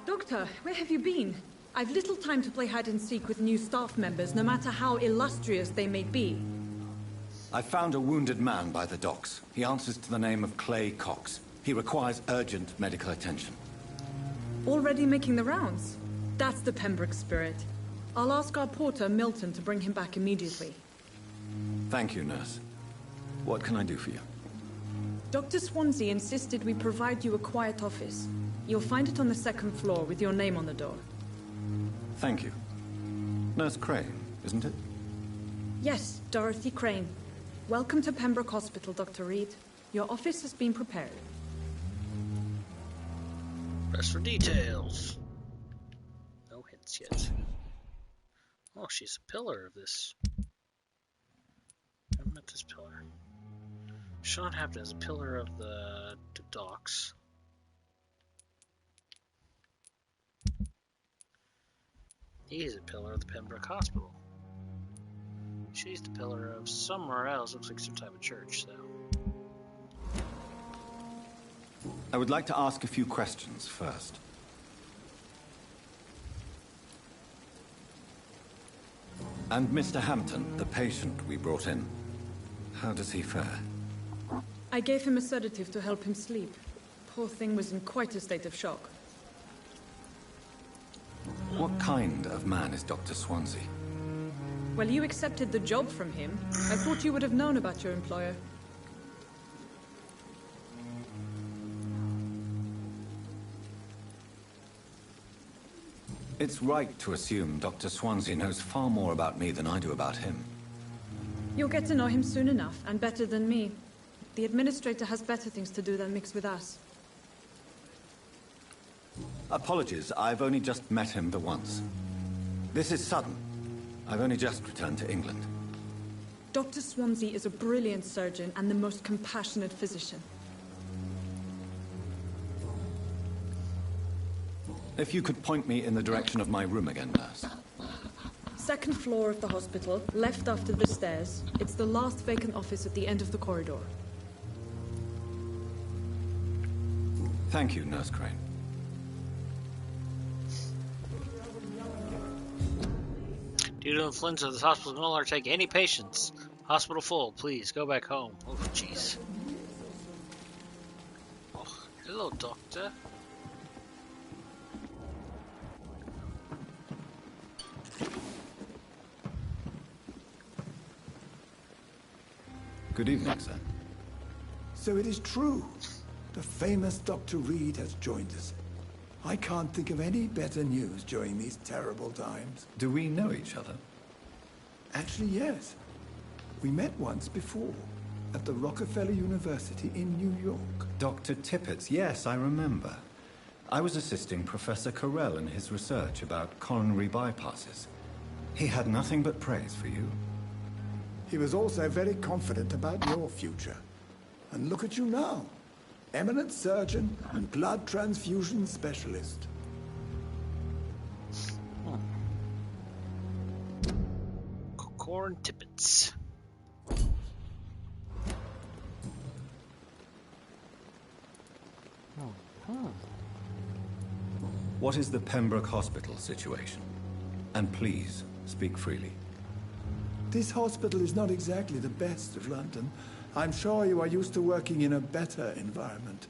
S16: Doctor, where have you been? I've little time to play hide and seek with new staff members, no matter how illustrious they may be.
S5: I found a wounded man by the docks. He answers to the name of Clay Cox. He requires urgent medical attention.
S16: Already making the rounds? That's the Pembroke spirit. I'll ask our porter, Milton, to bring him back immediately.
S5: Thank you, nurse. What can I do for you?
S16: Dr. Swansea insisted we provide you a quiet office. You'll find it on the second floor with your name on the door.
S10: Thank you. Nurse Crane, isn't it?
S16: Yes, Dorothy Crane. Welcome to Pembroke Hospital, Dr. Reed. Your office has been prepared.
S1: Press for details. No hints yet. Oh, she's a pillar of this. I met this pillar. Sean Hampton is a pillar of the docks. He's a pillar of the Pembroke Hospital. She's the pillar of somewhere else. Looks like some type of church, though.
S10: I would like to ask a few questions first. And Mr. Hampton, the patient we brought in, how does he fare?
S16: I gave him a sedative to help him sleep. Poor thing was in quite a state of shock.
S10: What kind of man is Dr. Swansea?
S16: Well, you accepted the job from him. I thought you would have known about your employer.
S10: It's right to assume Dr. Swansea knows far more about me than I do about him.
S16: You'll get to know him soon enough, and better than me. The administrator has better things to do than mix with us.
S10: Apologies, I've only just met him the once. This is sudden. I've only just returned to England.
S16: Dr. Swansea is a brilliant surgeon and the most compassionate physician.
S10: If you could point me in the direction of my room again, nurse.
S16: Second floor of the hospital, left after the stairs. It's the last vacant office at the end of the corridor.
S10: Thank you, Nurse Crane.
S1: Due to influenza, this hospital no longer take any patients. Hospital full. Please go back home. Oh, jeez. Oh, hello, doctor.
S10: Good evening, sir.
S17: So it is true. The famous Dr. Reed has joined us. I can't think of any better news during these terrible times.
S10: Do we know each other?
S17: Actually, yes. We met once before, at the Rockefeller University in New York.
S10: Dr. Tippett, yes, I remember. I was assisting Professor Carell in his research about coronary bypasses. He had nothing but praise for you.
S17: He was also very confident about your future. And look at you now. Eminent surgeon and blood transfusion specialist.
S1: Corn Tippets.
S10: What is the Pembroke Hospital situation? And please, speak freely.
S17: This hospital is not exactly the best of London. I'm sure you are used to working in a better environment.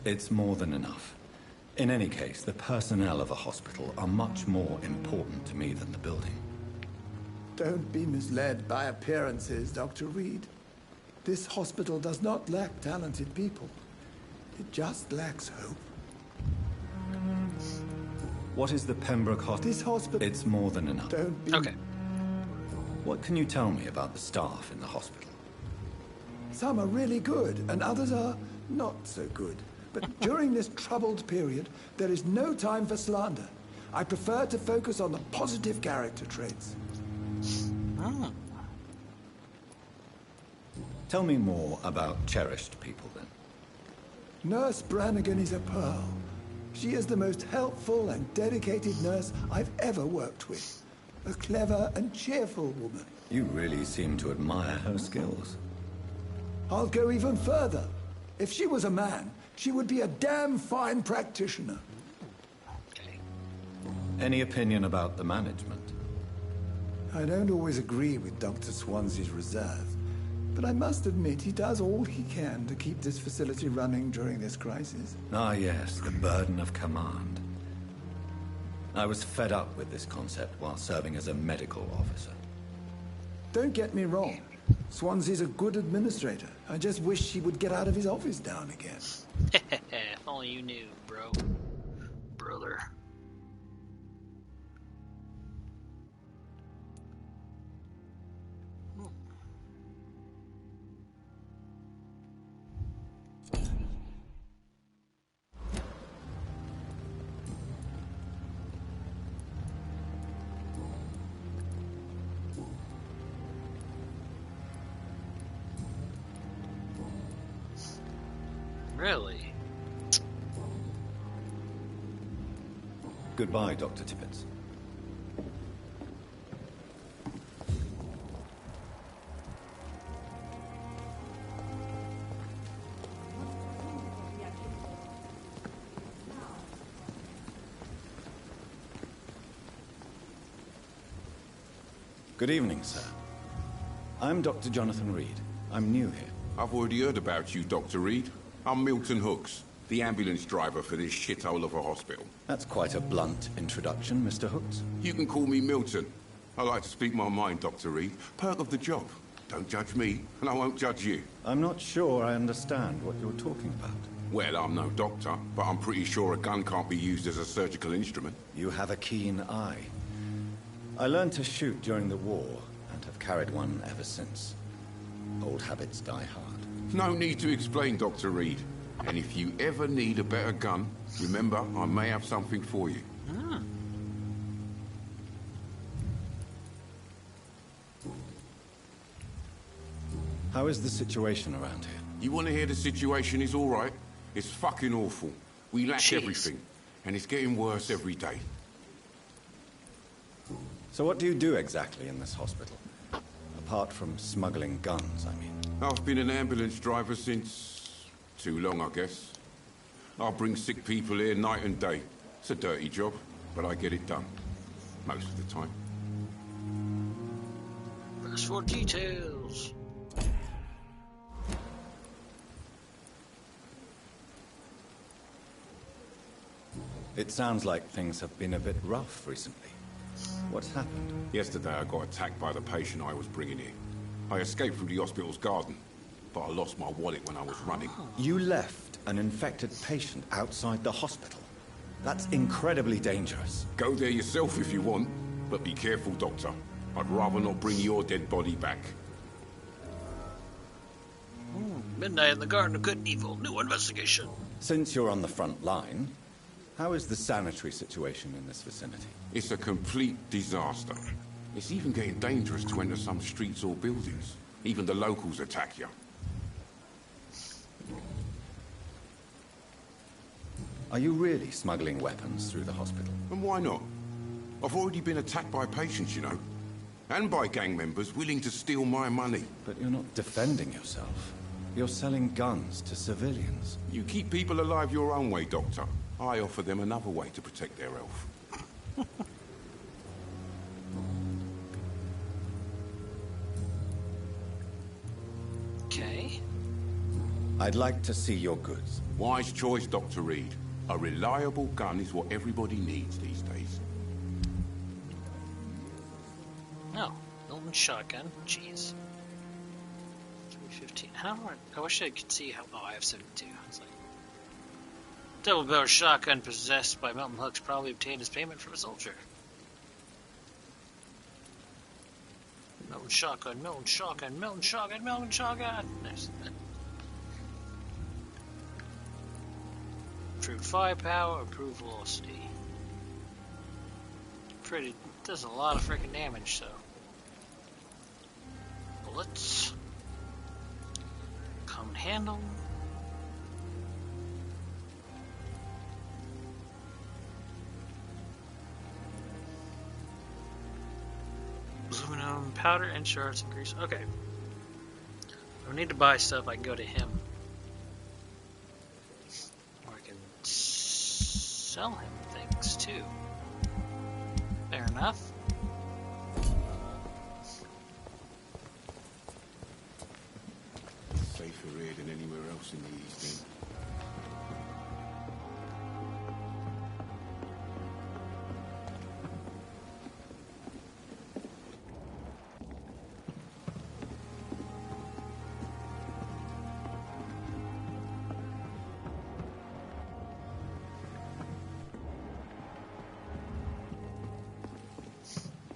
S10: It's more than enough. In any case, the personnel of a hospital are much more important to me than the building.
S17: Don't be misled by appearances, Dr. Reed. This hospital does not lack talented people. It just lacks hope.
S10: What is the Pembroke Hospital?
S17: This hospital...
S10: It's more than enough.
S17: Don't be...
S1: Okay.
S10: What can you tell me about the staff in the hospital?
S17: Some are really good, and others are not so good. But during this troubled period, there is no time for slander. I prefer to focus on the positive character traits.
S1: Oh.
S10: Tell me more about cherished people, then.
S17: Nurse Brannigan is a pearl. She is the most helpful and dedicated nurse I've ever worked with. A clever and cheerful woman.
S10: You really seem to admire her skills.
S17: I'll go even further. If she was a man, she would be a damn fine practitioner.
S10: Any opinion about the management?
S17: I don't always agree with Dr. Swansea's reserve, but I must admit he does all he can to keep this facility running during this crisis.
S10: Ah, yes, the burden of command. I was fed up with this concept while serving as a medical officer.
S17: Don't get me wrong. Swansea's a good administrator. I just wish he would get out of his office now and again.
S1: If only you knew, bro. Brother. Really?
S10: Goodbye, Dr. Tippett. Good evening, sir. I'm Dr. Jonathan Reed. I'm new here.
S18: I've already heard about you, Dr. Reed. I'm Milton Hooks, the ambulance driver for this shithole of a hospital.
S10: That's quite a blunt introduction, Mr. Hooks.
S18: You can call me Milton. I like to speak my mind, Dr. Reed. Perk of the job. Don't judge me, and I won't judge you.
S10: I'm not sure I understand what you're talking about.
S18: Well, I'm no doctor, but I'm pretty sure a gun can't be used as a surgical instrument.
S10: You have a keen eye. I learned to shoot during the war, and have carried one ever since. Old habits die hard.
S18: No need to explain, Dr. Reed. And if you ever need a better gun, remember, I may have something for you.
S1: Ah.
S10: How is the situation around here?
S18: You want to hear the situation is all right? It's fucking awful. We lack everything, and it's getting worse every day.
S10: So what do you do exactly in this hospital? Apart from smuggling guns, I mean.
S18: I've been an ambulance driver since... too long, I guess. I bring sick people here night and day. It's a dirty job, but I get it done. Most of the time.
S1: As for details.
S10: It sounds like things have been a bit rough recently. What's happened?
S18: Yesterday I got attacked by the patient I was bringing here. I escaped through the hospital's garden, but I lost my wallet when I was running.
S10: You left an infected patient outside the hospital? That's incredibly dangerous.
S18: Go there yourself if you want, but be careful, Doctor. I'd rather not bring your dead body back.
S1: Midnight in the Garden of Good and Evil. New investigation.
S10: Since you're on the front line, how is the sanitary situation in this vicinity?
S18: It's a complete disaster. It's even getting dangerous to enter some streets or buildings. Even the locals attack you.
S10: Are you really smuggling weapons through the hospital?
S18: And why not? I've already been attacked by patients, you know. And by gang members willing to steal my money.
S10: But you're not defending yourself. You're selling guns to civilians.
S18: You keep people alive your own way, Doctor. I offer them another way to protect their health.
S1: Okay.
S10: I'd like to see your goods.
S18: Wise choice, Dr. Reed. A reliable gun is what everybody needs these days.
S1: No. Milton shotgun. Jeez. 315. How do I wish I could see how... Oh, I have 72. I was like... Double-barrel shotgun possessed by Milton Hooks probably obtained his payment from a soldier. Milton shotgun, Milton shotgun, Milton shotgun, Milton shotgun! Nice. Improved firepower, improved velocity. Pretty... does a lot of freaking damage, so... Bullets. Common handle. Aluminum, powder, and shards and grease. Okay. I don't need to buy stuff, I can go to him. Or I can sell him things too. Fair enough.
S18: house in the East End.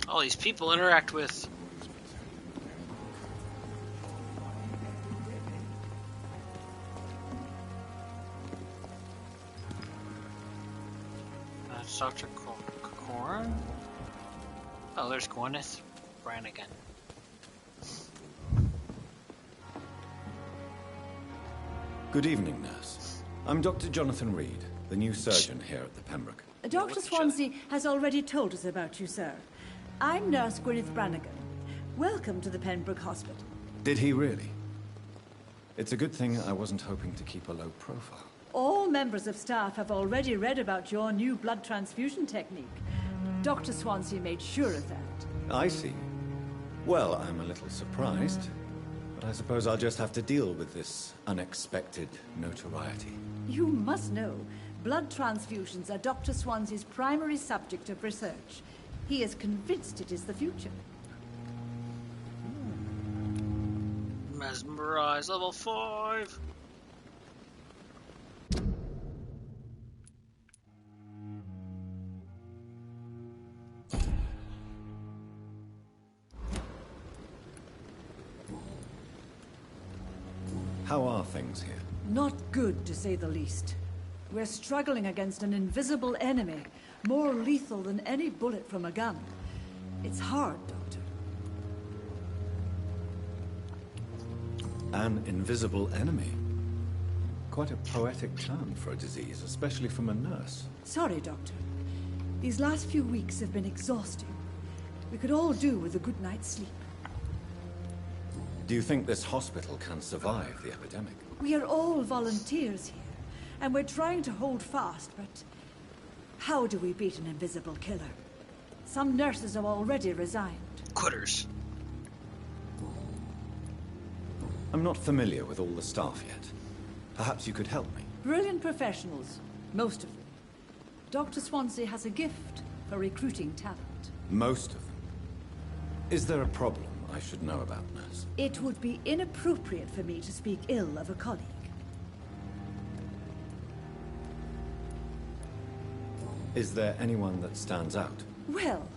S1: All these people interact with. That's Dr. Corn? Oh, there's Gwyneth Brannigan.
S10: Good evening, nurse. I'm Dr. Jonathan Reed, the new surgeon here at the Pembroke.
S19: Dr. Swansea has already told us about you, sir. I'm Nurse Gwyneth Brannigan. Welcome to the Pembroke Hospital.
S10: Did he really? It's a good thing I wasn't hoping to keep a low profile.
S19: All members of staff have already read about your new blood transfusion technique. Dr. Swansea made sure of that.
S10: I see. Well, I'm a little surprised, but I suppose I'll just have to deal with this unexpected notoriety.
S19: You must know, blood transfusions are Dr. Swansea's primary subject of research. He is convinced it is the future.
S1: Mesmerize level 5.
S10: How are things here?
S19: Not good, to say the least. We're struggling against an invisible enemy, more lethal than any bullet from a gun. It's hard, Doctor.
S10: An invisible enemy? Quite a poetic term for a disease, especially from a nurse.
S19: Sorry, Doctor. These last few weeks have been exhausting. We could all do with a good night's sleep.
S10: Do you think this hospital can survive the epidemic?
S19: We are all volunteers here, and we're trying to hold fast, but how do we beat an invisible killer? Some nurses have already resigned.
S1: Quitters.
S10: I'm not familiar with all the staff yet. Perhaps you could help me.
S19: Brilliant professionals, most of them. Dr. Swansea has a gift for recruiting talent.
S10: Most of them. Is there a problem I should know about, nurse?
S19: It would be inappropriate for me to speak ill of a colleague.
S10: Is there anyone that stands out?
S19: Well,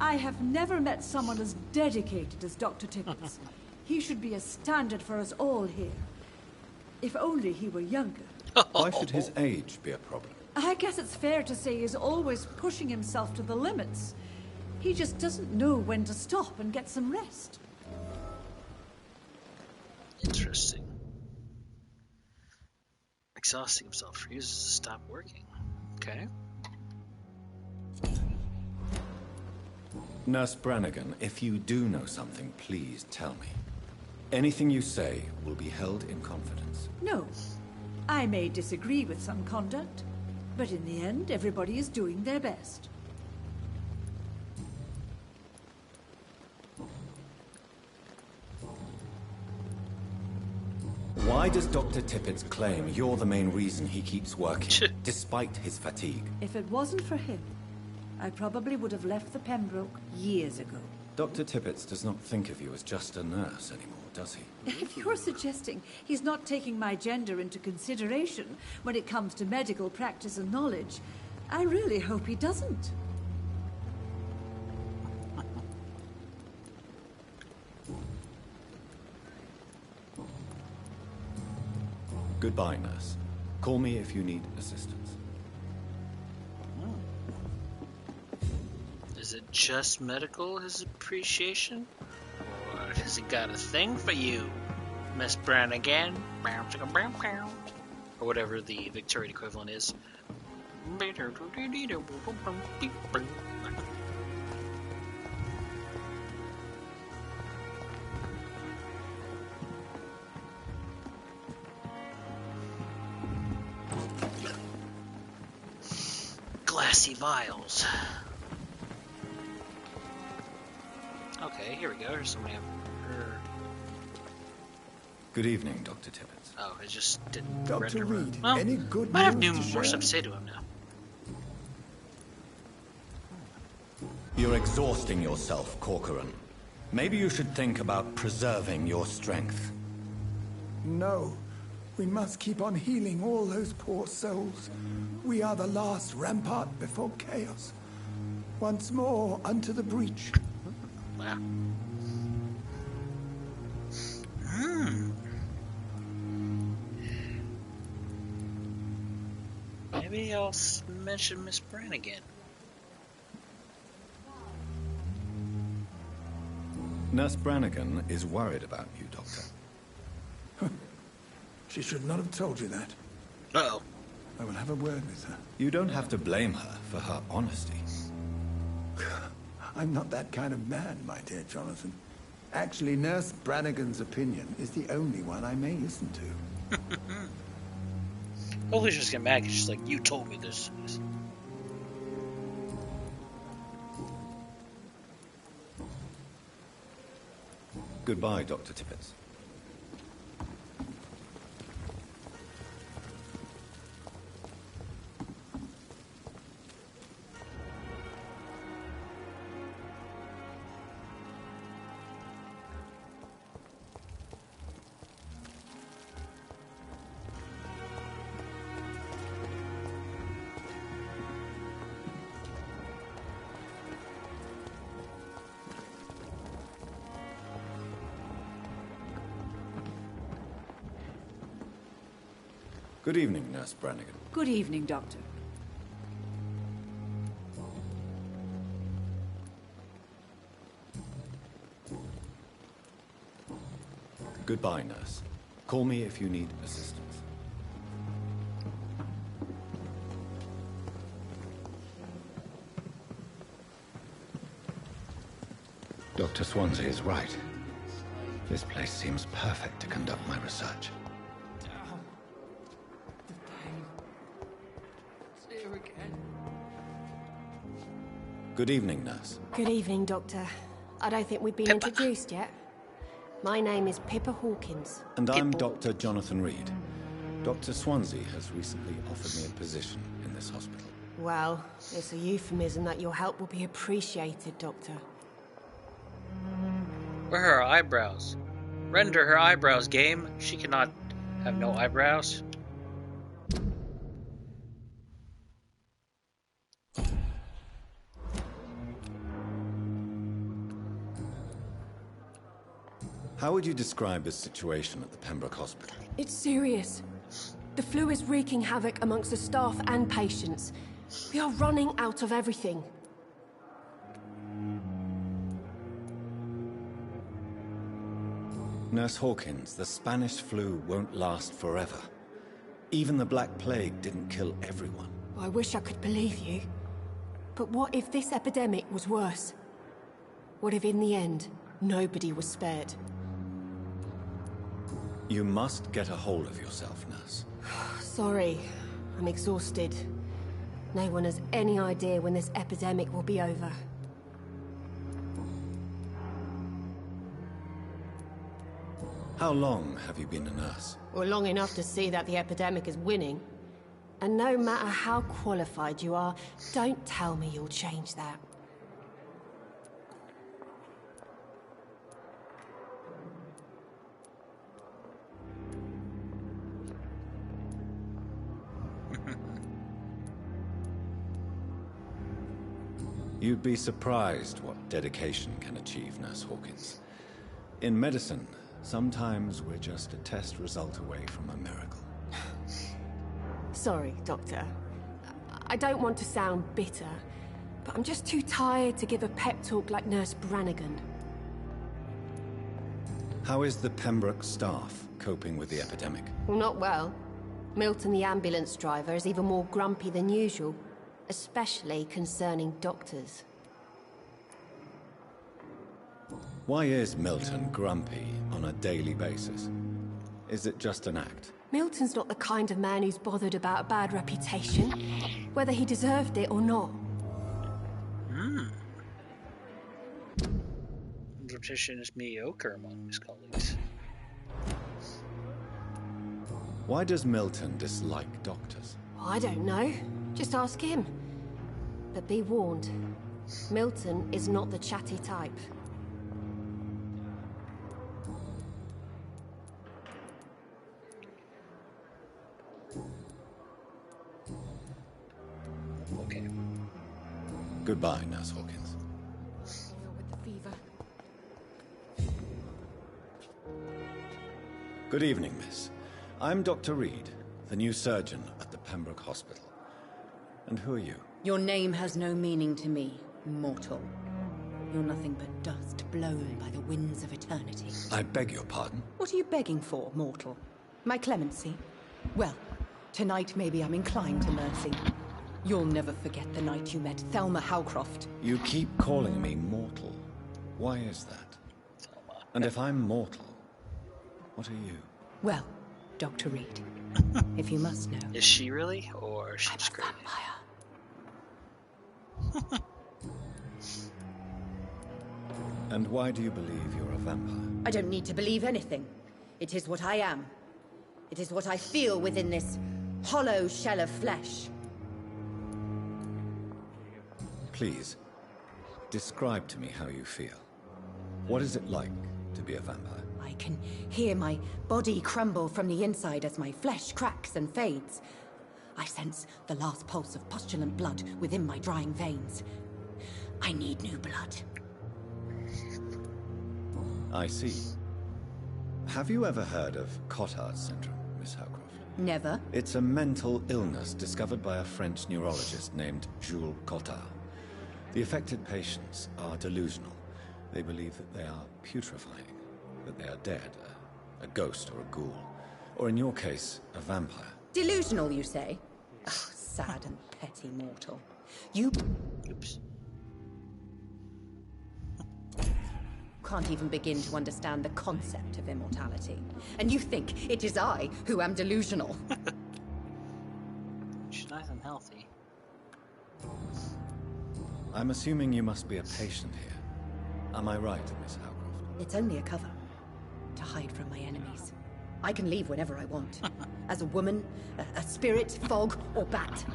S19: I have never met someone as dedicated as Dr. Tippett. He should be a standard for us all here. If only he were younger.
S10: Why should his age be a problem?
S19: I guess it's fair to say he's always pushing himself to the limits. He just doesn't know when to stop and get some rest.
S1: Interesting. Exhausting himself refuses to stop working. Okay.
S10: Nurse Brannigan, if you do know something, please tell me. Anything you say will be held in confidence.
S19: No. I may disagree with some conduct, but in the end, everybody is doing their best.
S10: Why does Dr. Tippett claim you're the main reason he keeps working, despite his fatigue?
S19: If it wasn't for him, I probably would have left the Pembroke years ago.
S10: Dr. Tippett does not think of you as just a nurse anymore, does he?
S19: If you're suggesting he's not taking my gender into consideration when it comes to medical practice and knowledge, I really hope he doesn't.
S10: Goodbye, nurse. Call me if you need assistance.
S1: Is it just medical, his appreciation? Or has he got a thing for you, Miss Brannigan? Or whatever the Victorian equivalent is. Glassy vials. Okay, here we go. There's somebody up here.
S10: Good evening, Dr. Tippett.
S1: Oh, it just didn't
S17: Dr.
S1: render.
S17: Reed,
S1: Well,
S17: any good
S1: might have
S17: news to
S1: more
S17: share?
S1: stuff to say to him now.
S10: You're exhausting yourself, Corcoran. Maybe you should think about preserving your strength.
S17: No. We must keep on healing all those poor souls. We are the last rampart before chaos. Once more, unto the breach.
S1: Wow. Maybe I'll mention Miss Brannigan.
S10: Nurse Brannigan is worried about you, Doctor.
S17: She should not have told you that.
S1: Uh-oh.
S17: I will have a word with her.
S10: You don't have to blame her for her honesty.
S17: I'm not that kind of man, my dear Jonathan. Actually, Nurse Brannigan's opinion is the only one I may listen to.
S1: Hopefully she's gonna get mad because she's like, you told me this.
S10: Goodbye, Dr. Tippett. Good evening, Nurse Brannigan.
S19: Good evening, Doctor.
S10: Goodbye, Nurse. Call me if you need assistance. Dr. Swansea is right. This place seems perfect to conduct my research. Good evening, Nurse.
S20: Good evening, Doctor. I don't think we've been introduced yet. My name is Pippa Hawkins.
S10: And I'm Dr. Jonathan Reed. Dr. Swansea has recently offered me a position in this hospital.
S20: Well, it's a euphemism that your help will be appreciated, Doctor.
S1: Where are her eyebrows? Render her eyebrows, game. She cannot have no eyebrows.
S10: How would you describe the situation at the Pembroke Hospital?
S20: It's serious. The flu is wreaking havoc amongst the staff and patients. We are running out of everything.
S10: Nurse Hawkins, the Spanish flu won't last forever. Even the Black Plague didn't kill everyone.
S20: I wish I could believe you. But what if this epidemic was worse? What if in the end, nobody was spared?
S10: You must get a hold of yourself, Nurse.
S20: Sorry, I'm exhausted. No one has any idea when this epidemic will be over.
S10: How long have you been a nurse?
S20: Well, long enough to see that the epidemic is winning. And no matter how qualified you are, don't tell me you'll change that.
S10: You'd be surprised what dedication can achieve, Nurse Hawkins. In medicine, sometimes we're just a test result away from a miracle.
S20: Sorry, Doctor. I don't want to sound bitter, but I'm just too tired to give a pep talk like Nurse Brannigan.
S10: How is the Pembroke staff coping with the epidemic?
S20: Well, not well. Milton, the ambulance driver, is even more grumpy than usual, especially concerning doctors.
S10: Why is Milton grumpy on a daily basis? Is it just an act?
S20: Milton's not the kind of man who's bothered about a bad reputation, whether he deserved it or not.
S1: His reputation is mediocre among his colleagues.
S10: Why does Milton dislike doctors?
S20: I don't know. Just ask him. But be warned, Milton is not the chatty type.
S1: Okay.
S10: Goodbye, Nurse Hawkins.
S20: With the fever.
S10: Good evening, miss. I'm Dr. Reed, the new surgeon at the Pembroke Hospital. And who are you?
S15: Your name has no meaning to me, mortal. You're nothing but dust blown by the winds of eternity.
S10: I beg your pardon?
S15: What are you begging for, mortal? My clemency? Well, tonight maybe I'm inclined to mercy. You'll never forget the night you met Thelma Howcroft.
S10: You keep calling me mortal. Why is that? And if I'm mortal, what are you?
S15: Well, Dr. Reed, if you must know.
S1: Is she really? Or is she just crazy?
S10: And why do you believe you're a vampire?
S15: I don't need to believe anything. It is what I am. It is what I feel within this hollow shell of flesh.
S10: Please, describe to me how you feel. What is it like to be a vampire?
S15: I can hear my body crumble from the inside as my flesh cracks and fades. I sense the last pulse of pustulant blood within my drying veins. I need new blood.
S10: I see. Have you ever heard of Cotard syndrome, Miss Howcroft?
S15: Never.
S10: It's a mental illness discovered by a French neurologist named Jules Cotard. The affected patients are delusional. They believe that they are putrefying, that they are dead, a ghost or a ghoul, or in your case, a vampire.
S15: Delusional, you say? Oh, sad and petty mortal. You...
S1: Oops.
S15: Can't even begin to understand the concept of immortality. And you think it is I who am delusional.
S1: She's nice and healthy.
S10: I'm assuming you must be a patient here. Am I right, Miss Howcroft?
S15: It's only a cover. To hide from my enemies. I can leave whenever I want. As a woman, a spirit, fog, or bat.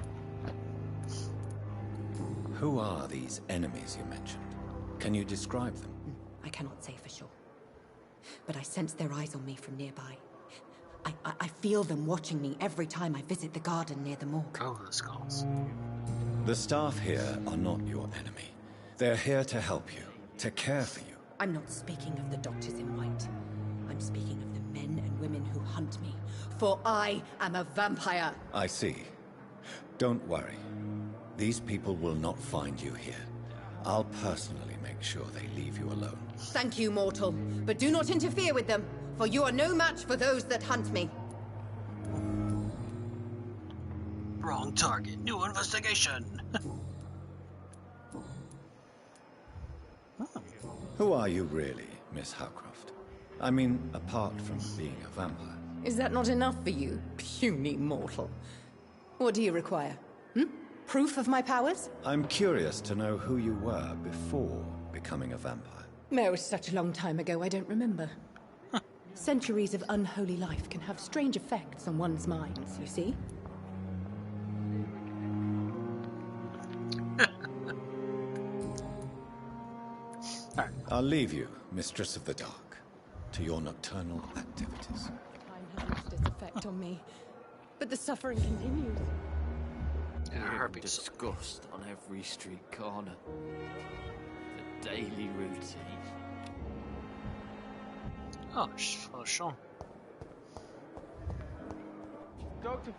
S10: Who are these enemies you mentioned? Can you describe them?
S15: I cannot say for sure. But I sense their eyes on me from nearby. I feel them watching me every time I visit the garden near the morgue.
S1: Oh, the skulls.
S10: The staff here are not your enemy. They're here to help you, to care for you.
S15: I'm not speaking of the doctors in white. I'm speaking of the men and women who hunt me. For I am a vampire.
S10: I see. Don't worry. These people will not find you here. I'll personally make sure they leave you alone.
S15: Thank you, mortal. But do not interfere with them, for you are no match for those that hunt me.
S1: Wrong target. New investigation.
S10: Who are you really, Miss Howcroft? I mean, apart from being a vampire.
S15: Is that not enough for you, puny mortal? What do you require? Proof of my powers?
S10: I'm curious to know who you were before becoming a vampire.
S15: It was such a long time ago, I don't remember. Centuries of unholy life can have strange effects on one's minds, you see?
S10: I'll leave you, Mistress of the Dark, to your nocturnal activities.
S20: The kind has lost its effect on me, but the suffering continues.
S21: Disgust on every street corner. The daily routine.
S1: Oh, Sean.
S6: Doctor,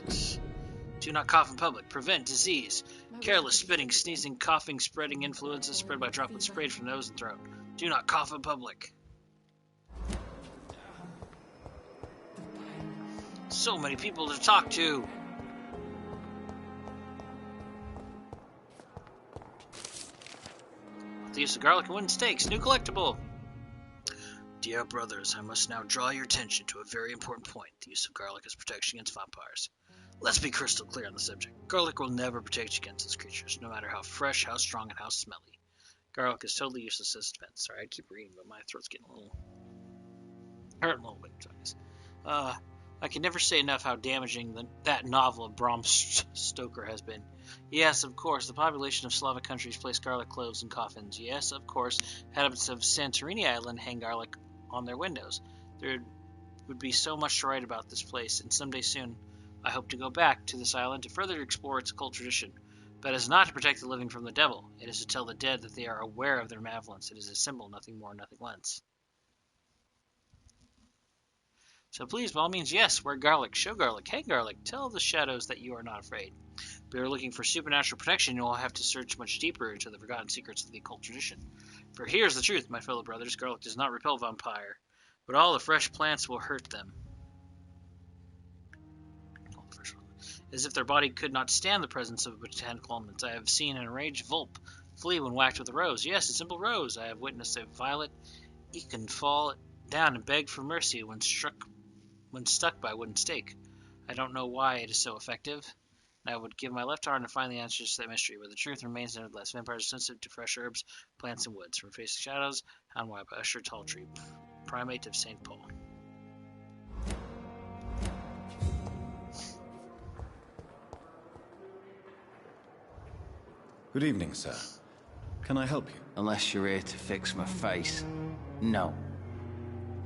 S6: please.
S1: Do not cough in public. Prevent disease. Careless spitting, sneezing, coughing, spreading influenza spread by droplets sprayed from nose and throat. Do not cough in public. So many people to talk to. The use of garlic and wooden stakes. New collectible. Dear brothers, I must now draw your attention to a very important point. The use of garlic as protection against vampires. Let's be crystal clear on the subject. Garlic will never protect you against these creatures, no matter how fresh, how strong, and how smelly. Garlic is totally useless as defense. Sorry, I keep reading, but my throat's getting a little I can never say enough how damaging that novel of Bram Stoker has been. Yes, of course, the population of Slavic countries place garlic cloves in coffins. Yes, of course, inhabitants of Santorini Island hang garlic on their windows. There would be so much to write about this place, and someday soon I hope to go back to this island to further explore its occult tradition. But it is not to protect the living from the devil. It is to tell the dead that they are aware of their malevolence. It is a symbol, nothing more, nothing less. So please, by all means, yes, wear garlic, show garlic, hang garlic, tell the shadows that you are not afraid. If you are looking for supernatural protection, you will have to search much deeper into the forgotten secrets of the occult tradition. For here's the truth, my fellow brothers, garlic does not repel vampire, but all the fresh plants will hurt them. As if their body could not stand the presence of botanical elements. I have seen an enraged vulp flee when whacked with a rose. Yes, a simple rose. I have witnessed a violet lichen fall down and beg for mercy when stuck by a wooden stake. I don't know why it is so effective. I would give my left arm to find the answers to that mystery, but the truth remains nevertheless. Vampires are sensitive to fresh herbs, plants, and woods. From Facing Shadows, Hound Wild by Usher Talltree, Primate of St. Paul.
S10: Good evening, sir. Can I help you?
S21: Unless you're here to fix my face. No.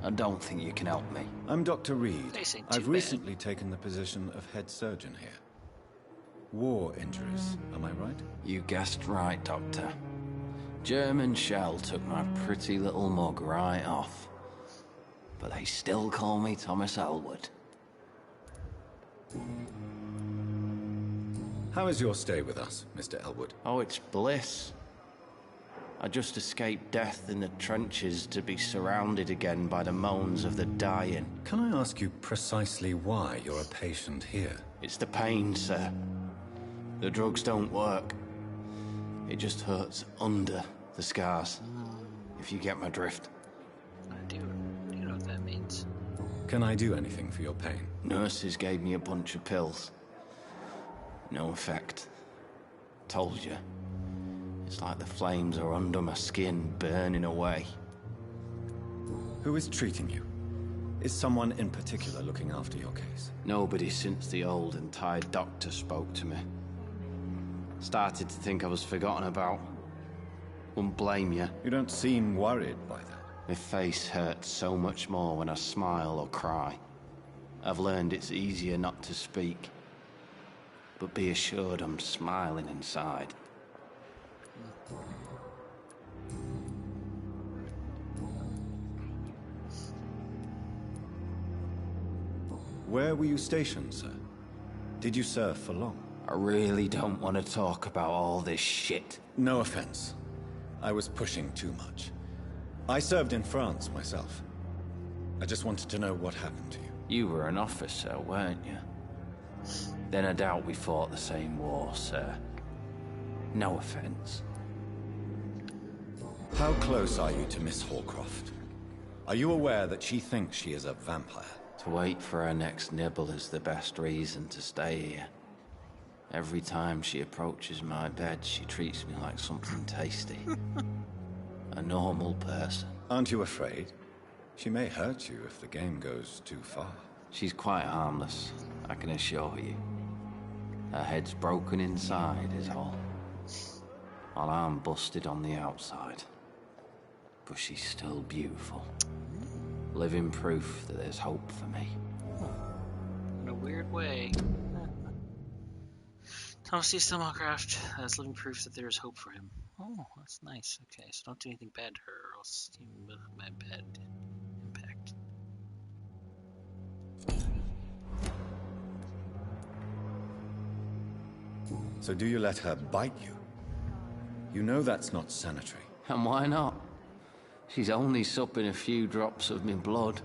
S21: I don't think you can help me.
S10: I'm Dr. Reed. I've recently taken the position of head surgeon here. War injuries, am I right?
S21: You guessed right, Doctor. German shell took my pretty little mug right off. But they still call me Thomas Elwood.
S10: How is your stay with us, Mr. Elwood?
S21: Oh, it's bliss. I just escaped death in the trenches to be surrounded again by the moans of the dying.
S10: Can I ask you precisely why you're a patient here?
S21: It's the pain, sir. The drugs don't work. It just hurts under the scars, if you get my drift.
S1: I do. You know what that means.
S10: Can I do anything for your pain?
S21: Nurses gave me a bunch of pills. No effect. Told you. It's like the flames are under my skin, burning away.
S10: Who is treating you? Is someone in particular looking after your case?
S21: Nobody since the old and tired doctor spoke to me. Started to think I was forgotten about. Wouldn't blame you.
S10: You don't seem worried by that.
S21: My face hurts so much more when I smile or cry. I've learned it's easier not to speak. But be assured I'm smiling inside.
S10: Where were you stationed, sir? Did you serve for long?
S21: I really don't want to talk about all this shit.
S10: No offense. I was pushing too much. I served in France myself. I just wanted to know what happened to you.
S21: You were an officer, weren't you? Then I doubt we fought the same war, sir. No offense.
S10: How close are you to Miss Hallcroft? Are you aware that she thinks she is a vampire?
S21: To wait for her next nibble is the best reason to stay here. Every time she approaches my bed, she treats me like something tasty. A normal person.
S10: Aren't you afraid? She may hurt you if the game goes too far.
S21: She's quite harmless, I can assure you. Her head's broken inside is all. While I'm busted on the outside. But she's still beautiful. Living proof that there's hope for me.
S1: In a weird way. Thomas C. Stumpwater has living proof that there is hope for him. Oh, that's nice. Okay, so don't do anything bad to her, or else you will have my bad impact.
S10: So do you let her bite you? You know that's not sanitary.
S21: And why not? She's only supping a few drops of me blood.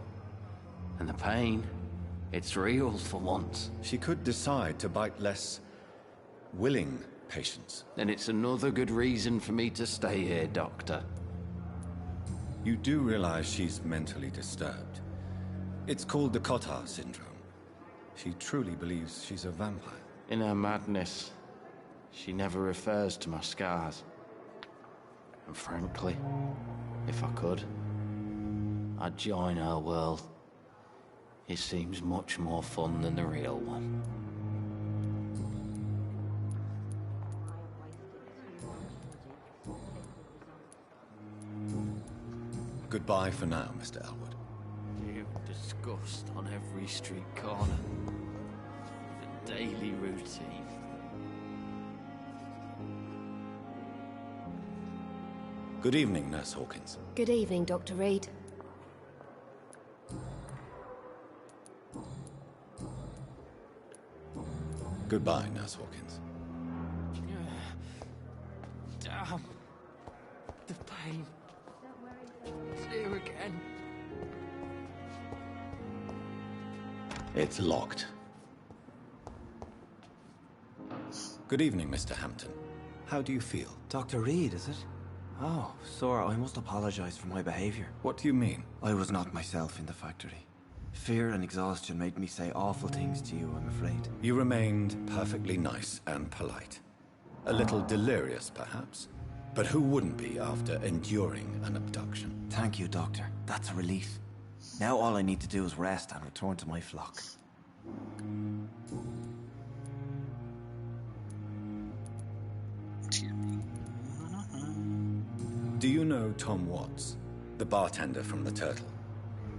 S21: And the pain, it's real for once.
S10: She could decide to bite less willing patients.
S21: Then it's another good reason for me to stay here, Doctor.
S10: You do realize she's mentally disturbed. It's called the Cotard syndrome. She truly believes she's a vampire.
S21: In her madness, she never refers to my scars. And frankly, if I could, I'd join her world It seems much more fun than the real one.
S10: Goodbye for now, Mr. Elwood.
S21: You disgust on every street corner. The daily routine.
S10: Good evening, Nurse Hawkins.
S20: Good evening, Dr. Reed.
S10: Goodbye, Nurse Hawkins.
S21: Damn. The pain. It's here again.
S10: It's locked. Good evening, Mr. Hampton. How do you feel?
S9: Dr. Reed, is it? Oh, sir, I must apologize for my behavior.
S10: What do you mean?
S9: I was not myself in the factory. Fear and exhaustion made me say awful things to you, I'm afraid.
S10: You remained perfectly nice and polite. A little delirious, perhaps. But who wouldn't be after enduring an abduction?
S9: Thank you, Doctor. That's a relief. Now all I need to do is rest and return to my flock.
S10: Do you know Tom Watts, the bartender from the Turtle?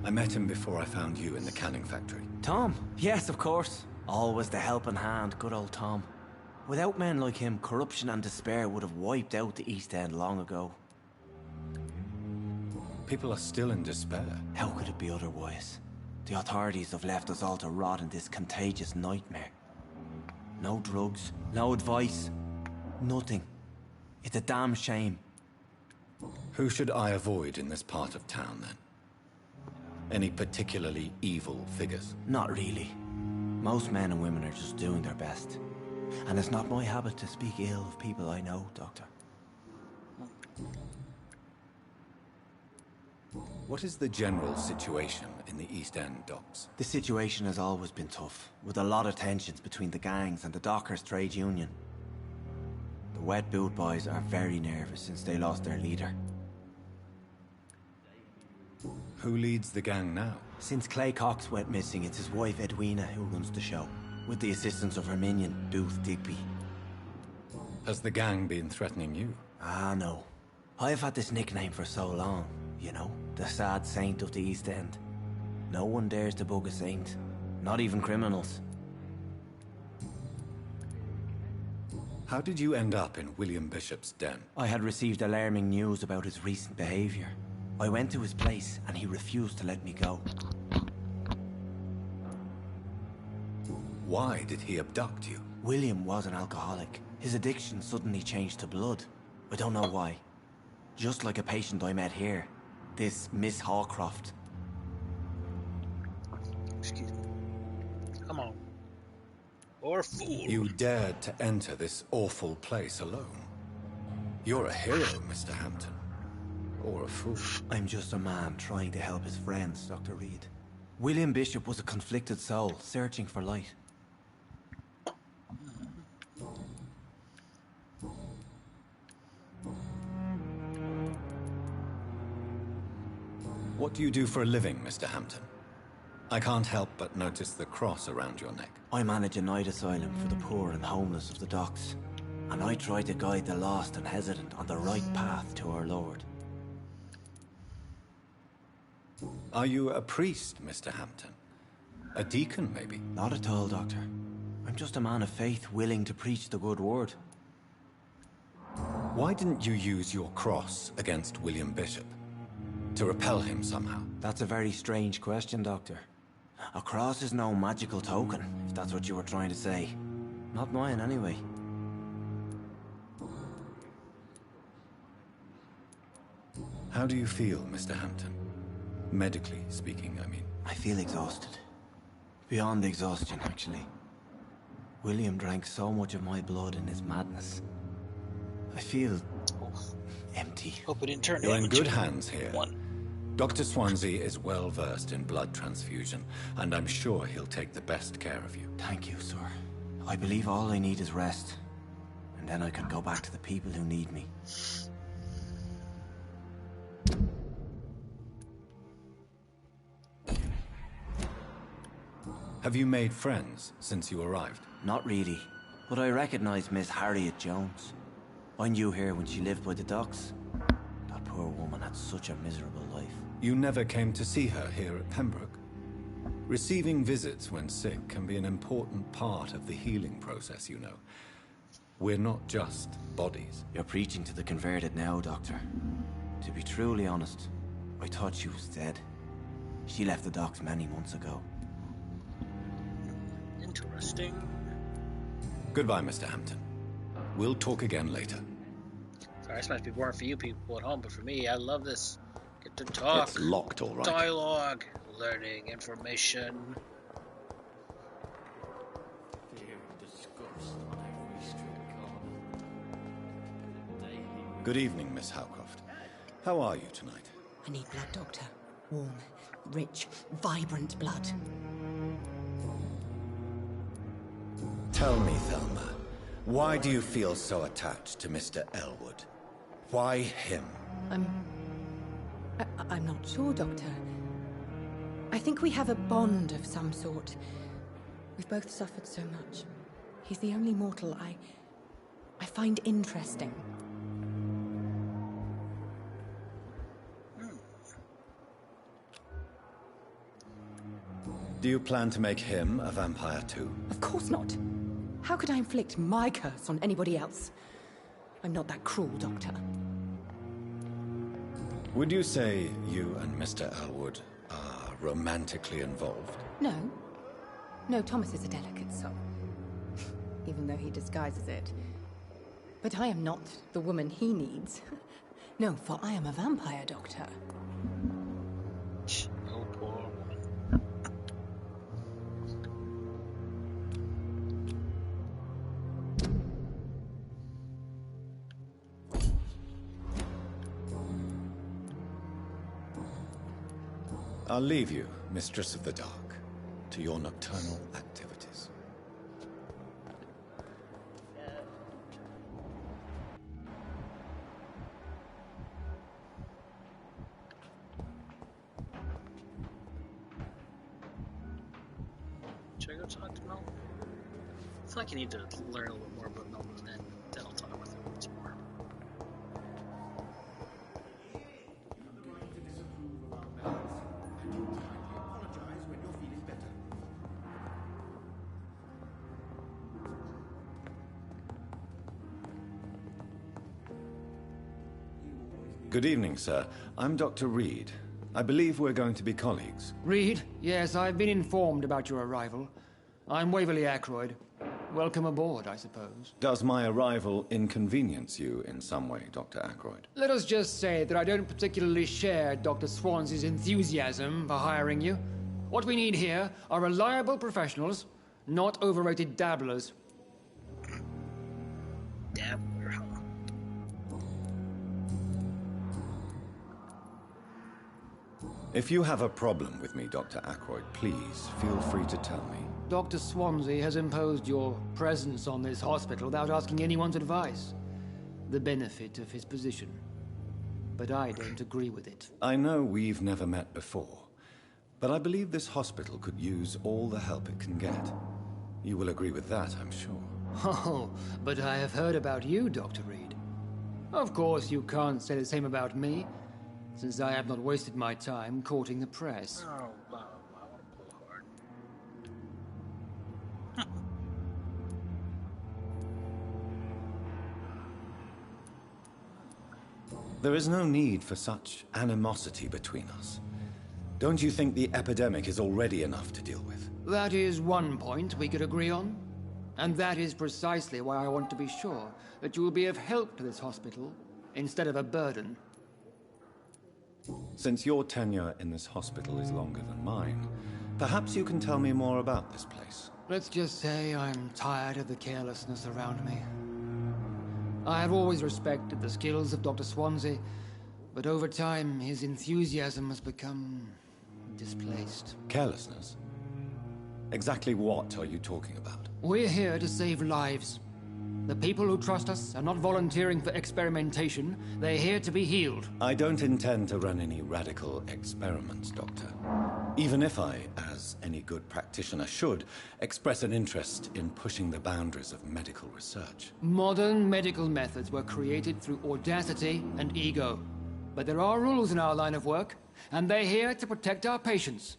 S10: I met him before I found you in the canning factory.
S9: Tom? Yes, of course. Always the helping hand, good old Tom. Without men like him, corruption and despair would have wiped out the East End long ago.
S10: People are still in despair.
S9: How could it be otherwise? The authorities have left us all to rot in this contagious nightmare. No drugs, no advice, nothing. It's a damn shame.
S10: Who should I avoid in this part of town, then? Any particularly evil figures?
S9: Not really. Most men and women are just doing their best. And it's not my habit to speak ill of people I know, Doctor.
S10: What is the general situation in the East End docks?
S9: The situation has always been tough, with a lot of tensions between the gangs and the dockers' trade union. The wet boot boys are very nervous since they lost their leader.
S10: Who leads the gang now?
S9: Since Clay Cox went missing, it's his wife Edwina who runs the show, with the assistance of her minion, Booth Digby.
S10: Has the gang been threatening you?
S9: Ah, no. I've had this nickname for so long, you know, the sad saint of the East End. No one dares to bug a saint, not even criminals.
S10: How did you end up in William Bishop's den?
S9: I had received alarming news about his recent behavior. I went to his place and he refused to let me go.
S10: Why did he abduct you?
S9: William was an alcoholic. His addiction suddenly changed to blood. I don't know why. Just like a patient I met here. This Miss Hawcroft.
S1: Excuse me. Come on. Or a fool.
S10: You dared to enter this awful place alone. You're a hero, Mr. Hampton. Or a fool.
S9: I'm just a man trying to help his friends, Dr. Reed. William Bishop was a conflicted soul, searching for light.
S10: What do you do for a living, Mr. Hampton? I can't help but notice the cross around your neck.
S9: I manage a night asylum for the poor and homeless of the docks. And I try to guide the lost and hesitant on the right path to our Lord.
S10: Are you a priest, Mr. Hampton? A deacon, maybe?
S9: Not at all, Doctor. I'm just a man of faith willing to preach the good word.
S10: Why didn't you use your cross against William Bishop? To repel him somehow?
S9: That's a very strange question, Doctor. A cross is no magical token, if that's what you were trying to say. Not mine, anyway.
S10: How do you feel, Mr. Hampton? Medically speaking, I mean.
S9: I feel exhausted. Beyond exhaustion, actually. William drank so much of my blood in his madness. I feel empty.
S1: Hope it didn't turn
S10: You're in
S1: into
S10: good hands here.
S1: one.
S10: Dr. Swansea is well versed in blood transfusion, and I'm sure he'll take the best care of you.
S9: Thank you, sir. I believe all I need is rest. And then I can go back to the people who need me.
S10: Have you made friends since you arrived?
S9: Not really, but I recognize Miss Harriet Jones. I knew her when she lived by the docks. That poor woman had such a miserable life.
S10: You never came to see her here at Pembroke? Receiving visits when sick can be an important part of the healing process, you know. We're not just bodies.
S9: You're preaching to the converted now, Doctor. To be truly honest, I thought she was dead. She left the docks many months ago.
S1: Interesting.
S10: Goodbye, Mr. Hampton. We'll talk again later.
S1: Sorry, this might be boring for you people at home, but for me, I love this. Get to talk.
S10: It's locked, all right.
S1: Dialogue. Learning information.
S10: Good evening, Miss Howcroft. How are you tonight?
S15: I need blood, Doctor. Warm, rich, vibrant blood.
S2: Tell me, Thelma, why do you feel so attached to Mr. Elwood? Why him?
S15: I'm not sure, Doctor. I think we have a bond of some sort. We've both suffered so much. He's the only mortal I find interesting.
S10: Do you plan to make him a vampire too?
S15: Of course not. How could I inflict my curse on anybody else? I'm not that cruel, Doctor.
S10: Would you say you and Mr. Elwood are romantically involved?
S15: No. No, Thomas is a delicate soul. Even though he disguises it. But I am not the woman he needs. No, for I am a vampire, Doctor.
S1: Oh, poor woman.
S10: I'll leave you, Mistress of the Dark, to your nocturnal activities.
S1: Should I go talk to Mel? I feel like you need to learn a little more about Mel, and then I'll talk with him some more.
S10: Good evening, sir. I'm Dr. Reed. I believe we're going to be colleagues.
S13: Reed? Yes, I've been informed about your arrival. I'm Waverly Ackroyd. Welcome aboard, I suppose.
S10: Does my arrival inconvenience you in some way, Dr. Ackroyd?
S13: Let us just say that I don't particularly share Dr. Swansea's enthusiasm for hiring you. What we need here are reliable professionals, not overrated dabblers.
S1: Dabbler, huh?
S10: If you have a problem with me, Dr. Ackroyd, please feel free to tell me.
S13: Dr. Swansea has imposed your presence on this hospital without asking anyone's advice. The benefit of his position. But I don't agree with it.
S10: I know we've never met before, but I believe this hospital could use all the help it can get. You will agree with that, I'm sure.
S13: Oh, but I have heard about you, Dr. Reed. Of course, you can't say the same about me, since I have not wasted my time courting the press.
S1: Oh, wow, hard.
S10: There is no need for such animosity between us. Don't you think the epidemic is already enough to deal with?
S13: That is one point we could agree on. And that is precisely why I want to be sure that you will be of help to this hospital, instead of a burden.
S10: Since your tenure in this hospital is longer than mine, perhaps you can tell me more about this place.
S13: Let's just say I'm tired of the carelessness around me. I have always respected the skills of Dr. Swansea, but over time his enthusiasm has become displaced.
S10: Carelessness? Exactly what are you talking about?
S13: We're here to save lives. The people who trust us are not volunteering for experimentation. They're here to be healed.
S10: I don't intend to run any radical experiments, Doctor. Even if I, as any good practitioner should, express an interest in pushing the boundaries of medical research.
S13: Modern medical methods were created through audacity and ego. But there are rules in our line of work, and they're here to protect our patients.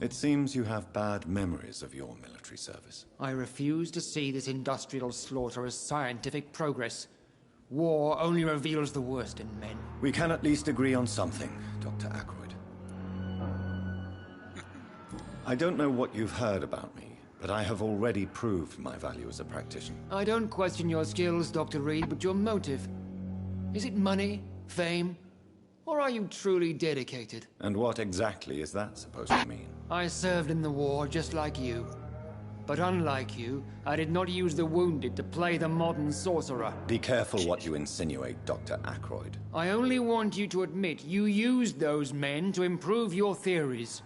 S10: It seems you have bad memories of your military service.
S13: I refuse to see this industrial slaughter as scientific progress. War only reveals the worst in men.
S10: We can at least agree on something, Dr. Ackroyd. I don't know what you've heard about me, but I have already proved my value as a practitioner.
S13: I don't question your skills, Dr. Reed, but your motive. Is it money, fame, or are you truly dedicated?
S10: And what exactly is that supposed to mean?
S13: I served in the war just like you. But unlike you, I did not use the wounded to play the modern sorcerer.
S10: Be careful what you insinuate, Dr. Ackroyd.
S13: I only want you to admit you used those men to improve your theories.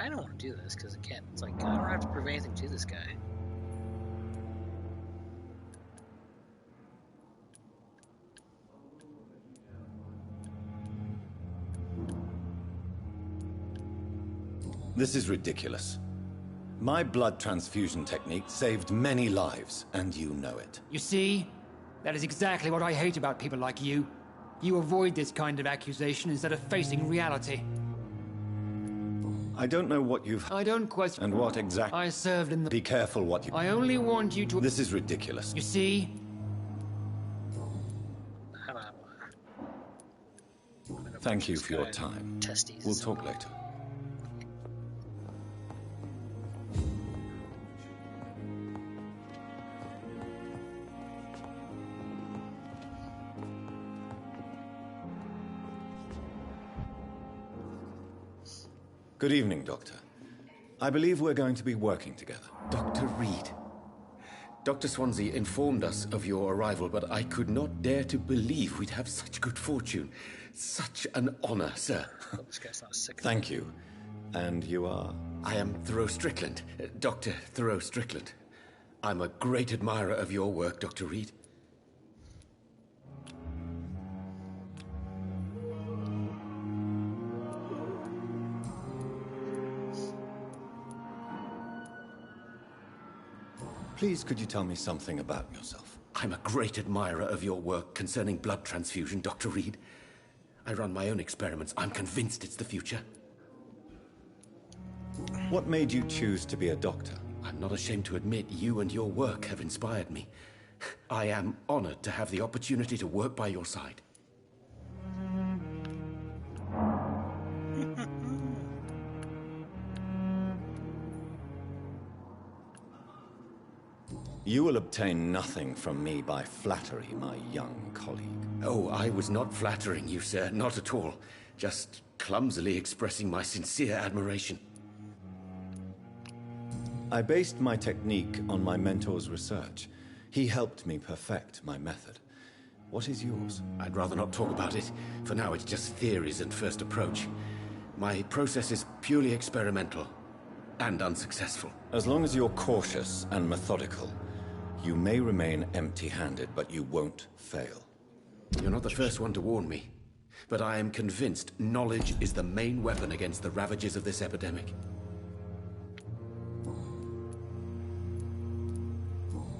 S1: I don't want to do this because, again, it's like I don't have to prove anything to this guy.
S10: This is ridiculous. My blood transfusion technique saved many lives, and you know it.
S13: You see? That is exactly what I hate about people like you. You avoid this kind of accusation instead of facing reality.
S10: I don't know what you've...
S13: I don't question...
S10: And what exactly...
S13: I served in the...
S10: Be careful what you...
S13: I only want you to...
S10: This is ridiculous.
S13: You see?
S10: Thank you for your time.
S1: Testes.
S10: We'll talk later. Good evening, Doctor. I believe we're going to be working together.
S8: Dr. Reed. Dr. Swansea informed us of your arrival, but I could not dare to believe we'd have such good fortune. Such an honor, sir.
S1: This guy's not sick.
S10: Thank you. And you are?
S8: I am Thoreau Strickland, Dr. Thoreau Strickland. I'm a great admirer of your work, Dr. Reed.
S10: Please, could you tell me something about yourself?
S8: I'm a great admirer of your work concerning blood transfusion, Dr. Reed. I run my own experiments. I'm convinced it's the future.
S10: What made you choose to be a doctor?
S8: I'm not ashamed to admit you and your work have inspired me. I am honored to have the opportunity to work by your side.
S10: You will obtain nothing from me by flattery, my young colleague.
S8: Oh, I was not flattering you, sir. Not at all. Just clumsily expressing my sincere admiration.
S10: I based my technique on my mentor's research. He helped me perfect my method. What is yours?
S8: I'd rather not talk about it. For now, it's just theories and first approach. My process is purely experimental and unsuccessful.
S10: As long as you're cautious and methodical, you may remain empty-handed, but you won't fail.
S8: You're not the first one to warn me, but I am convinced knowledge is the main weapon against the ravages of this epidemic.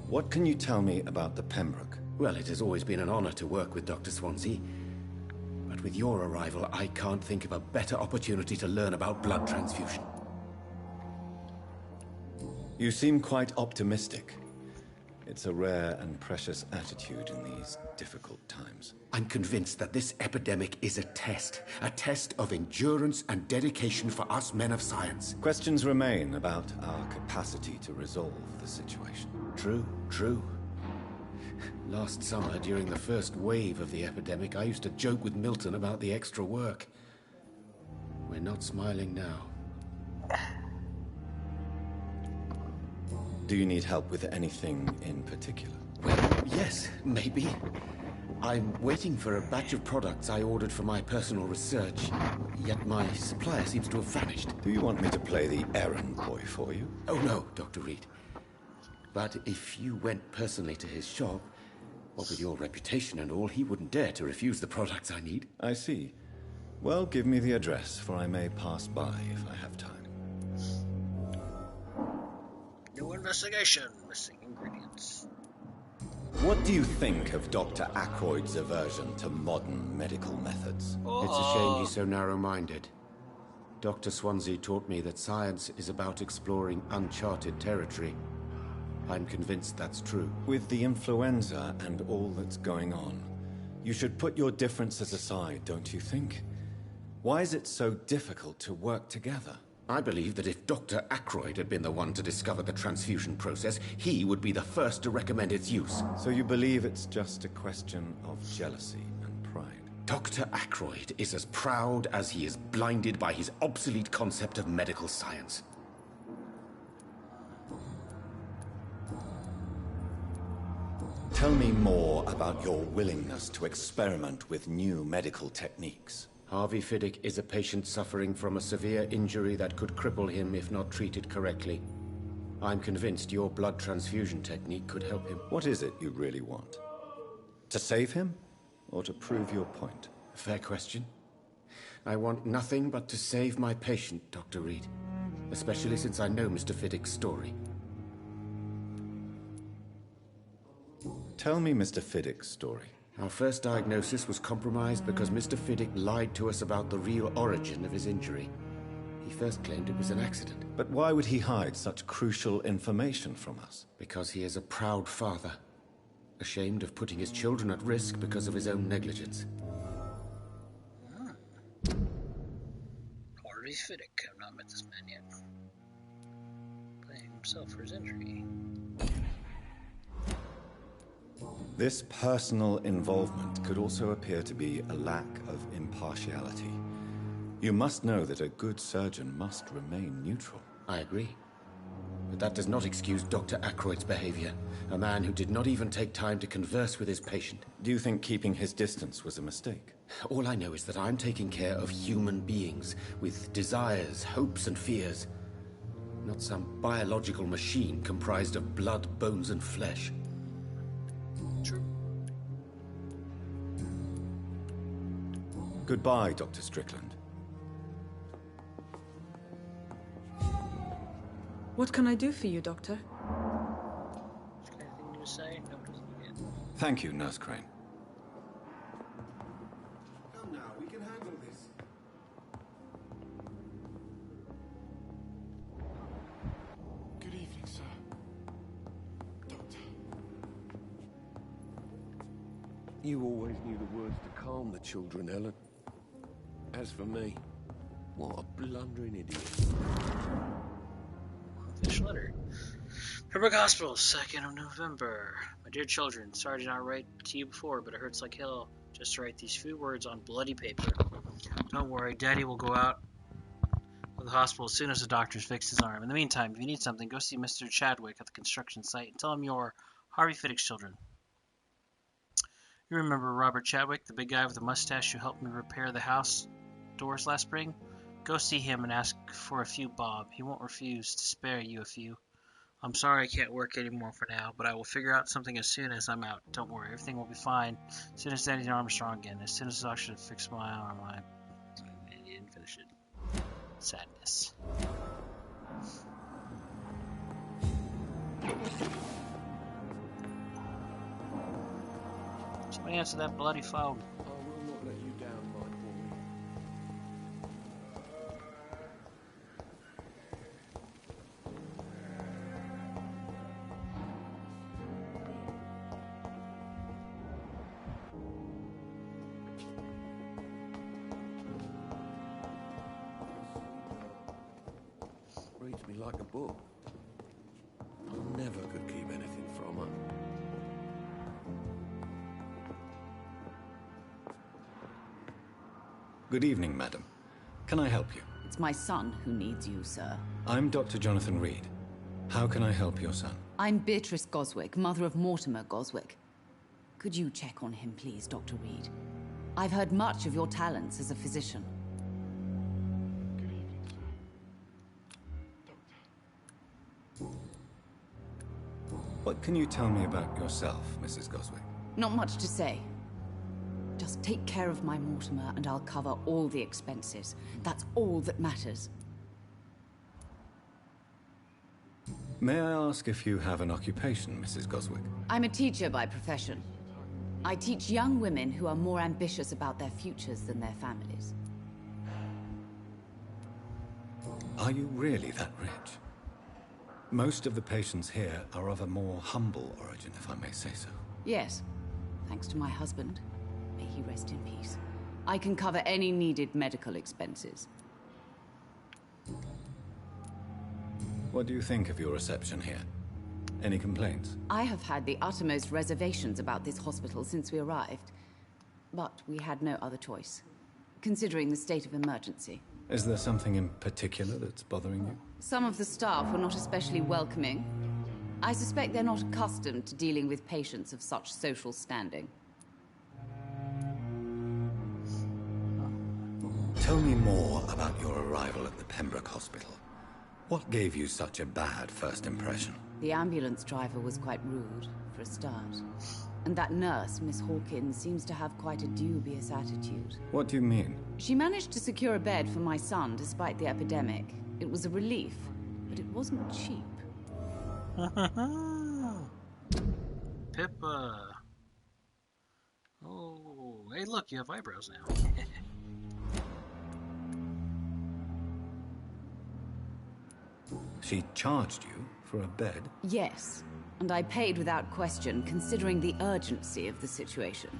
S10: What can you tell me about the Pembroke?
S8: Well, it has always been an honor to work with Dr. Swansea. But with your arrival, I can't think of a better opportunity to learn about blood transfusion.
S10: You seem quite optimistic. It's a rare and precious attitude in these difficult times.
S2: I'm convinced that this epidemic is a test of endurance and dedication for us men of science.
S10: Questions remain about our capacity to resolve the situation.
S2: True. Last summer, during the first wave of the epidemic, I used to joke with Milton about the extra work. We're not smiling now.
S10: Do you need help with anything in particular?
S2: Well, yes, maybe. I'm waiting for a batch of products I ordered for my personal research, yet my supplier seems to have vanished.
S10: Do you want me to play the errand boy for you?
S2: Oh no, Dr. Reed. But if you went personally to his shop, what with your reputation and all, he wouldn't dare to refuse the products I need.
S10: I see. Well, give me the address, for I may pass by if I have time.
S1: New investigation. Missing ingredients.
S10: What do you think of Dr. Ackroyd's aversion to modern medical methods?
S2: It's a shame he's so narrow-minded. Dr. Swansea taught me that science is about exploring uncharted territory. I'm convinced that's true.
S10: With the influenza and all that's going on, you should put your differences aside, don't you think? Why is it so difficult to work together?
S2: I believe that if Dr. Ackroyd had been the one to discover the transfusion process, he would be the first to recommend its use.
S10: So you believe it's just a question of jealousy and pride?
S2: Dr. Ackroyd is as proud as he is blinded by his obsolete concept of medical science.
S10: Tell me more about your willingness to experiment with new medical techniques.
S2: Harvey Fiddick is a patient suffering from a severe injury that could cripple him if not treated correctly. I'm convinced your blood transfusion technique could help him.
S10: What is it you really want? To save him, or to prove your point?
S2: Fair question. I want nothing but to save my patient, Dr. Reed. Especially since I know Mr. Fiddick's story.
S10: Tell me Mr. Fiddick's story.
S2: Our first diagnosis was compromised because Mr. Fiddick lied to us about the real origin of his injury. He first claimed it was an accident.
S10: But why would he hide such crucial information from us?
S2: Because he is a proud father, ashamed of putting his children at risk because of his own negligence.
S1: Harvey Fiddick. I've not met this man yet. Blaming himself for his injury.
S10: This personal involvement could also appear to be a lack of impartiality. You must know that a good surgeon must remain neutral.
S2: I agree. But that does not excuse Dr. Ackroyd's behavior. A man who did not even take time to converse with his patient.
S10: Do you think keeping his distance was a mistake?
S2: All I know is that I'm taking care of human beings with desires, hopes, and fears. Not some biological machine comprised of blood, bones, and flesh.
S1: True.
S10: Goodbye, Dr. Strickland.
S16: What can I do for you, Doctor?
S1: Anything to say? No, doesn't get.
S10: Thank you, Nurse Crane.
S2: Come now, we can handle this.
S6: Good evening, sir. Doctor.
S7: You always knew the words to calm the children, Ellen. As for me, what a blundering idiot.
S1: Official letter. Pembroke Hospital, 2nd of November. My dear children, sorry to not write to you before, but it hurts like hell just to write these few words on bloody paper. Don't worry, Daddy will go out of the hospital as soon as the doctors fix his arm. In the meantime, if you need something, go see Mr. Chadwick at the construction site and tell him you're Harvey Fiddick's children. You remember Robert Chadwick, the big guy with the mustache who helped me repair the house doors last spring? Go see him and ask for a few bob. He won't refuse to spare you a few. I'm sorry I can't work anymore for now, but I will figure out something as soon as I'm out. Don't worry, everything will be fine. As soon as Daddy's arm is strong again. As soon as the doctor fixes my arm, he didn't finish it. Sadness. Somebody answer that bloody phone.
S7: I will not let you down, my boy. like a book. I never could keep anything from her.
S10: Good evening, madam. Can I help you?
S11: It's my son who needs you, sir.
S10: I'm Dr. Jonathan Reed. How can I help your son?
S11: I'm Beatrice Goswick, mother of Mortimer Goswick. Could you check on him, please, Dr. Reed? I've heard much of your talents as a physician.
S10: What can you tell me about yourself, Mrs. Goswick?
S11: Not much to say. Just take care of my Mortimer and I'll cover all the expenses. That's all that matters.
S10: May I ask if you have an occupation, Mrs. Goswick?
S11: I'm a teacher by profession. I teach young women who are more ambitious about their futures than their families.
S10: Are you really that rich? Most of the patients here are of a more humble origin, if I may say so.
S11: Yes, thanks to my husband. May he rest in peace. I can cover any needed medical expenses.
S10: What do you think of your reception here? Any complaints?
S11: I have had the uttermost reservations about this hospital since we arrived. But we had no other choice, considering the state of emergency.
S10: Is there something in particular that's bothering you?
S11: Some of the staff were not especially welcoming. I suspect they're not accustomed to dealing with patients of such social standing.
S10: Tell me more about your arrival at the Pembroke Hospital. What gave you such a bad first impression?
S11: The ambulance driver was quite rude, for a start. And that nurse, Miss Hawkins, seems to have quite a dubious attitude.
S10: What do you mean?
S11: She managed to secure a bed for my son despite the epidemic. It was a relief, but it wasn't cheap.
S1: Pippa. Oh, hey look, you have eyebrows now.
S10: She charged you for a bed?
S11: Yes, and I paid without question, considering the urgency of the situation.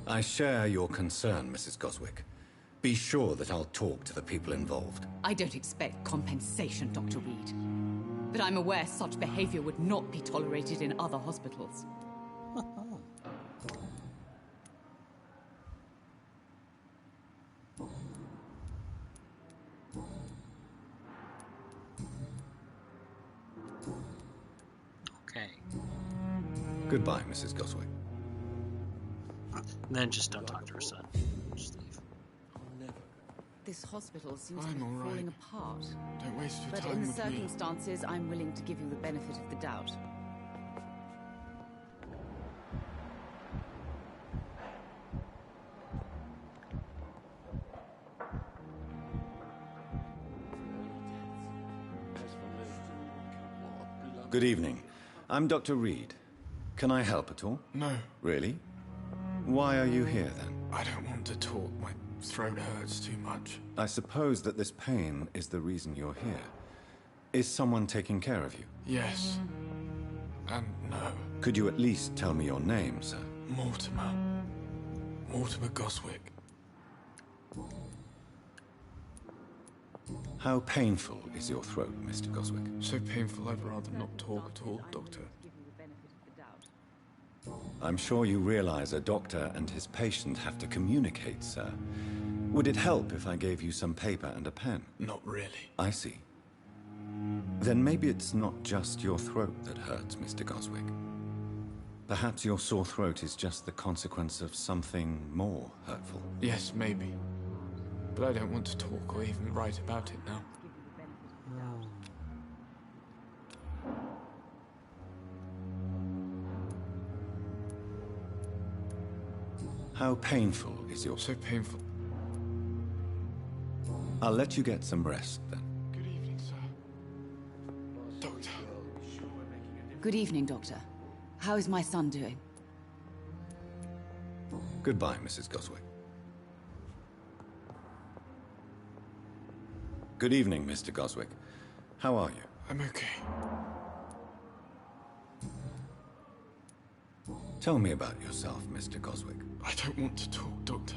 S10: I share your concern, Mrs. Goswick. Be sure that I'll talk to the people involved.
S11: I don't expect compensation, Dr. Reed. But I'm aware such behavior would not be tolerated in other hospitals.
S1: Okay.
S10: Goodbye, Mrs. Goswick.
S1: Then just don't talk to her son. Just leave.
S11: This hospital seems
S6: I'm
S11: to be
S6: all right.
S11: falling apart.
S6: Don't waste your
S11: But
S6: time
S11: in the
S6: with me.
S11: circumstances, I'm willing to give you the benefit of the doubt.
S10: Good evening. I'm Dr. Reed. Can I help at all?
S6: No.
S10: Really? Why are you here, then?
S6: I don't want to talk. My throat hurts too much.
S10: I suppose that this pain is the reason you're here. Is someone taking care of you?
S6: Yes. And no.
S10: Could you at least tell me your name, sir?
S6: Mortimer. Mortimer Goswick.
S10: How painful is your throat, Mr. Goswick?
S6: So painful I'd rather not talk at all, Doctor.
S10: I'm sure you realize a doctor and his patient have to communicate, sir. Would it help if I gave you some paper and a pen?
S6: Not really.
S10: I see. Then maybe it's not just your throat that hurts, Mr. Goswick. Perhaps your sore throat is just the consequence of something more hurtful.
S6: Yes, maybe. But I don't want to talk or even write about it now.
S10: How painful is your...
S6: So painful.
S10: I'll let you get some rest, then.
S6: Good evening, sir. Doctor.
S11: Good evening, Doctor. How is my son doing?
S10: Goodbye, Mrs. Goswick. Good evening, Mr. Goswick. How are you?
S6: I'm okay.
S10: Tell me about yourself, Mr. Goswick.
S6: I don't want to talk, Doctor.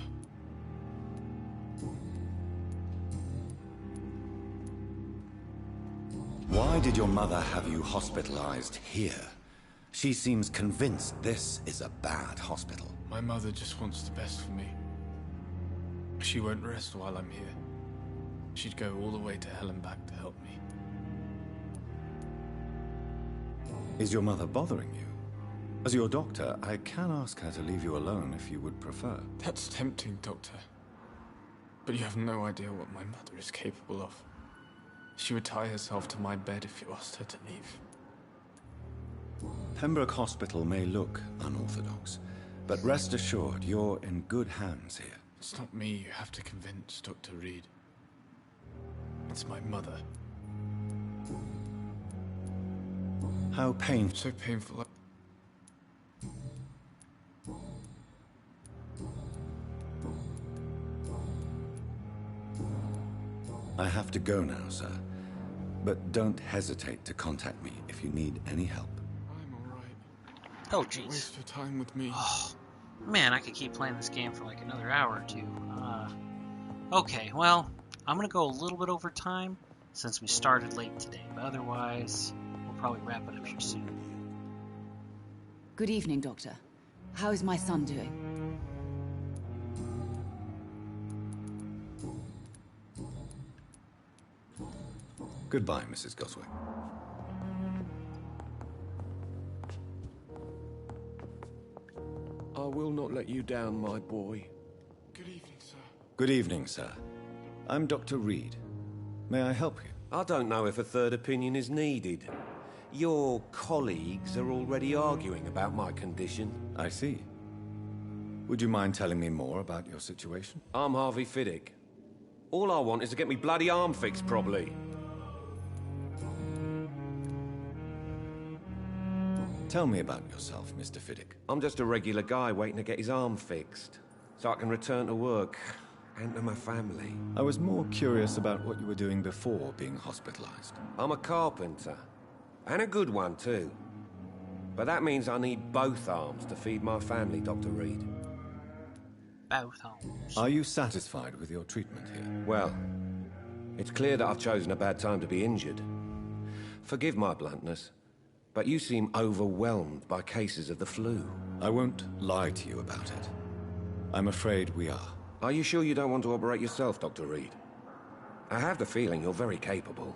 S10: Why did your mother have you hospitalized here? She seems convinced this is a bad hospital.
S6: My mother just wants the best for me. She won't rest while I'm here. She'd go all the way to hell and back to help me.
S10: Is your mother bothering you? As your doctor, I can ask her to leave you alone if you would prefer.
S6: That's tempting, Doctor. But you have no idea what my mother is capable of. She would tie herself to my bed if you asked her to leave.
S10: Pembroke Hospital may look unorthodox, but rest assured you're in good hands here.
S6: It's not me you have to convince, Dr. Reed. It's my mother.
S10: How painful.
S6: So painful.
S10: I have to go now, sir. But don't hesitate to contact me if you need any help.
S6: I'm alright.
S1: Oh, jeez.
S6: Waste your time with me.
S1: Oh, man, I could keep playing this game for like another hour or two. Okay, well, I'm gonna go a little bit over time since we started late today, but otherwise, we'll probably wrap it up here soon.
S11: Good evening, Doctor. How is my son doing?
S10: Goodbye, Mrs. Goswick.
S14: I will not let you down, my boy.
S6: Good evening, sir.
S10: Good evening, sir. I'm Dr. Reed. May I help you?
S14: I don't know if a third opinion is needed. Your colleagues are already arguing about my condition.
S10: I see. Would you mind telling me more about your situation?
S14: I'm Harvey Fiddick. All I want is to get me bloody arm fixed properly.
S10: Tell me about yourself, Mr. Fiddick.
S14: I'm just a regular guy waiting to get his arm fixed, so I can return to work and to my family.
S10: I was more curious about what you were doing before being hospitalized.
S14: I'm a carpenter, and a good one too. But that means I need both arms to feed my family, Dr. Reed.
S1: Both arms.
S10: Are you satisfied with your treatment here?
S14: Well, it's clear that I've chosen a bad time to be injured. Forgive my bluntness, but you seem overwhelmed by cases of the flu.
S10: I won't lie to you about it. I'm afraid we are.
S14: Are you sure you don't want to operate yourself, Dr. Reed? I have the feeling you're very capable.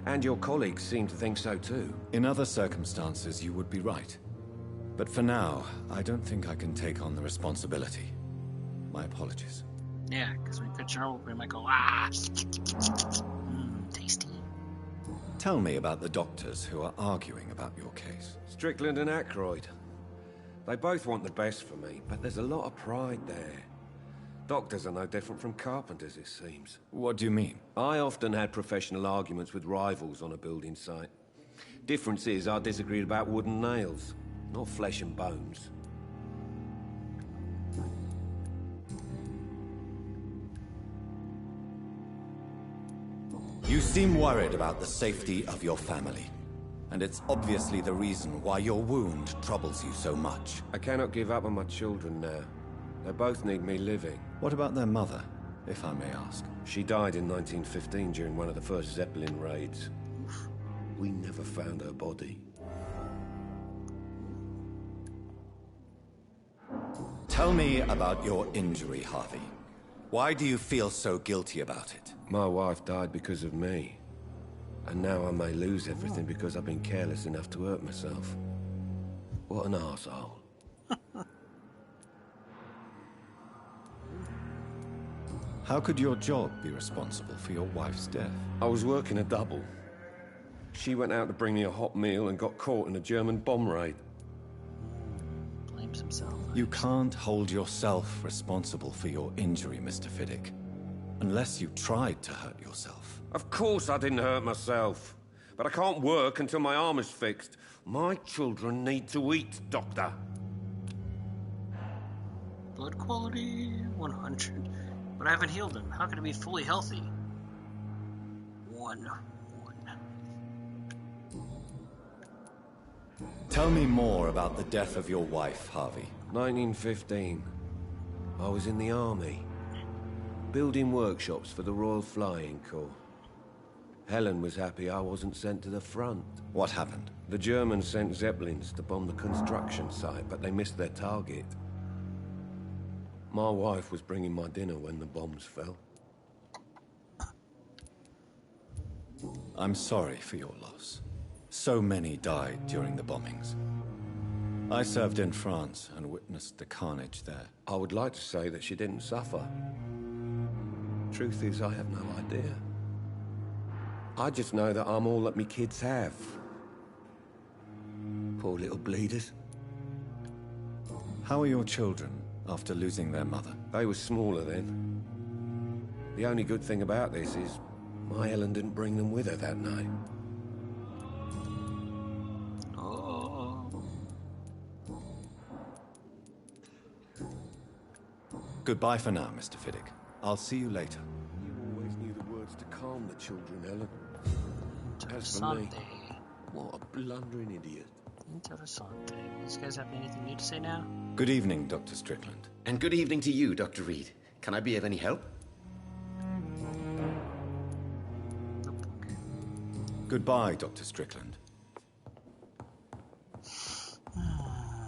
S14: And your colleagues seem to think so too.
S10: In other circumstances, you would be right. But for now, I don't think I can take on the responsibility. My apologies.
S1: Yeah, because when we picture over, we might go, ah, tasty.
S10: Tell me about the doctors who are arguing about your case.
S14: Strickland and Aykroyd. They both want the best for me, but there's a lot of pride there. Doctors are no different from carpenters, it seems.
S10: What do you mean?
S14: I often had professional arguments with rivals on a building site. Difference is I disagreed about wooden nails, not flesh and bones.
S10: You seem worried about the safety of your family. And it's obviously the reason why your wound troubles you so much.
S14: I cannot give up on my children now. They both need me living.
S10: What about their mother, if I may ask?
S14: She died in 1915 during one of the first Zeppelin raids. We never found her body.
S10: Tell me about your injury, Harvey. Why do you feel so guilty about it?
S14: My wife died because of me. And now I may lose everything because I've been careless enough to hurt myself. What an arsehole.
S10: How could your job be responsible for your wife's death?
S14: I was working a double. She went out to bring me a hot meal and got caught in a German bomb raid.
S1: Blames himself.
S10: You can't hold yourself responsible for your injury, Mr. Fiddick. Unless you tried to hurt yourself.
S14: Of course I didn't hurt myself. But I can't work until my arm is fixed. My children need to eat, Doctor.
S1: Blood quality 100. But I haven't healed him. How can it be fully healthy? 1.
S10: Tell me more about the death of your wife, Harvey.
S14: 1915. I was in the army. Building workshops for the Royal Flying Corps. Helen was happy I wasn't sent to the front.
S10: What happened?
S14: The Germans sent Zeppelins to bomb the construction site, but they missed their target. My wife was bringing my dinner when the bombs fell.
S10: I'm sorry for your loss. So many died during the bombings. I served in France and witnessed the carnage there.
S14: I would like to say that she didn't suffer. Truth is, I have no idea. I just know that I'm all that me kids have. Poor little bleeders.
S10: How are your children after losing their mother?
S14: They were smaller then. The only good thing about this is my Helen didn't bring them with her that night.
S10: Goodbye for now, Mr. Fiddick. I'll see you later.
S14: You always knew the words to calm the children, Helen. As for me, what a blundering idiot.
S1: Interessante. These guys have anything new to say now?
S10: Good evening, Dr. Strickland.
S8: And good evening to you, Dr. Reed. Can I be of any help?
S10: Goodbye, Dr. Strickland.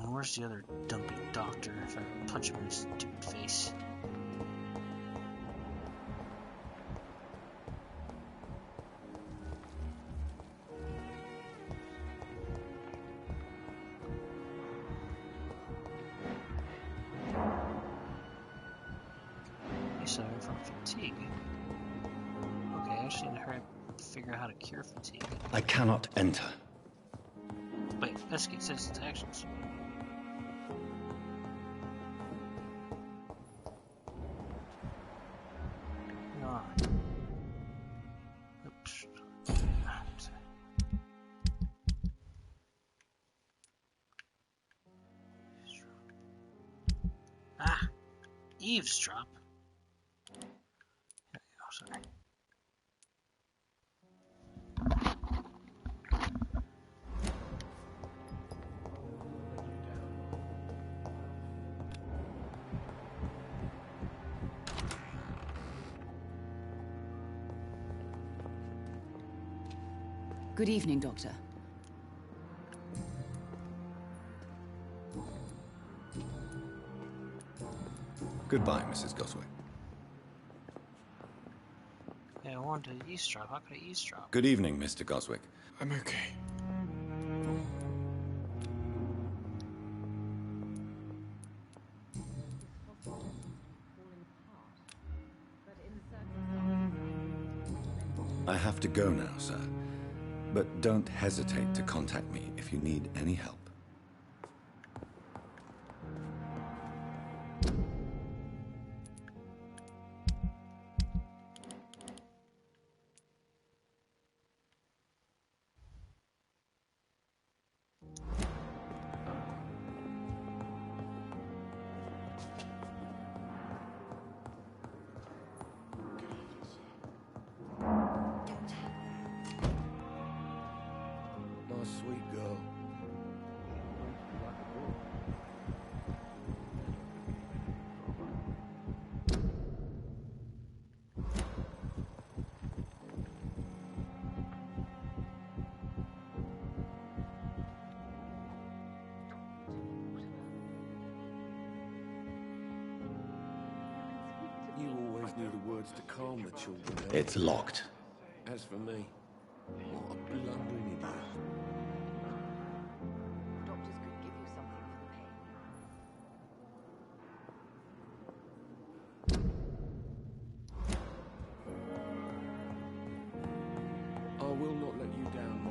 S1: Where's the other dumpy doctor if I punch him in his stupid face? He's suffering from fatigue. Okay, I just need to hurry up and figure out how to cure fatigue.
S10: I cannot enter.
S1: Wait, investigate citizens' actions. Oops. Ah! Eavesdrop? There we go, sorry.
S11: Good evening, Doctor.
S10: Goodbye, Mrs. Goswick.
S1: Yeah, I wanted to eavesdrop. How could I eavesdrop?
S10: Good evening, Mr. Goswick.
S6: I'm okay.
S10: I have to go now, sir. But don't hesitate to contact me if you need any help.
S14: My sweet girl. You always knew the words to calm the children.
S10: It's locked.
S14: As for me, what a blundering idiot.
S11: Doctors could give you something for the pain.
S14: I will not let you down, my...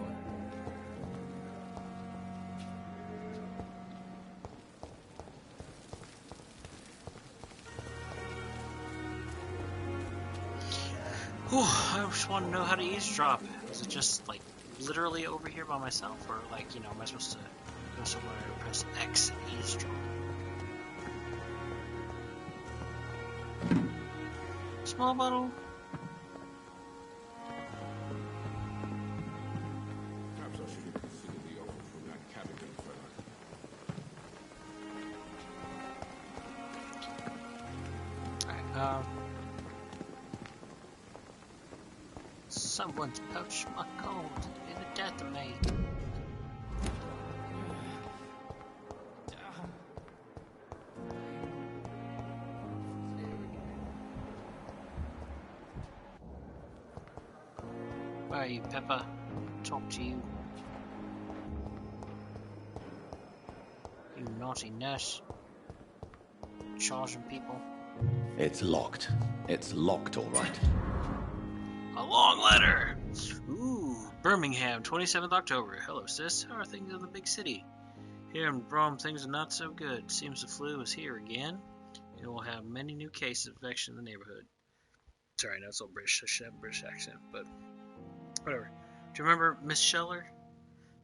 S1: Whew, I just want to know how to eavesdrop. Is it just, like, literally over here by myself? Or, like, you know, am I supposed to go somewhere and press X and eavesdrop? Small bottle?
S18: Perhaps I should have considered the offer from that Cadigan fella.
S1: Alright, so Someone's poached my gold in the death of me. Where are you, Pepper? Talk to you. You naughty nurse. Charging people.
S10: It's locked. It's locked, all right.
S1: A long letter! Ooh, Birmingham, 27th October. Hello, sis. How are things in the big city? Here in Rome, things are not so good. Seems the flu is here again. It will have many new cases of infection in the neighborhood. Sorry, I know it's all British. I should have a British accent, but whatever. Do you remember Miss Scheller?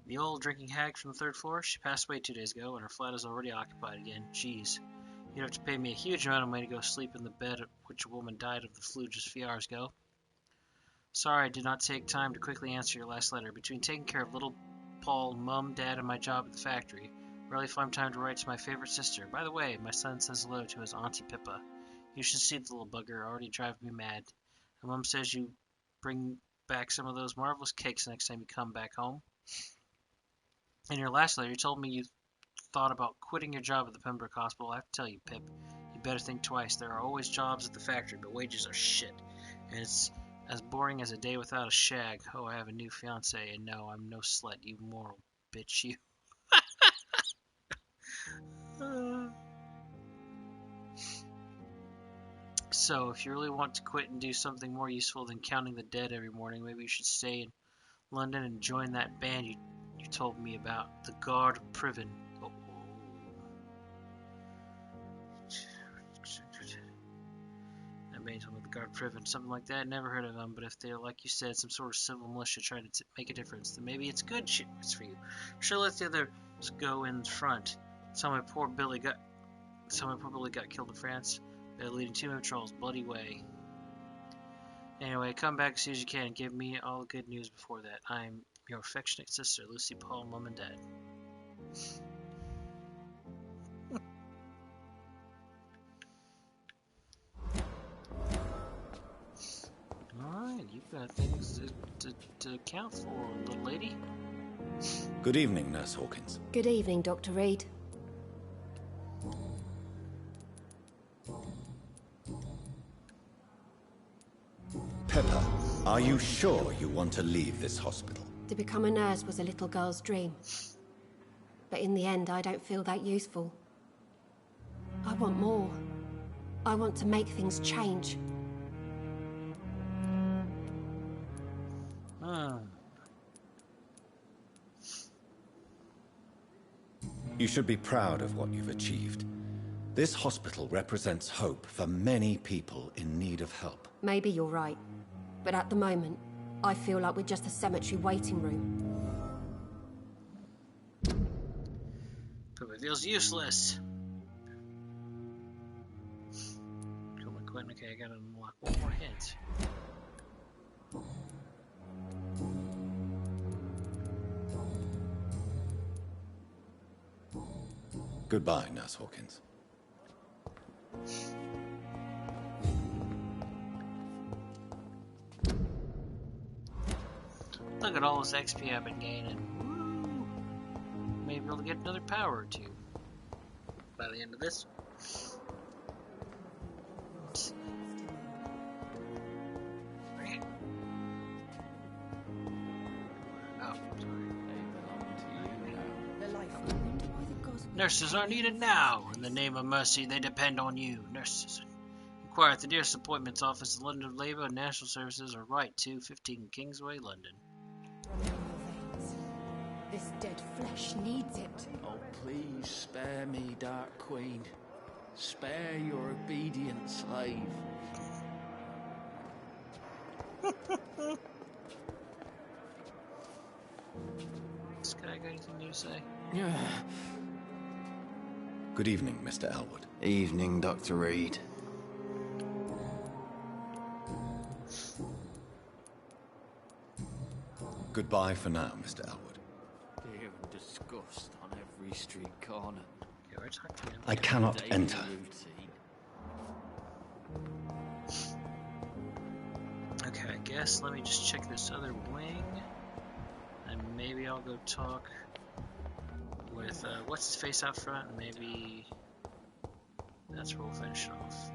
S1: The old drinking hag from the 3rd floor? She passed away 2 days ago, and her flat is already occupied again. Jeez. You'd have to pay me a huge amount of money to go sleep in the bed at which a woman died of the flu just a few hours ago. Sorry I did not take time to quickly answer your last letter. Between taking care of little Paul, Mum, Dad, and my job at the factory, I rarely find time to write to my favorite sister. By the way, my son says hello to his Auntie Pippa. You should see the little bugger, already driving me mad. And Mum says you bring back some of those marvelous cakes next time you come back home. In your last letter, you told me you thought about quitting your job at the Pembroke Hospital. I have to tell you, Pip, you better think twice. There are always jobs at the factory, but wages are shit. And it's as boring as a day without a shag. Oh, I have a new fiance, and no, I'm no slut, you moral bitch, you. So, if you really want to quit and do something more useful than counting the dead every morning, maybe you should stay in London and join that band you told me about, the Guard of Priven. Oh. That band told me the Guard of Priven, something like that. Never heard of them, but if they're, like you said, some sort of civil militia trying to make a difference, then maybe it's good shit for you. Sure, let the others go in front. Some of my poor Billy got killed in France. They're leading 2 patrols, bloody way. Anyway, come back as soon as you can and give me all the good news before that. I'm your affectionate sister, Lucy, Paul, Mum, and Dad. Alright, you've got things to account for, little lady.
S10: Good evening, Nurse Hawkins.
S20: Good evening, Dr. Reed.
S10: Pepper, are you sure you want to leave this hospital?
S20: To become a nurse was a little girl's dream. But in the end, I don't feel that useful. I want more. I want to make things change.
S10: You should be proud of what you've achieved. This hospital represents hope for many people in need of help.
S20: Maybe you're right. But at the moment, I feel like we're just a cemetery waiting room.
S1: But it feels useless. Come on, Quentin. Okay, I gotta unlock one more hint.
S10: Goodbye, Nurse Hawkins.
S1: Look at all this XP I've been gaining. Woo! Maybe be able to get another power or two by the end of this. Bring it. Oh, sorry. Nurses are needed now. In the name of mercy, they depend on you. Nurses. Inquire at the nearest appointments office, the London Labour and National Services, or write to 15 Kingsway, London.
S15: This dead flesh needs it.
S4: Oh, please spare me, Dark Queen. Spare your obedient slave.
S1: This guy got anything new to say?
S4: Yeah.
S10: Good evening, Mr. Elwood.
S21: Evening, Dr. Reed.
S10: Goodbye for now, Mr. Elwood.
S4: Fear and disgust on every street corner.
S10: I cannot enter.
S1: Okay, I guess let me just check this other wing, and maybe I'll go talk with what's his face out front, and maybe that's where we'll finish it off.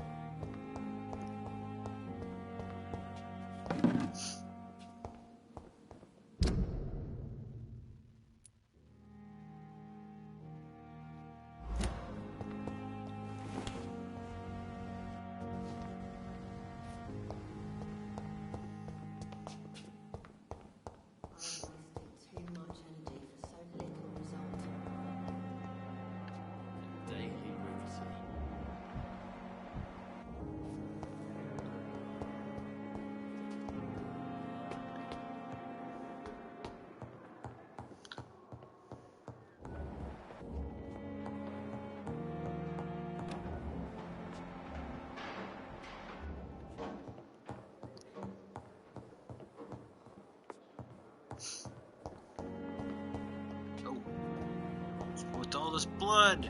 S1: With all this blood,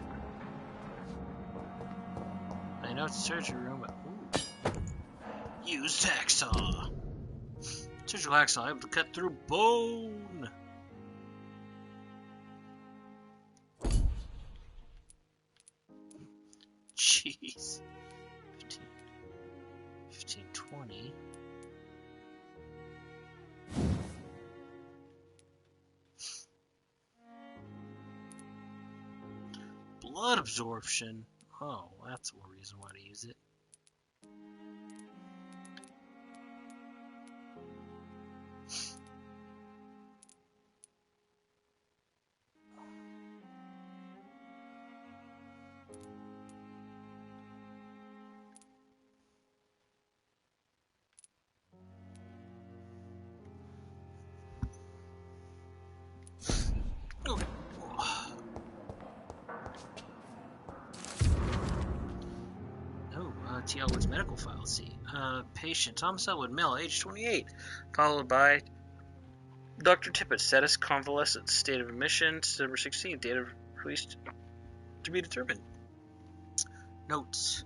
S1: I know it's a surgery room, but ooh. Use hacksaw. Surgical hacksaw able to cut through bone. Jeez. 15, 20. Blood absorption. Oh, that's one reason why to use it. T. Elwood's medical file. Let's see. Patient Thomas Elwood, male, age 28, followed by Dr. Tippett, status convalescent, state of admission, December 16th, date of release to be determined. Notes.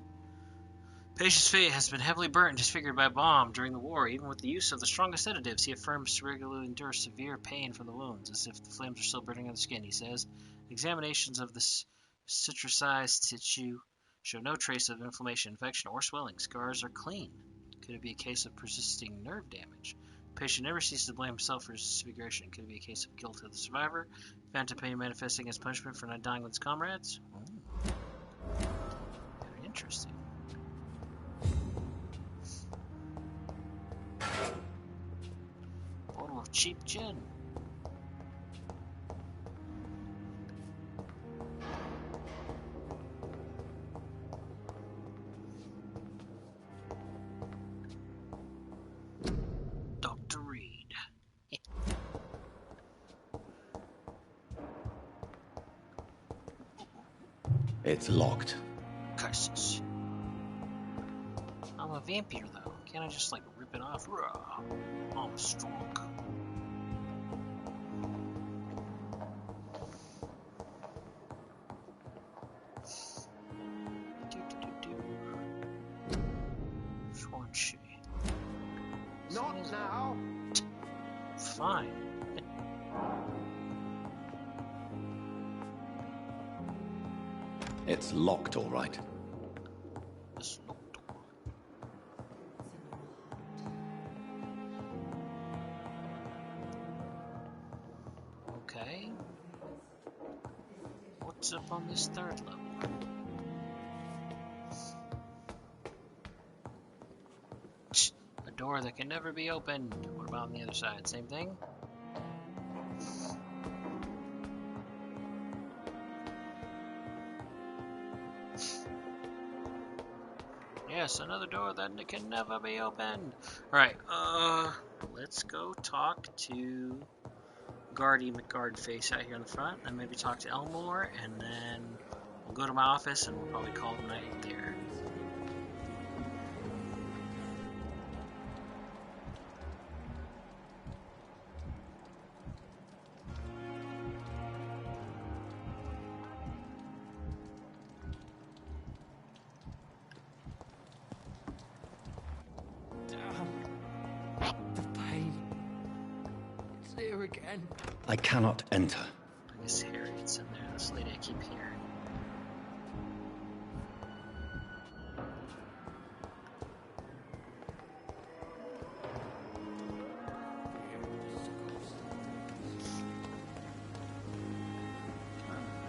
S1: Patient's fate has been heavily burnt and disfigured by a bomb during the war. Even with the use of the strongest sedatives, he affirms to regularly endure severe pain from the wounds, as if the flames are still burning on the skin, he says. Examinations of the citrusized tissue show no trace of inflammation, infection, or swelling. Scars are clean. Could it be a case of persisting nerve damage? The patient never ceases to blame himself for his disfiguration. Could it be a case of guilt of the survivor? Phantom pain manifesting as punishment for not dying with his comrades? Very interesting. Bottle of cheap gin.
S10: It's locked.
S1: Curses. I'm a vampire, though. Can't I just, like, rip it off? I'm strong.
S3: Not now.
S1: Fine.
S10: It's locked, all right.
S1: It's locked. Okay. What's up on this third level? A door that can never be opened. What about on the other side? Same thing? Yes, another door that can never be opened. Alright, let's go talk to Guardy McGuardface out here in the front, and maybe talk to Elmore, and then we'll go to my office and we'll probably call it a night there.
S4: us here again.
S10: I cannot enter.
S1: I guess Harriet's in there. This lady I keep hearing.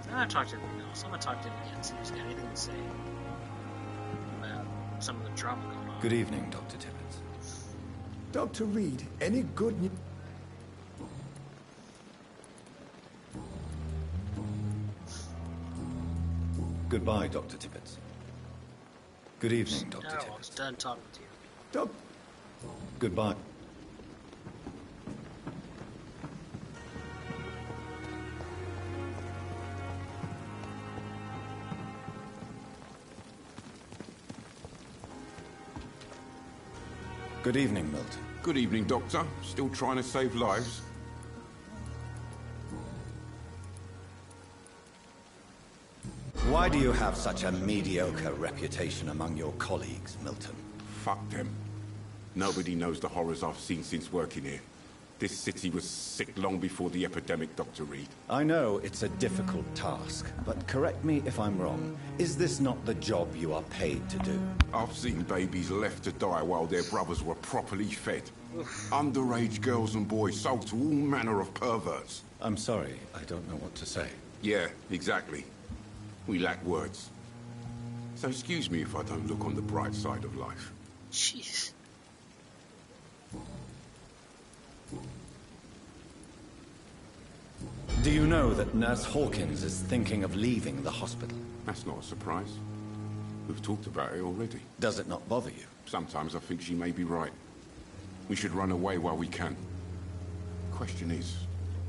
S1: I'm gonna talk to everyone else. I'm gonna talk to him again, see if he's got anything to say about some of the drama going on.
S10: Good evening, Dr. Tibbets.
S17: Dr. Reed, any good news?
S10: Goodbye, Dr. Tibbets. Good evening, Dr.
S1: Oh, I
S10: Tibbets.
S1: was done talking to you.
S10: Goodbye. Good evening, Milton.
S18: Good evening, Doctor. Still trying to save lives?
S10: Why do you have such a mediocre reputation among your colleagues, Milton?
S18: Fuck them. Nobody knows the horrors I've seen since working here. This city was sick long before the epidemic, Dr. Reed.
S10: I know it's a difficult task, but correct me if I'm wrong. Is this not the job you are paid to do?
S18: I've seen babies left to die while their brothers were properly fed. Underage girls and boys sold to all manner of perverts.
S10: I'm sorry, I don't know what to say.
S18: Yeah, exactly. We lack words. So excuse me if I don't look on the bright side of life.
S1: Jeez.
S10: Do you know that Nurse Hawkins is thinking of leaving the hospital?
S18: That's not a surprise. We've talked about it already.
S10: Does it not bother you?
S18: Sometimes I think she may be right. We should run away while we can. Question is,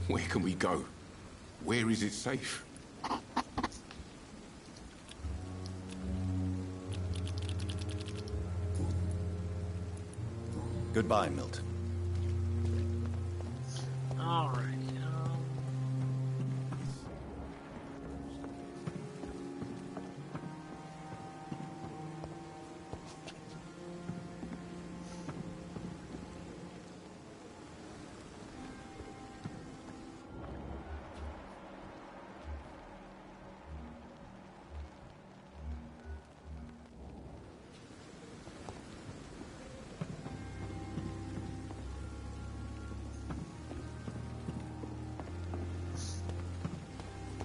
S18: where can we go? Where is it safe?
S10: Goodbye, Milton.
S1: All right.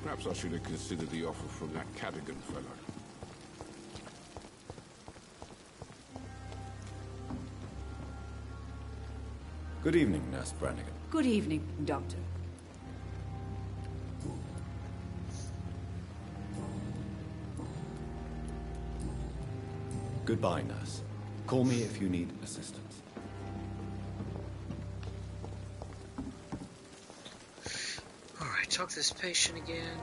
S18: Perhaps I should have considered the offer from that Cadogan fellow.
S10: Good evening, Nurse Brannigan.
S19: Good evening, Doctor.
S10: Goodbye, Nurse. Call me if you need assistance.
S1: Alright, talk to this patient again.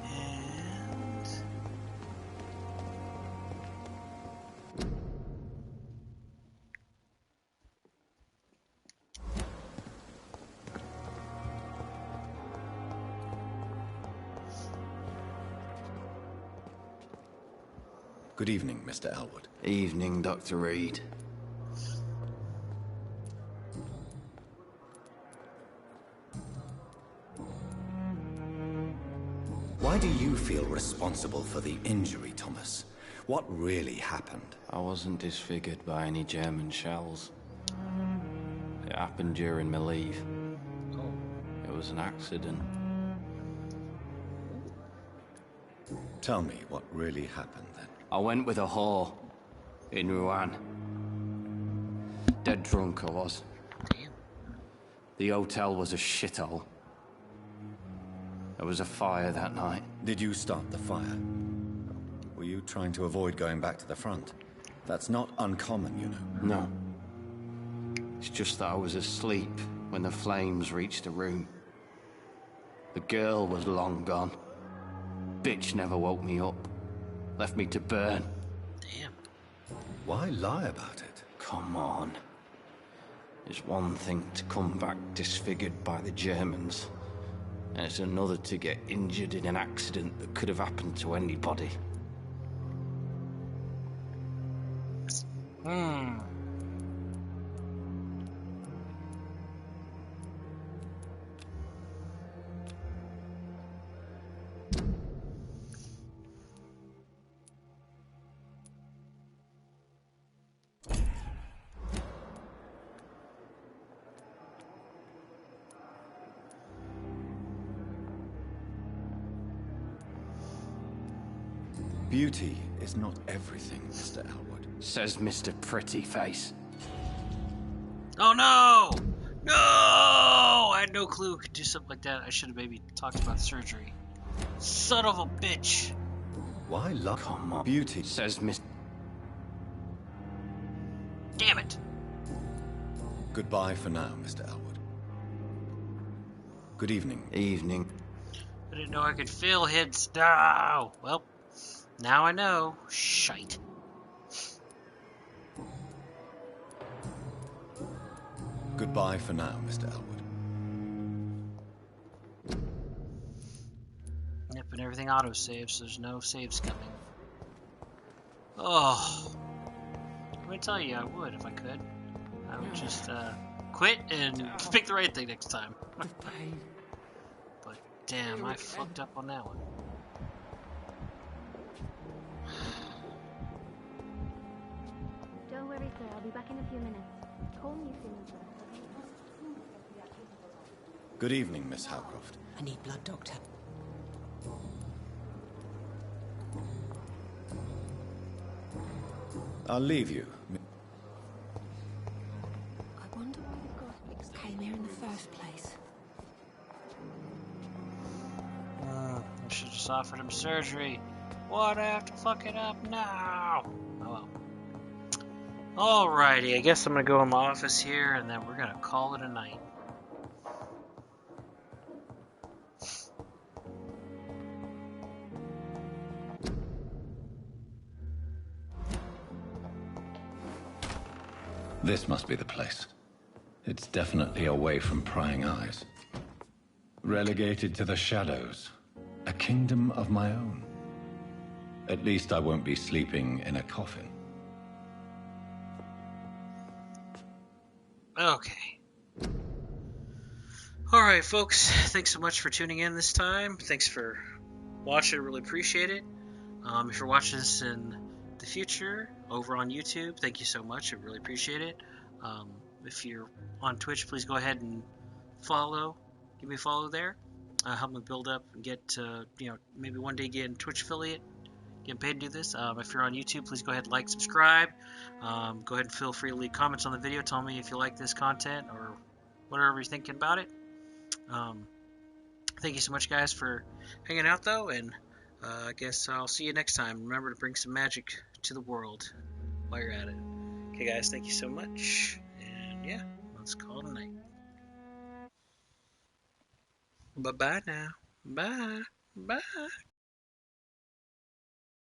S1: And...
S10: Good evening, Mr. Elwood.
S21: Evening, Dr. Reed.
S10: Why do you feel responsible for the injury, Thomas? What really happened?
S21: I wasn't disfigured by any German shells. It happened during my leave. It was an accident.
S10: Tell me what really happened then.
S21: I went with a whore in Rouen. Dead drunk I was.
S1: Damn.
S21: The hotel was a shithole. There was a fire that night.
S10: Did you start the fire? Were you trying to avoid going back to the front? That's not uncommon, you know.
S21: No. It's just that I was asleep when the flames reached the room. The girl was long gone. Bitch never woke me up. Left me to burn.
S1: Damn.
S10: Why lie about it?
S21: Come on. It's one thing to come back disfigured by the Germans, and it's another to get injured in an accident that could have happened to anybody.
S10: Beauty is not everything, Mr. Elwood.
S4: Says Mr. Pretty Face.
S1: Oh no! No! I had no clue we could do something like that. I should have maybe talked about surgery. Son of a bitch!
S10: Why love?
S4: Come on.
S10: Beauty
S4: Says Mr.
S1: Damn it!
S10: Goodbye for now, Mr. Elwood. Good evening.
S21: Evening.
S1: I didn't know I could feel hits. No! Well, now I know. Shite.
S10: Goodbye for now, Mr. Elwood.
S1: Yep, and everything auto-saves, so there's no saves coming. Oh. I'm gonna tell you, I would if I could. I would just, quit and pick the right thing next time. But damn, I fucked up on that one.
S12: Don't worry, sir. I'll be back in a few minutes. Call me as soon as you're ready.
S10: Good evening, Miss Howcroft.
S15: I need blood, Doctor.
S10: I'll leave you.
S20: I wonder why the Gospels came here in the first place.
S1: I should just offered him surgery. Why'd I have to fuck it up now? Oh well. Alrighty, I guess I'm gonna go in my office here and then we're gonna call it a night.
S10: This must be the place. It's definitely away from prying eyes. Relegated to the shadows. A kingdom of my own. At least I won't be sleeping in a coffin.
S1: Okay. Alright, folks. Thanks so much for tuning in this time. Thanks for watching. I really appreciate it. If you're watching this in the future over on YouTube, thank you so much. I really appreciate it. If you're on Twitch, please go ahead and follow. Give me a follow there. Help me build up and get, maybe one day get a Twitch affiliate. Getting paid to do this. If you're on YouTube, please go ahead and like, subscribe. Go ahead and feel free to leave comments on the video. Tell me if you like this content or whatever you're thinking about it. Thank you so much, guys, for hanging out, though, and I guess I'll see you next time. Remember to bring some magic to the world while you're at it. Okay, guys, thank you so much, and yeah, let's call it a night. Bye-bye now. Bye. Bye.